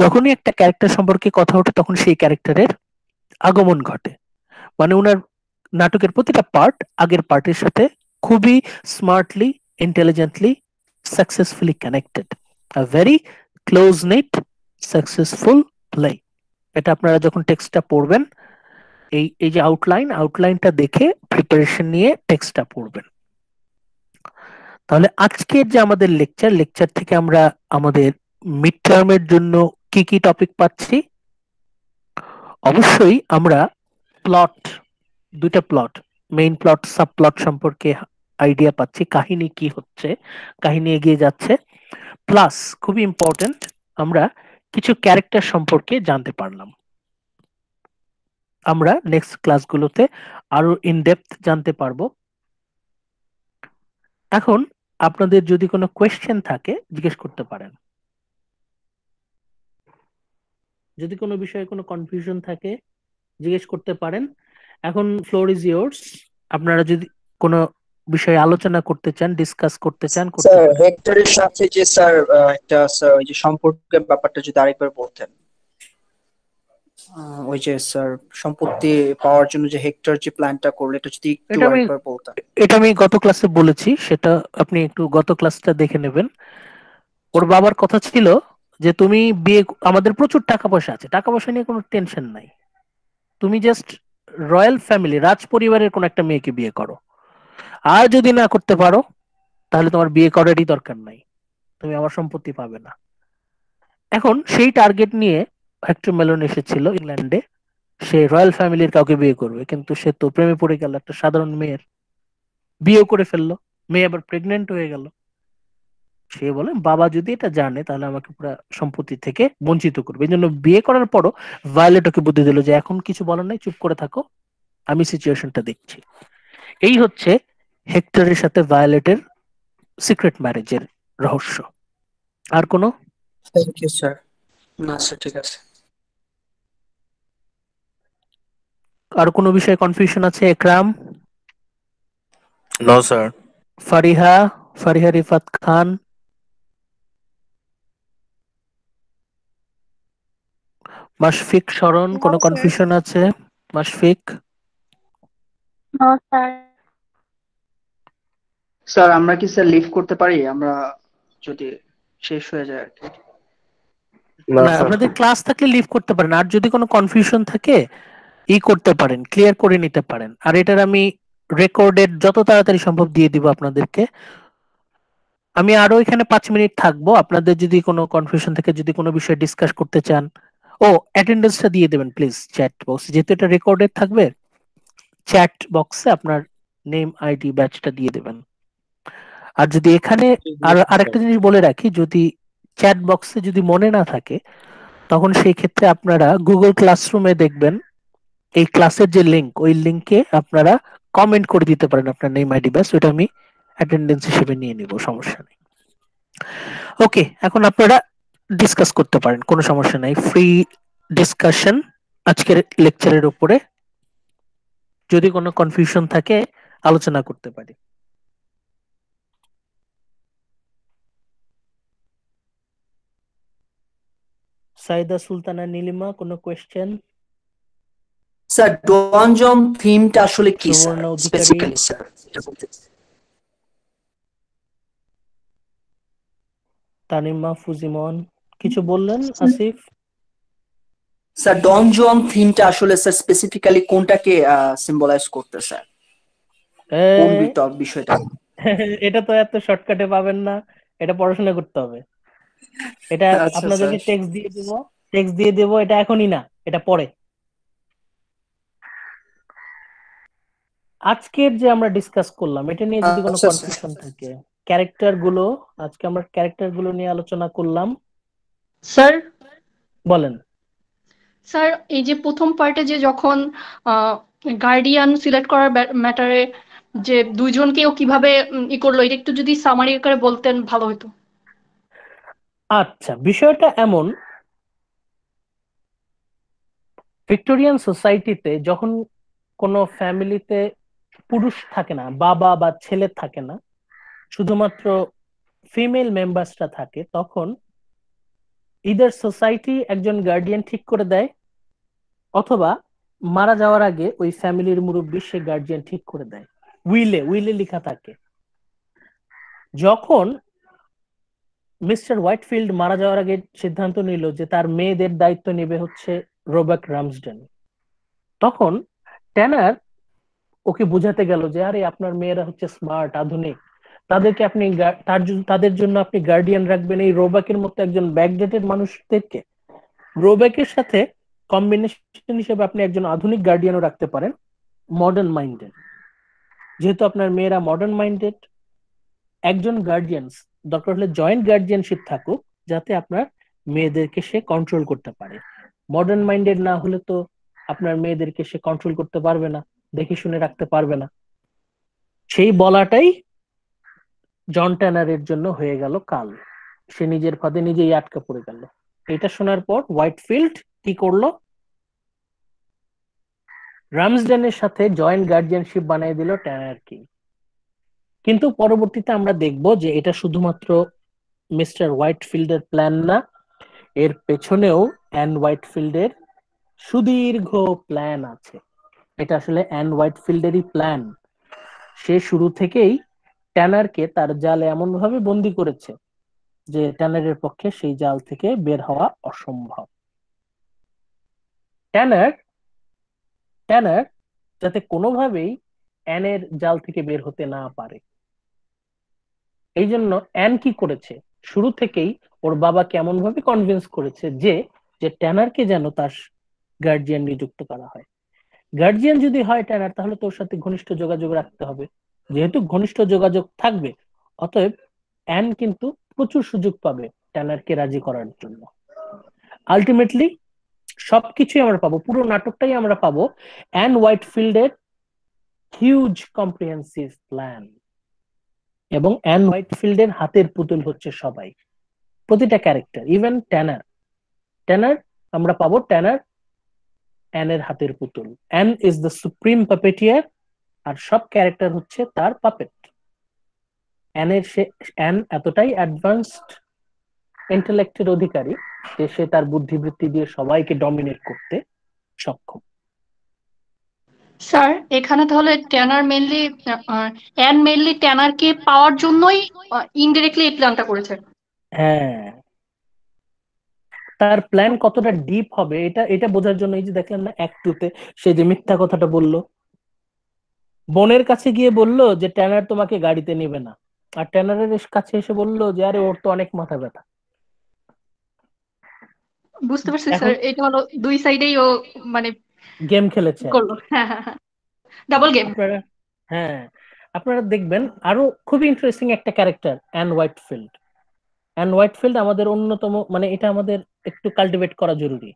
যখনই একটা ক্যারেক্টার সম্পর্কে কথা ওঠে তখন সেই ক্যারেক্টারের আগমন ঘটে। মানে উনার নাটকের প্রতিটা পার্ট আগের পার্টের সাথে খুবই smartly, intelligently, successfully connected, a very close net successful play. এটা আপনারা যখন টেক্সটটা পড়বেন, এই যে আউটলাইনটা দেখে প্রিপারেশন নিয়ে টেক্সটটা পড়বেন। তাহলে আজকের যে আমাদের লেকচার থেকে আমরা আমাদের মিড টার্মের জন্য কি কি টপিক পাচ্ছি? অবশ্যই আমরা প্লট দুইটা plot, main plot sub plot সম্পর্কে আইডিয়া পাচ্ছি, কাহিনী কি হচ্ছে, কাহিনী এগিয়ে যাচ্ছে, প্লাস খুবই ইম্পর্টেন্ট আমরা কিছু ক্যারেক্টার সম্পর্কে জানতে পারলাম। আমরা নেক্সট ক্লাসগুলোতে আরো ইন ডেপথ জানতে পারবো। এখন আপনাদের যদি কোনো কোয়েশ্চেন থাকে জিজ্ঞেস করতে পারেন, যদি কোনো বিষয়ে কোনো কনফিউশন থাকে জিজ্ঞেস করতে পারেন। এখন ফ্লোর ইজ ইয়োর্স, আপনারা যদি কোনো বিষয়ে আলোচনা করতে চান, ডিসকাস করতে চান করতে স্যার পারেন। হেক্টরের সাথে যে স্যার একটা স্যার ওই যে সম্পর্কের ব্যাপারটা যদি আরেকবার বলতেন। ওই যে স্যার সম্পত্তি পাওয়ার জন্য যে হেক্টর যে প্ল্যানটা করলো এটা যদি একটু এটা আমি আরেকবার বলতেন। এটা আমি গত ক্লাসে বলেছি, সেটা আপনি একটু গত ক্লাসটা দেখে নেবেন। ওর বাবার কথা ছিল যে তুমি বিয়ে, আমাদের প্রচুর টাকা পয়সা আছে, টাকা পয়সা নিয়ে কোনো টেনশন নাই, তুমি জাস্ট রয়্যাল ফ্যামিলি, রাজ পরিবারের কোন একটা মেয়েকে বিয়ে করো, আর যদি না করতে পারো তাহলে তোমার বিয়ে করারই দরকার নাই, তুমি আমার সম্পত্তি পাবে না। এখন সেই টার্গেট নিয়ে হেক্টর মেলন এসেছিল ইংল্যান্ডে, সে রয়্যাল ফ্যামিলির কাউকে বিয়ে করবে, কিন্তু সে তো প্রেমে পড়ে গেল একটা সাধারণ মেয়ের, বিয়ে করে ফেললো, মেয়ে আবার প্রেগনেন্ট হয়ে গেল। সে বলে বাবা যদি এটা জানে তাহলে আমাকে পুরো সম্পত্তি থেকে বঞ্চিত করবে, এই জন্য বিয়ে করার পরও ভায়োলেট ওকে বুদ্ধি দিল যে এখন কিছু বলার নাই, চুপ করে থাকো, আমি সিচুয়েশনটা দেখছি। এই হচ্ছে হেক্টরের সাথে ভায়োলেটের সিক্রেট ম্যারেজের রহস্য। আর কোনো থ্যাংক ইউ স্যার। না স্যার ঠিক আছে। আর কোনো বিষয়ে কনফিউশন আছে? একরাম, No, sir. ফারিহা, ফারিহা রিফাত খান, মাশফিক শরণ, কোনো No, sir. কনফিউশন আছে? Mashfiq, no sir. স্যার আমরা কি স্যার লিভ করতে পারি আমরা যদি শেষ হয়ে যায় আর কি? No, না sir. আপনাদের ক্লাস থাকলে লিভ করতে পারেন, আর যদি কোনো কনফিউশন থাকে করতে পারেন, ক্লিয়ার করে নিতে পারেন। আর এটার আমি রেকর্ডেড যত তাড়াতাড়ি সম্ভব দিয়ে দিব আপনাদেরকে। আমি আরো এখানে 5 মিনিট থাকবো, আপনাদের যদি কোনো কনফিউশন থাকে, যদি কোনো বিষয়ে ডিসকাস করতে চান, অ্যাটেন্ডেন্সটা দিয়ে দেবেন প্লিজ চ্যাট বক্সে, যেহেতু এটা রেকর্ডেড থাকবে, চ্যাট বক্সে আপনার নেম আইডি ব্যাচটা দিয়ে দেবেন। আর যদি এখানে আরেকটা জিনিস বলে রাখি, যদি চ্যাট বক্সে যদি মনে না থাকে তখন সেই ক্ষেত্রে আপনারা গুগল ক্লাসরুমে দেখবেন এই ক্লাসের যে লিংক, ওই লিংকে আপনারা কমেন্ট করে দিতে পারেন আপনার নেম আইডি ব্যাচ, ওটা আমি অ্যাটেন্ডেন্স হিসেবে নিয়ে নিব, সমস্যা নেই। ওকে, এখন আপনারা ডিসকাস করতে পারেন, কোনো সমস্যা নাই, ফ্রি ডিসকাশন আজকের লেকচারের উপরে। যদি কোনো কনফিউশন থাকে আলোচনা করতে পারি। সাইদা সুলতানা নীলিমা, কোনো কোয়েশ্চেন? স্যার ডনজন থিমটা আসলে কি স্যার সুবর্ণা অধিকারী, স্পেসিফিক্যালি স্যার এটা বলতে। তানিমা ফুজিমন, কিছু বললেন? আসিফ, স্যার ডনজন থিমটা আসলে স্যার স্পেসিফিক্যালি কোনটাকে সিম্বলাইজ করতে স্যার, কোন বিষয়টা? এটা তো এত শর্টকাটে পাবেন না, এটা পড়াশোনা করতে হবে। এটা আচ্ছা আপনাদেরকে স্যার। টেক্সট দিয়ে দেবো, এটা এখনই না, এটা পরে। আজকের যে আমরা ডিসকাস করলাম এটা নিয়ে যদি কোনো আচ্ছা, কনফিউশন থাকে, ক্যারেক্টার গুলো, আজকে আমরা ক্যারেক্টার গুলো নিয়ে আলোচনা করলাম। স্যার বলেন। স্যার এই যে প্রথম পার্টে যে যখন গার্ডিয়ান সিলেক্ট করার ম্যাটারে যে দুইজনকেও কিভাবে করলো, এটা একটু যদি সামারি আকারে বলতেন ভালো হতো। আচ্ছা, বিষয়টা এমন, ভিক্টোরিয়ান সোসাইটিতে যখন কোনো ফ্যামিলিতে পুরুষ থাকে না, বাবা বা ছেলে থাকে না, শুধুমাত্র ফিমেল মেম্বার্সরা থাকে, তখন ইদার সোসাইটি একজন গার্ডিয়ান ঠিক করে দেয়, অথবা মারা যাওয়ার আগে ওই ফ্যামিলির মুরব্বী সে গার্ডিয়ান ঠিক করে দেয়, উইলে লেখা থাকে। যখন মিস্টার হোয়াইটফিল্ড মারা যাওয়ার আগে সিদ্ধান্ত নিল যে তার মেয়েদের দায়িত্ব নেবে হচ্ছে রবার্ট রামসডেন, তখন ট্যানার ওকে বোঝাতে গেল যে আরে আপনার মেয়েরা হচ্ছে স্মার্ট, আধুনিক, তাদেরকে আপনি তাদের জন্য আপনি গার্ডিয়ান রাখবেন এই রোবাকের মতো একজন ব্যাকডেটেড মানুষদেরকে। রোবাকের সাথে কম্বিনেশন হিসেবে আপনি একজন আধুনিক গার্ডিয়ানও রাখতে পারেন, মডার্ন মাইন্ডেড। যেহেতু আপনার মেয়েরা মডার্ন মাইন্ডেড, একজন গার্ডিয়ানস দরকার হলে জয়েন্ট গার্ডিয়ানশিপ থাকুক, যাতে আপনার মেয়েদেরকে সে কন্ট্রোল করতে পারে। মডার্ন মাইন্ডেড না হলে তো আপনার মেয়েদেরকে সে কন্ট্রোল করতে পারবে না, দেখে শুনে রাখতে পারবে না। সেই বলাটাই জন ট্যানারের জন্য হয়ে গেল কাল। সে নিজের ফাঁদে নিজেই আটকা পড়ে গেল। এটা শোনার পর হোয়াইটফিল্ড কি করলো? রামসডেনের সাথে জয়েন্ট গার্ডিয়ানশিপ বানিয়ে দিল ট্যানারকে। কিন্তু পরবর্তীতে আমরা দেখব যে এটা শুধুমাত্র মিস্টার হোয়াইটফিল্ডের প্ল্যান না, এর পেছনেও অ্যান হোয়াইটফিল্ডের সুদীর্ঘ প্ল্যান আছে। এটা আসলে অ্যান হোয়াইটফিল্ডেরই প্ল্যান। সে শুরু থেকেই ট্যানারকে তার জালে এমন ভাবে বন্দি করেছে যে ট্যানারের পক্ষে সেই জাল থেকে বের হওয়া অসম্ভব। ট্যানার যাতে কোনোভাবেই অ্যানের জাল থেকে বের হতে না পারে, এই জন্য অ্যান কি করেছে, শুরু থেকেই ওর বাবাকে এমন ভাবে কনভিন্স করেছে যে ট্যানারকে যেন তার গার্জিয়ান নিযুক্ত করা হয়। গার্জিয়ান যদি হয় ট্যানার, তাহলে তোর সাথে ঘনিষ্ঠ যোগাযোগ রাখতে হবে। যেহেতু ঘনিষ্ঠ যোগাযোগ থাকবে, অতএব অ্যান কিন্তু প্রচুর সুযোগ পাবে ট্যানারকে রাজি করার জন্য। আলটিমেটলি সবকিছুই আমরা পাবো, পুরো নাটকটাই আমরা পাবো অ্যান হোয়াইটফিল্ডের হিউজ কম্প্রিহেন্সিভ প্ল্যান। এবং অ্যান হোয়াইটফিল্ডের হাতের পুতুল হচ্ছে সবাই, প্রতিটা ক্যারেক্টার, ইভেন ট্যানার আমরা পাবো ট্যানার অ্যানের হাতের পুতুল। অ্যান ইজ দ্য সুপ্রিম পাপেটিয়ার, আর সব ক্যারেক্টার হচ্ছে তার পাপেট। অ্যান এতটাই অ্যাডভান্সড ইন্টেলেক্টের অধিকারী যে সে তার বুদ্ধিবৃত্তি দিয়ে সবাইকে ডমিনেট করতে সক্ষম। স্যার এখানে তাহলে ট্যানার মেনলি অ্যান মেনলি ট্যানারকে পাওয়ার জন্যই ইনডিরেক্টলি এই প্ল্যানটা করেছে। হ্যাঁ, তার প্ল্যান কতটা ডিপ হবে এটা বোঝার জন্য এই যে দেখলেন না অ্যাক্ট 2 তে সে যে মিথ্যা কথাটা বললো, বোনের কাছে গিয়ে বললো যে ট্যানার তোমাকে গাড়িতে নেবে না, আর ট্যানারের কাছে এসে বললো যে আরে ওর তো অনেক মাথা ব্যথা। বুঝতে পারছি এখন স্যার, এটা হলো দুই সাইডেই ও মানে গেম খেলেছে। করলো। হ্যাঁ হ্যাঁ হ্যাঁ, ডাবল গেম। হ্যাঁ, আপনারা দেখবেন আরো খুবই ইন্টারেস্টিং একটা character an Whitefield. An Whitefield আমাদের অন্যতম, মানে এটা আমাদের একটু কাল্টিভেট করা জরুরি।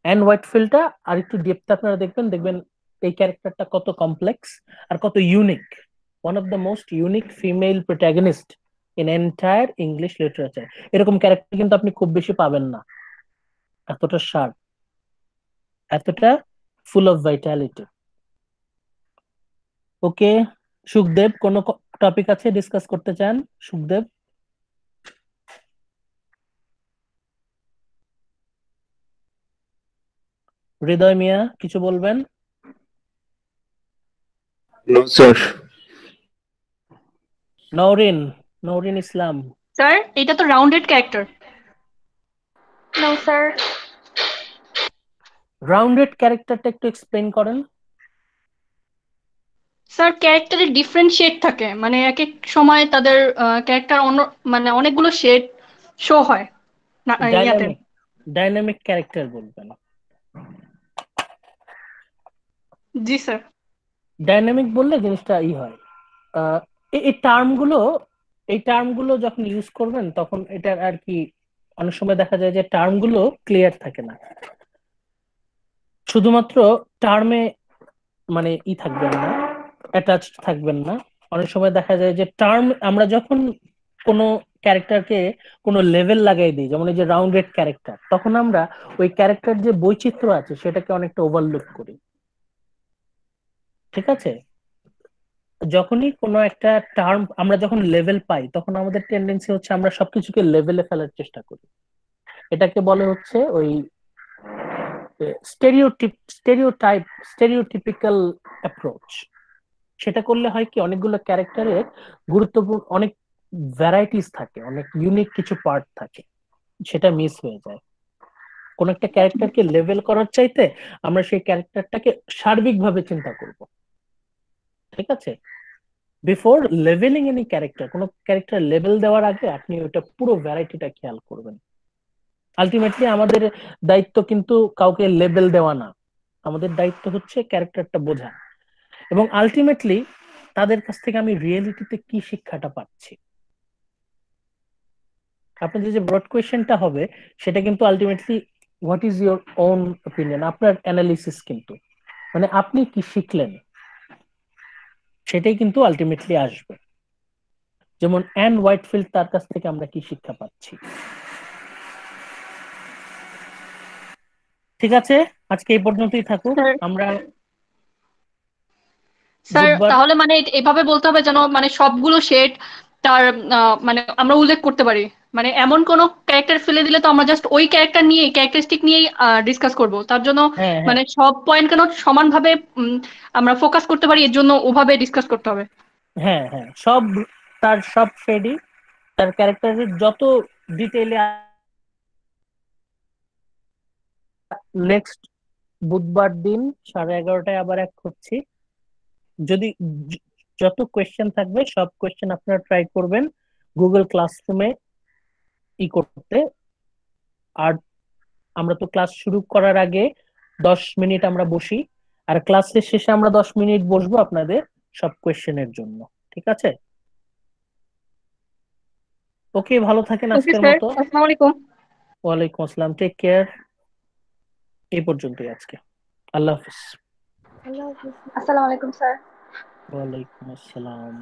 অ্যান হোয়াইটফিল্ডটা আর একটু ডেপথ আপনারা দেখবেন এই ক্যারেক্টারটা কত কমপ্লেক্স আর কত unique. One of the most unique female protagonist in entire English literature. এরকম ক্যারেক্টার কিন্তু আপনি খুব বেশি পাবেন না, এতটা শার্প, এতটা ফুল অফ ভাইটালিটি। ওকে সুখদেব, কোনো টপিক আছে ডিসকাস করতে চান? সুখদেব, হৃদয় মিয়া কিছু বলবেন? No sir. Nowrin Islam, sir এটা তো rounded character. No sir. Rounded ক্যারেক্টারটা একটু এক্সপ্লেইন করেন। স্যার ক্যারেক্টারের ডিফারেন্ট শেড থাকে, মানে এক এক সময় তাদের ক্যারেক্টার অন্য মানে অনেকগুলো শেড শো হয় না ইয়াতে। ডাইনামিক ক্যারেক্টার বলবেন। জি স্যার। ডাইনামিক বললে জিনিসটা হয়। আহ, এই টার্মগুলো যখন ইউজ করবেন তখন এটা আর কি অনেক সময় দেখা যায় যে টার্মগুলো ক্লিয়ার থাকে না। শুধুমাত্র টার্মে মানে থাকবেন না, অ্যাটাচড থাকবেন না। অনেক সময় দেখা যায় যে টার্ম আমরা যখন কোনো ক্যারেক্টারকে কোনো লেভেল লাগাই দিই, যেমন এই যে রাউন্ডেড ক্যারেক্টার, তখন আমরা ওই ক্যারেক্টার যে বৈচিত্র্য আছে সেটাকে অনেকটা ওভারলুক করি। ঠিক আছে, যখনই কোনো একটা টার্ম আমরা যখন লেভেল পাই তখন আমাদের টেন্ডেন্সি হচ্ছে আমরা সবকিছুকে লেভেলে ফেলার চেষ্টা করি। এটাকে বলে হচ্ছে ওই স্টেরিওটিপিক্যাল অ্যাপ্রোচ। সেটা করলে হয় কি, অনেকগুলো ক্যারেক্টারের গুরুত্বপূর্ণ অনেক ভ্যারাইটিস থাকে, অনেক ইউনিক কিছু পার্ট থাকে, সেটা মিস হয়ে যায়। কোন একটা ক্যারেক্টারকে লেভেল করার চাইতে আমরা সেই ক্যারেক্টারটাকে সার্বিকভাবে চিন্তা করব। ঠিক আছে, বিফোর লেভেলিং এনি ক্যারেক্টার, কোনো ক্যারেক্টার লেভেল দেওয়ার আগে আপনি ওটা পুরো ভ্যারাইটিটা খেয়াল করবেন। আলটিমেটলি আমাদের দায়িত্ব কিন্তু কাউকে লেভেল দেওয়া না, আমাদের দায়িত্ব হচ্ছে ক্যারেক্টারটা বোঝা। এবং আলটিমেটলি তাদের কাছ থেকে আমি রিয়েলিটিতে কি শিক্ষাটা পাচ্ছি। আপনাদের যে ব্রড কোয়েশ্চেনটা হবে সেটা কিন্তু ultimately what is your own opinion, আপনার অ্যানালিসিস, কিন্তু মানে আপনি কি শিখলেন সেটাই কিন্তু আলটিমেটলি আসবে। যেমন অ্যান হোয়াইটফিল্ড, তার কাছ থেকে আমরা কি শিক্ষা পাচ্ছি। ঠিক আছে, আজকে এই পর্যন্তই থাকুক। স্যার আমরা স্যার বুধবার তাহলে মানে এভাবে বলতে হবে যেন মানে সবগুলো শেড তার মানে আমরা উল্লেখ করতে পারি, মানে এমন কোন ক্যারেক্টার ফেলে দিলে তো আমরা জাস্ট ওই ক্যারেক্টার নিয়ে ক্যারেক্টারিস্টিক নিয়েই ডিসকাস করব, তার জন্য হ্যাঁ হ্যাঁ মানে সব পয়েন্ট কেন সমানভাবে আমরা ফোকাস করতে পারি, এর জন্য ওভাবে ডিসকাস করতে হবে। হ্যাঁ হ্যাঁ সব, তার সব শেডই তার ক্যারেক্টারের যত ডিটেইলে। নেক্সট বুধবার দিন 11:30টায় আবার এক হচ্ছি। যদি যত কোয়েশ্চেন থাকবে সব কোয়েশ্চেন আপনারা ট্রাই করবেন গুগল ক্লাসরুমে করতে। আর আমরা তো ক্লাস শুরু করার আগে 10 মিনিট আমরা বসি, আর ক্লাসের শেষে আমরা 10 মিনিট বসবো আপনাদের সব কোয়েশ্চেনের জন্য। ঠিক আছে, ওকে, ভালো থাকেন ওকে আজকের স্যার, মতো। আসসালামু আলাইকুম। ওয়ালাইকুম আসসালাম, টেক কেয়ার। এই পর্যন্তই আজকে, আল্লাহ হাফিজ। আল্লাহ হাফিজ। আসসালামু আলাইকুম স্যার। ওয়ালাইকুম আসসালাম।